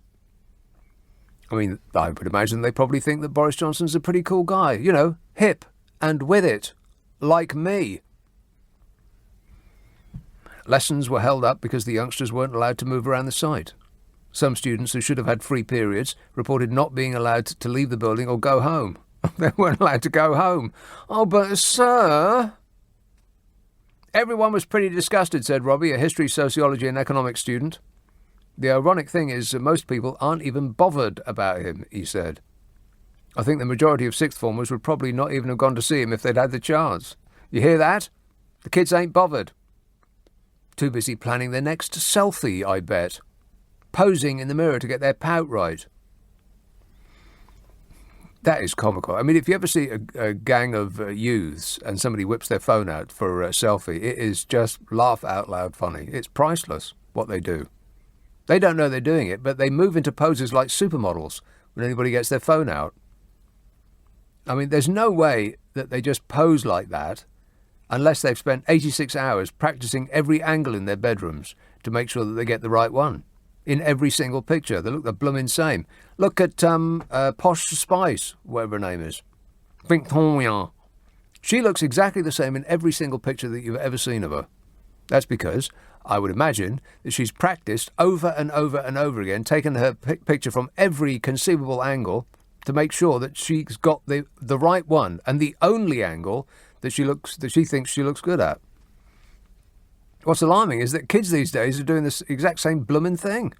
Speaker 4: I mean, I would imagine they probably think that Boris Johnson's a pretty cool guy. You know, hip and with it, like me. Lessons were held up because the youngsters weren't allowed to move around the site. Some students who should have had free periods reported not being allowed to leave the building or go home. They weren't allowed to go home. Oh, but sir... Everyone was pretty disgusted, said Robbie, a history, sociology and economics student. The ironic thing is that most people aren't even bothered about him, he said. I think the majority of sixth formers would probably not even have gone to see him if they'd had the chance. You hear that? The kids ain't bothered. Too busy planning their next selfie, I bet. Posing in the mirror to get their pout right. That is comical. I mean, if you ever see a gang of youths and somebody whips their phone out for a selfie, it is just laugh out loud funny. It's priceless what they do. They don't know they're doing it, but they move into poses like supermodels when anybody gets their phone out. I mean, there's no way that they just pose like that unless they've spent 86 hours practicing every angle in their bedrooms to make sure that they get the right one. In every single picture. They look the blooming same. Look at Posh Spice, whatever her name is. Victoria. She looks exactly the same in every single picture that you've ever seen of her. That's because, I would imagine, that she's practiced over and over and over again, taken her picture from every conceivable angle to make sure that she's got the right one and the only angle that she thinks she looks good at. What's alarming is that kids these days are doing this exact same blooming thing.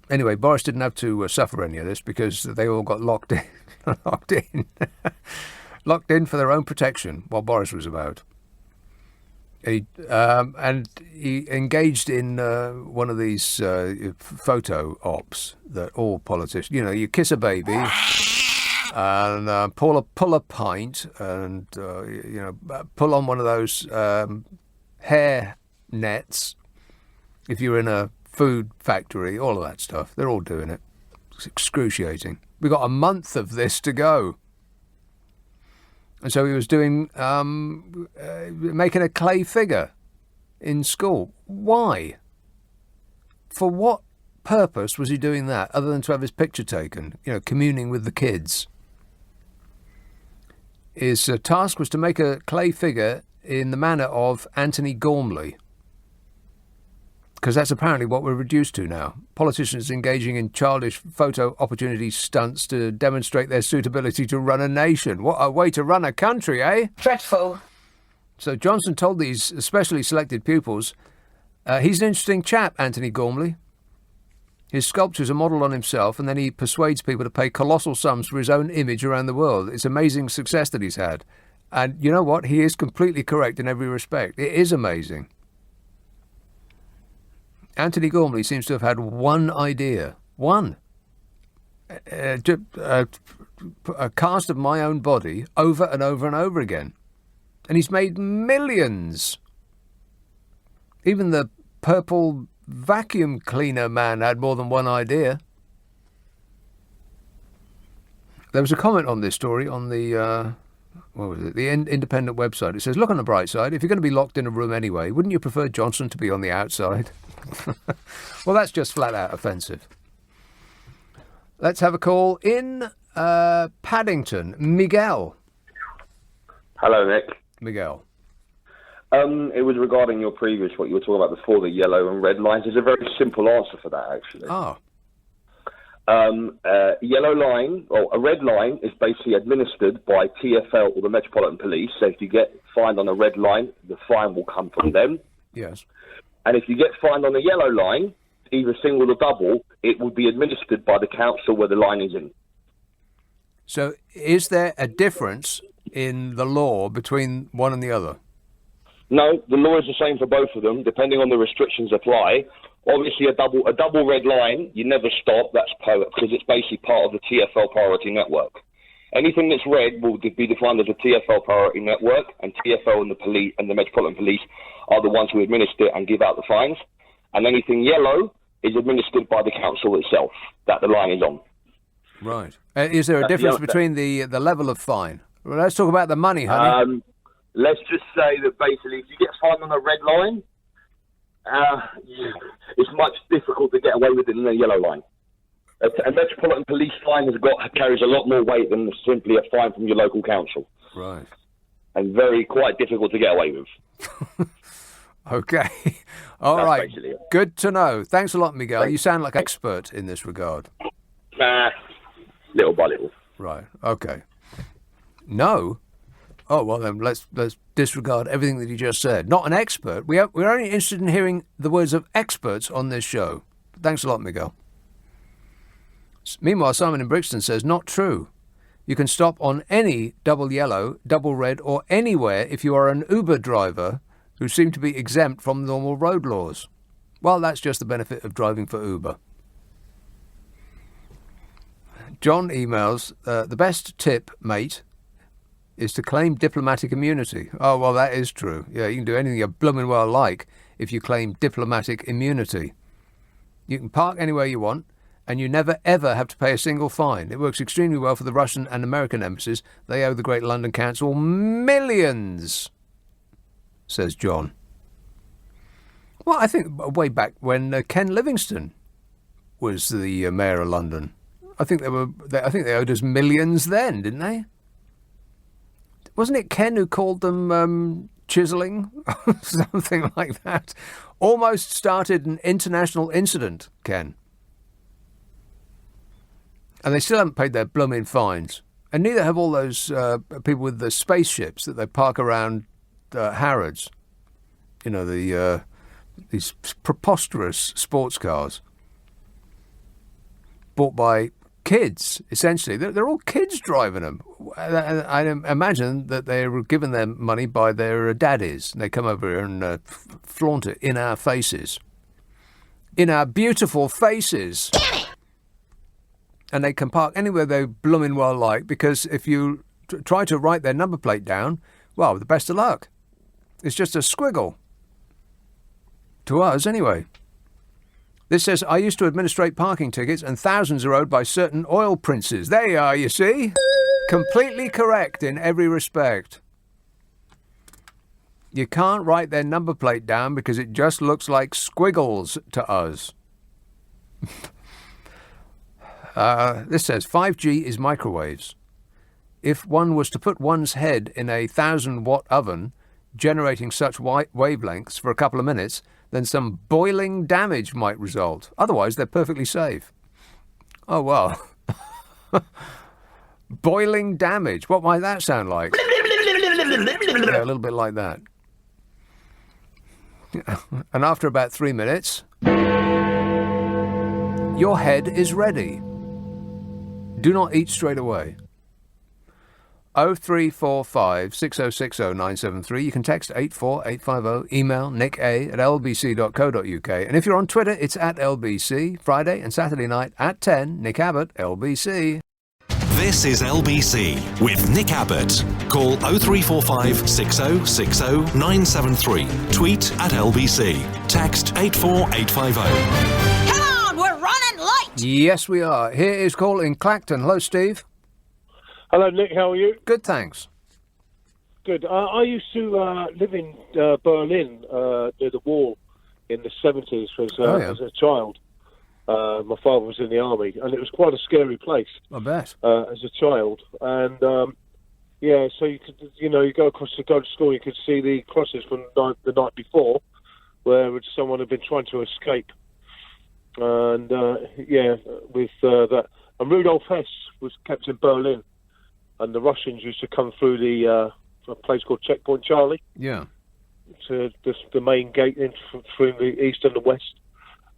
Speaker 4: Anyway, Boris didn't have to suffer any of this because they all got locked in, locked in for their own protection while Boris was about. He engaged in one of these photo ops that all politicians, you know, you kiss a baby and pull a pint and pull on one of those hair nets. If you're in a food factory, all of that stuff, they're all doing it. It's excruciating. We've got a month of this to go. And so he was doing, making a clay figure in school. Why? For what purpose was he doing that, other than to have his picture taken, you know, communing with the kids? His task was to make a clay figure in the manner of Anthony Gormley. Because that's apparently what we're reduced to now. Politicians engaging in childish photo opportunity stunts to demonstrate their suitability to run a nation. What a way to run a country, eh?
Speaker 8: Dreadful.
Speaker 4: So Johnson told these specially selected pupils, he's an interesting chap, Anthony Gormley. His sculptures are modelled on himself, and then he persuades people to pay colossal sums for his own image around the world. It's amazing success that he's had. And you know what? He is completely correct in every respect. It is amazing. Anthony Gormley seems to have had one idea. One. A cast of my own body over and over and over again. And he's made millions. Even the purple vacuum cleaner man had more than one idea. There was a comment on this story on the... what was it? The Independent website. It says, look on the bright side. If you're going to be locked in a room anyway, wouldn't you prefer Johnson to be on the outside? Well, that's just flat out offensive. Let's have a call in Paddington. Miguel.
Speaker 5: Hello, Nick.
Speaker 4: Miguel.
Speaker 5: It was regarding your previous, what you were talking about before, the yellow and red lines. There's a very simple answer for that, actually.
Speaker 4: Oh.
Speaker 5: Yellow line, or a red line, is basically administered by TfL or the Metropolitan Police. So if you get fined on a red line, the fine will come from them.
Speaker 4: Yes.
Speaker 5: And if you get fined on the yellow line, either single or double, it will be administered by the council where the line is in.
Speaker 4: So is there a difference in the law between one and the other?
Speaker 5: No, the law is the same for both of them, depending on the restrictions apply. Obviously, a double red line, you never stop. That's because it's basically part of the TfL priority network. Anything that's red will be defined as a TfL priority network, and TfL and the police and the Metropolitan Police are the ones who administer and give out the fines. And anything yellow is administered by the council itself that the line is on.
Speaker 4: Right. Is there a difference between the level of fine? Well, let's talk about the money, honey.
Speaker 5: Let's just say that basically, if you get fined on a red line, it's much difficult to get away with it than a yellow line. A Metropolitan Police fine carries a lot more weight than simply a fine from your local council.
Speaker 4: Right.
Speaker 5: And quite difficult to get away with.
Speaker 4: Okay. All
Speaker 5: That's
Speaker 4: right.
Speaker 5: basically it.
Speaker 4: Good to know. Thanks a lot, Miguel. You sound like an expert in this regard.
Speaker 5: Little by little.
Speaker 4: Right. Okay. No. Oh, well, then let's disregard everything that he just said. Not an expert. We're only interested in hearing the words of experts on this show. Thanks a lot, Miguel. Meanwhile, Simon in Brixton says, not true. You can stop on any double yellow, double red, or anywhere if you are an Uber driver who seem to be exempt from normal road laws. Well, that's just the benefit of driving for Uber. John emails, the best tip, mate, is to claim diplomatic immunity. Oh, well, that is true. Yeah, you can do anything you blooming well like if you claim diplomatic immunity. You can park anywhere you want, and you never, ever have to pay a single fine. It works extremely well for the Russian and American embassies. They owe the Great London Council millions, says John. Well, I think way back when Ken Livingstone was the mayor of London, I think they owed us millions then, didn't they? Wasn't it Ken who called them chiseling? Something like that. Almost started an international incident, Ken. And they still haven't paid their blooming fines. And neither have all those people with the spaceships that they park around Harrods. You know, these preposterous sports cars. Bought by kids, essentially. They're all kids driving them. I imagine that they were given their money by their daddies. And they come over here and flaunt it in our faces. In our beautiful faces. And they can park anywhere they blooming well like, because if you try to write their number plate down, well, the best of luck. It's just a squiggle. To us, anyway. This says, I used to administrate parking tickets, and thousands are owed by certain oil princes. There you are, you see? Completely correct in every respect. You can't write their number plate down because it just looks like squiggles to us. This says, 5G is microwaves. If one was to put one's head in a 1,000-watt oven, generating such wavelengths for a couple of minutes, then some boiling damage might result. Otherwise, they're perfectly safe. Oh, well. Boiling damage. What might that sound like? Yeah, a little bit like that. And after about 3 minutes, your head is ready. Do not eat straight away. 0345 6060 973. You can text 84850. Email nick@lbc.co.uk. And if you're on Twitter, it's at LBC. Friday and Saturday night at 10. Nick Abbott, LBC.
Speaker 1: This is LBC with Nick Abbott. Call 0345 6060 973. Tweet at LBC. Text 84850.
Speaker 3: Come on, we're running late.
Speaker 4: Yes, we are. Here is call in Clacton. Hello, Steve.
Speaker 13: Hello, Nick. How are you?
Speaker 4: Good, thanks.
Speaker 13: Good. I used to live in Berlin near the wall in the 70s as a child. My father was in the army, and it was quite a scary place.
Speaker 4: I bet.
Speaker 13: As a child, and so you could, you go go to school, you could see the crosses from the night before, where someone had been trying to escape, and with that. And Rudolf Hess was kept in Berlin, and the Russians used to come through a place called Checkpoint Charlie.
Speaker 4: Yeah.
Speaker 13: To the main gate through the east and the west.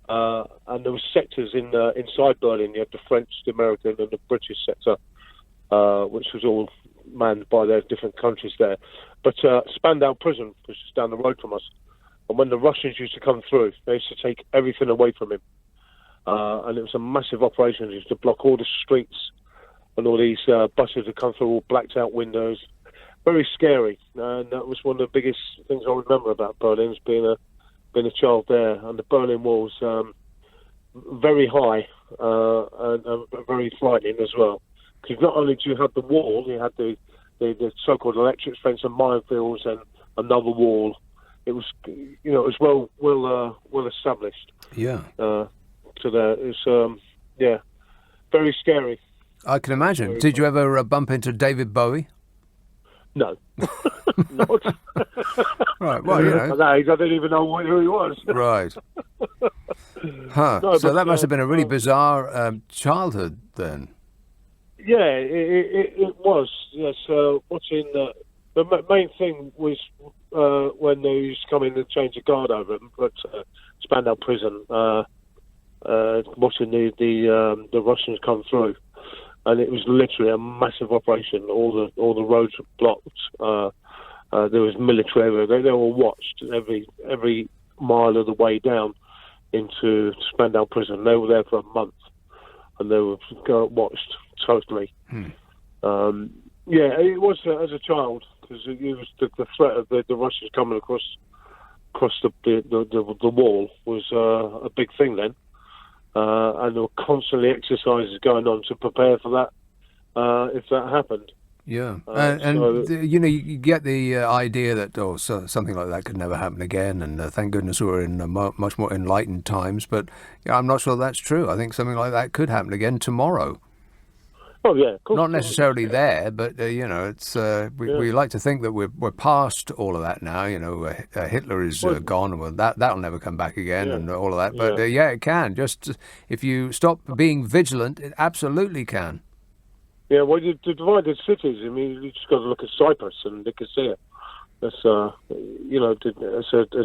Speaker 13: And there were sectors inside Berlin. You had the French, the American, and the British sector, which was all manned by their different countries there. But Spandau Prison was just down the road from us. And when the Russians used to come through, they used to take everything away from him. And it was a massive operation. They used to block all the streets, and all these buses would come through, all blacked out windows. Very scary. And that was one of the biggest things I remember about Berlin, is being a child there. And the Berlin Wall's very high and very frightening as well. Because not only do you have the wall, you had the so-called electric fence and minefields and another wall. It was, it was well established.
Speaker 4: Yeah.
Speaker 13: So there, it's very scary.
Speaker 4: I can imagine. Did you ever bump into David Bowie?
Speaker 13: No. Not.
Speaker 4: Right, well,
Speaker 13: At that age, I didn't even know who he was.
Speaker 4: Right. Huh.
Speaker 13: No,
Speaker 4: so that must have been a really bizarre childhood then.
Speaker 13: Yeah, it was. Yes. Watching the main thing was when they used to come in and change the guard over him at Spandau Prison, watching the Russians come through. And it was literally a massive operation. All the roads were blocked. There was military everywhere. They were watched every mile of the way down into Spandau Prison. They were there for a month, and they were watched totally. It was as a child, because it was the threat of the Russians coming across the wall was a big thing then. And there were constantly exercises going on to prepare for that if that happened.
Speaker 4: Yeah, you get the idea that something like that could never happen again, and thank goodness we're in much more enlightened times. But I'm not sure that's true. I think something like that could happen again tomorrow.
Speaker 13: Oh yeah, of course.
Speaker 4: Not necessarily there, but it's we like to think that we're past all of that now. Hitler is gone. Well, that'll never come back again, and all of that. But it can. Just if you stop being vigilant, it absolutely can.
Speaker 13: Yeah, well, the divided cities. I mean, you just got to look at Cyprus and Nicosia. That's there's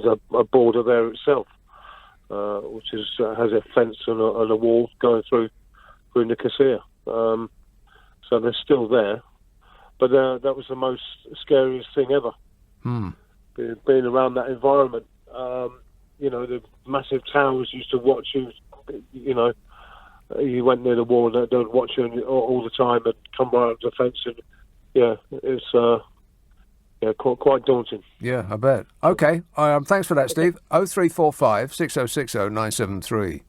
Speaker 13: a border there itself, which has a fence and a wall going through Nicosia. So they're still there, but that was the most scariest thing ever. Being around that environment, the massive towers used to watch you. You went near the wall, and they would watch you all the time and come right up to the fence, and it's quite daunting.
Speaker 4: Yeah, I bet. Okay, thanks for that, Steve. 0345 6060 973.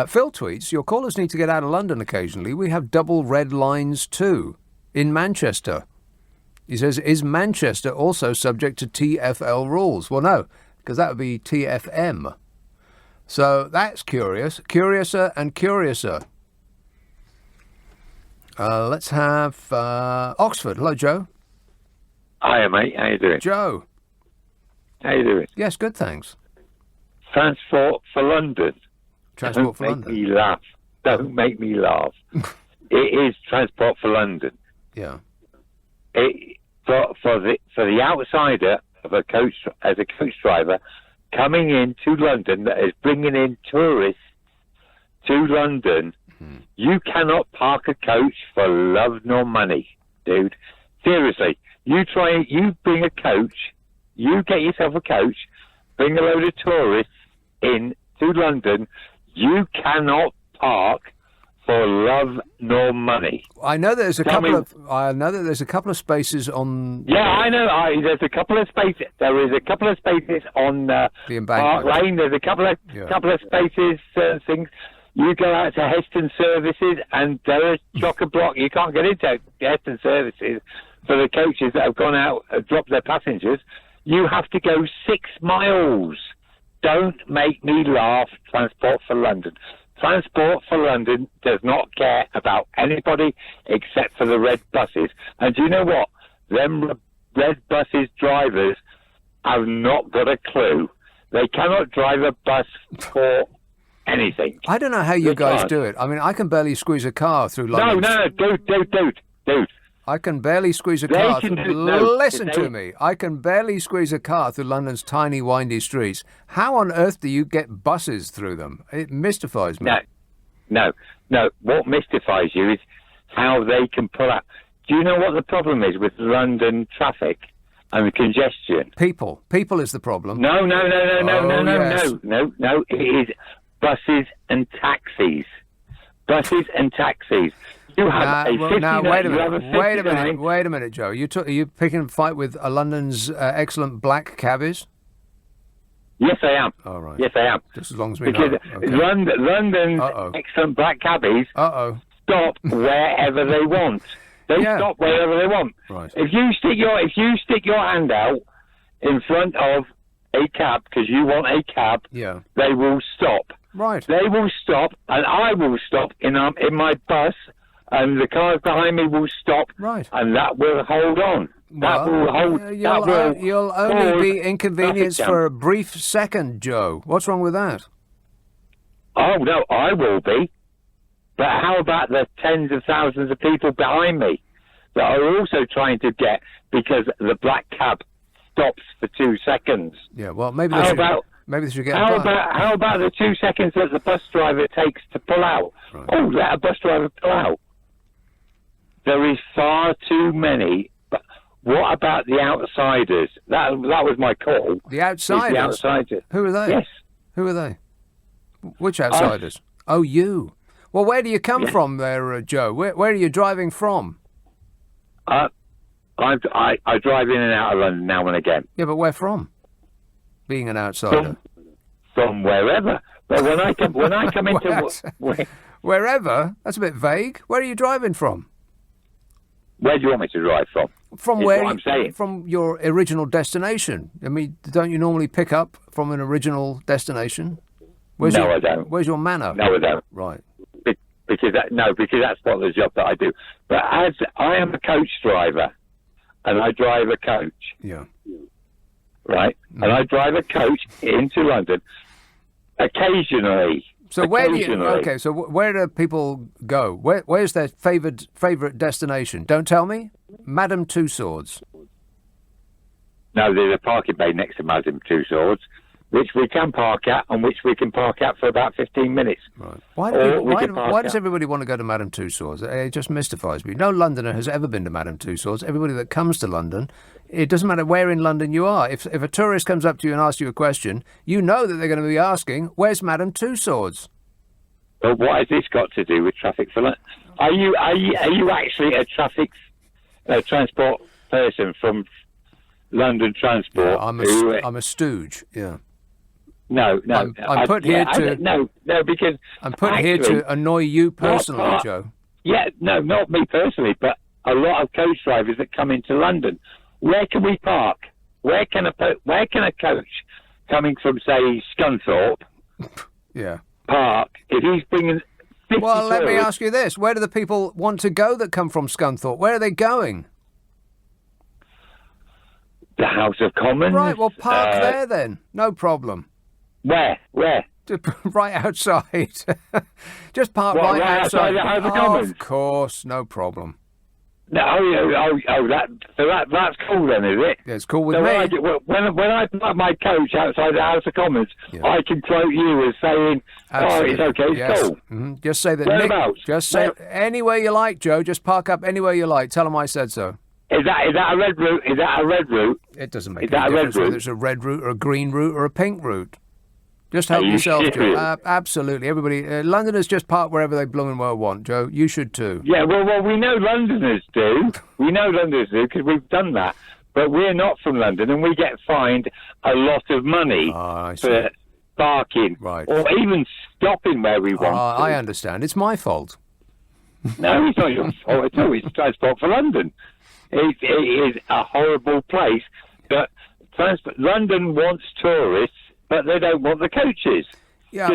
Speaker 4: Phil tweets, your callers need to get out of London occasionally. We have double red lines too, in Manchester. He says, is Manchester also subject to TfL rules? Well, no, because that would be TFM. So that's curious. Curiouser and curiouser. Let's have Oxford. Hello, Joe.
Speaker 15: Hiya, mate. How you doing?
Speaker 4: Joe.
Speaker 15: How you doing?
Speaker 4: Yes, good, thanks.
Speaker 15: Transport for London.
Speaker 4: Transport for London.
Speaker 15: Don't make me laugh. Don't make me laugh. It is Transport for London.
Speaker 4: Yeah.
Speaker 15: For the outsider of a coach as a coach driver coming into London that is bringing in tourists to London, you cannot park a coach for love nor money, dude. Seriously, you bring a coach, you get yourself a coach, bring a load of tourists in to London, you cannot park for love nor money.
Speaker 4: I know there's a couple of spaces on.
Speaker 15: Yeah, I know. There's a couple of spaces. There is a couple of spaces on
Speaker 4: the
Speaker 15: Park Lane. There's a couple of spaces. Things. You go out to Heston Services, and there is chock-a-block. You can't get into Heston Services for the coaches that have gone out and dropped their passengers. You have to go 6 miles. Don't make me laugh. Transport for London. Transport for London does not care about anybody except for the red buses. And do you know what? Them red buses drivers have not got a clue. They cannot drive a bus for anything.
Speaker 4: I don't know how you guys do it. I mean, I can barely squeeze a car through London.
Speaker 15: No, dude.
Speaker 4: I can barely squeeze a car through... Listen to me. I can barely squeeze a car through London's tiny, windy streets. How on earth do you get buses through them? It mystifies me.
Speaker 15: No. What mystifies you is how they can pull out. Do you know what the problem is with London traffic and the congestion?
Speaker 4: People. People is the problem.
Speaker 15: No. It is buses and taxis. Buses and taxis. You have a 59.
Speaker 4: Wait a minute, Joe. Are you picking a fight with London's excellent black cabbies?
Speaker 15: Yes, I am.
Speaker 4: All right.
Speaker 15: Yes, I am.
Speaker 4: Just as long as we
Speaker 15: because
Speaker 4: know. Okay.
Speaker 15: London's excellent black cabbies stop wherever they want. They stop wherever they want.
Speaker 4: Right.
Speaker 15: If you stick your hand out in front of a cab because you want a cab, they will stop.
Speaker 4: Right.
Speaker 15: They will stop, and I will stop in my bus. And the cars behind me will stop, and that will hold on.
Speaker 4: You'll only be inconvenienced for a brief second, Joe. What's wrong with that?
Speaker 15: Oh, no, I will be. But how about the tens of thousands of people behind me that are also trying to get, because the black cab stops for 2 seconds?
Speaker 4: Yeah, well, maybe they should get
Speaker 15: How about the 2 seconds that the bus driver takes to pull out?
Speaker 4: Right.
Speaker 15: Oh, let a bus driver pull out. There is far too many. But what about the outsiders? That was my call.
Speaker 4: The outsiders?
Speaker 15: The outsiders.
Speaker 4: Who are they?
Speaker 15: Yes.
Speaker 4: Who are they? Which outsiders? Oh, you. Well, where do you come from there, Joe? Where are you driving from?
Speaker 15: I drive in and out of London now and again.
Speaker 4: Yeah, but where from? Being an outsider.
Speaker 15: From wherever. But when I come into...
Speaker 4: Wherever? That's a bit vague. Where are you driving from?
Speaker 15: Where do you want me to drive from?
Speaker 4: From where? I'm saying. From your original destination. I mean, don't you normally pick up from an original destination?
Speaker 15: I don't.
Speaker 4: Where's your manor?
Speaker 15: No, I don't.
Speaker 4: Right.
Speaker 15: Because that's not the job that I do. But as I am a coach driver, and I drive a coach.
Speaker 4: Yeah.
Speaker 15: Right? And I drive a coach into London occasionally.
Speaker 4: So where do people go? Where's their favourite destination? Don't tell me. Madame Tussauds.
Speaker 15: No, there's a parking bay next to Madame Tussauds, which we can park at, and which we can park at for about 15 minutes.
Speaker 4: Right. Why does everybody want to go to Madame Tussauds? It just mystifies me. No Londoner has ever been to Madame Tussauds. Everybody that comes to London, it doesn't matter where in London you are. If a tourist comes up to you and asks you a question, you know that they're going to be asking, "Where's Madame Tussauds?"
Speaker 15: But what has this got to do with traffic for London? Are you actually a transport person from London Transport?
Speaker 4: Yeah, I'm a stooge. Yeah.
Speaker 15: No.
Speaker 4: I'm put here
Speaker 15: because
Speaker 4: I'm put here to annoy you personally, Joe.
Speaker 15: Yeah, no, not me personally, but a lot of coach drivers that come into London. Where can we park? Where can a coach coming from, say, Scunthorpe, park if he's bringing 50
Speaker 4: Well, let me
Speaker 15: tourists?
Speaker 4: ask you this: where do the people want to go that come from Scunthorpe? Where are they going?
Speaker 15: the House of Commons.
Speaker 4: Right, well, park there then. No problem.
Speaker 15: Where?
Speaker 4: Right outside. Just park right outside
Speaker 15: the House of Commons?
Speaker 4: Of course, no problem.
Speaker 15: No, that's cool then, is it?
Speaker 4: Yeah, it's cool with
Speaker 15: so
Speaker 4: me.
Speaker 15: When I park my coach outside the House of Commons, I can quote you as saying,
Speaker 4: Absolutely.
Speaker 15: "Oh, it's okay, it's
Speaker 4: Yes.
Speaker 15: cool."
Speaker 4: Mm-hmm. Just say that.
Speaker 15: Whereabouts?
Speaker 4: Nick, just say anywhere you like, Joe. Just park up anywhere you like. Tell them I said so.
Speaker 15: Is that a red route? Is that a red route?
Speaker 4: It doesn't make any difference whether it's a red route or a green route or a pink route. Just help
Speaker 15: Are you
Speaker 4: yourself,
Speaker 15: serious?
Speaker 4: Joe. Absolutely. Everybody, Londoners just park wherever they blooming well want, Joe. You should too.
Speaker 15: Yeah, well, we know Londoners do. We know Londoners do because we've done that. But we're not from London, and we get fined a lot of money for parking or even stopping where we want.
Speaker 4: I understand. It's my fault.
Speaker 15: No, it's not your fault at all. It's Transport for London. It is a horrible place. But London wants tourists, but they don't want the coaches.
Speaker 4: Yeah,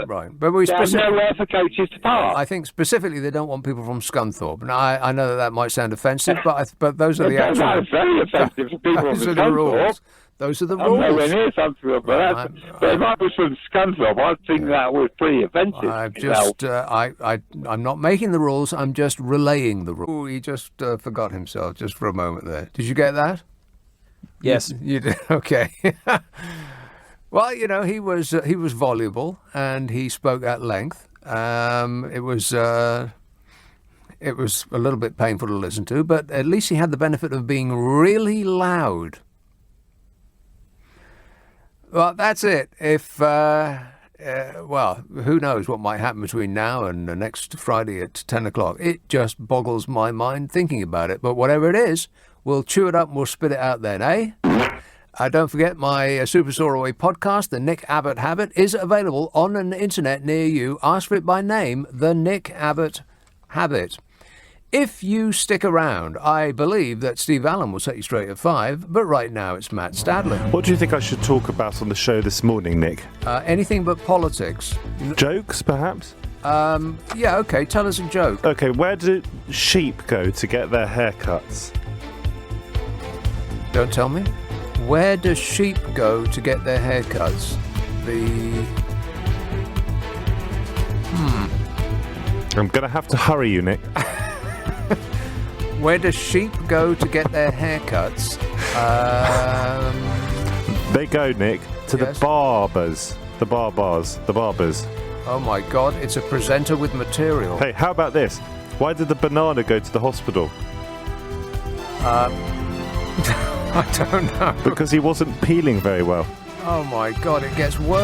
Speaker 4: right. But
Speaker 15: there's nowhere for coaches to park.
Speaker 4: I think specifically they don't want people from Scunthorpe. And I know that might sound offensive, but those are the actual...
Speaker 15: That's very offensive for people
Speaker 4: those
Speaker 15: from
Speaker 4: are the rules.
Speaker 15: Scunthorpe.
Speaker 4: Those are the
Speaker 15: I'm
Speaker 4: rules.
Speaker 15: nowhere near Scunthorpe, but if I was from Scunthorpe, I'd think that was pretty offensive.
Speaker 4: I'm not making the rules. I'm just relaying the rules. Ooh, he just forgot himself just for a moment there. Did you get that?
Speaker 14: Yes.
Speaker 4: You did. Okay. Well, he was voluble and he spoke at length. It was a little bit painful to listen to, but at least he had the benefit of being really loud. Well, that's it. If who knows what might happen between now and the next Friday at 10 o'clock. It just boggles my mind thinking about it. But whatever it is, we'll chew it up and we'll spit it out then, eh? Don't forget my Super Soaraway podcast, The Nick Abbott Habit, is available on an internet near you. Ask for it by name, The Nick Abbott Habit. If you stick around, I believe that Steve Allen will set you straight at 5, but right now it's Matt Stadler.
Speaker 2: What do you think I should talk about on the show this morning, Nick?
Speaker 4: Anything but politics.
Speaker 2: Jokes, perhaps?
Speaker 4: Yeah, okay, tell us a joke.
Speaker 2: Okay, where do sheep go to get their haircuts?
Speaker 4: Don't tell me. Where do sheep go to get their haircuts?
Speaker 2: I'm going to have to hurry you, Nick.
Speaker 4: Where do sheep go to get their haircuts?
Speaker 2: They go, Nick, to the barbers. The barbers.
Speaker 4: Oh my God, it's a presenter with material.
Speaker 2: Hey, how about this? Why did the banana go to the hospital?
Speaker 4: I don't know.
Speaker 2: Because he wasn't peeling very well.
Speaker 4: Oh my God, it gets worse.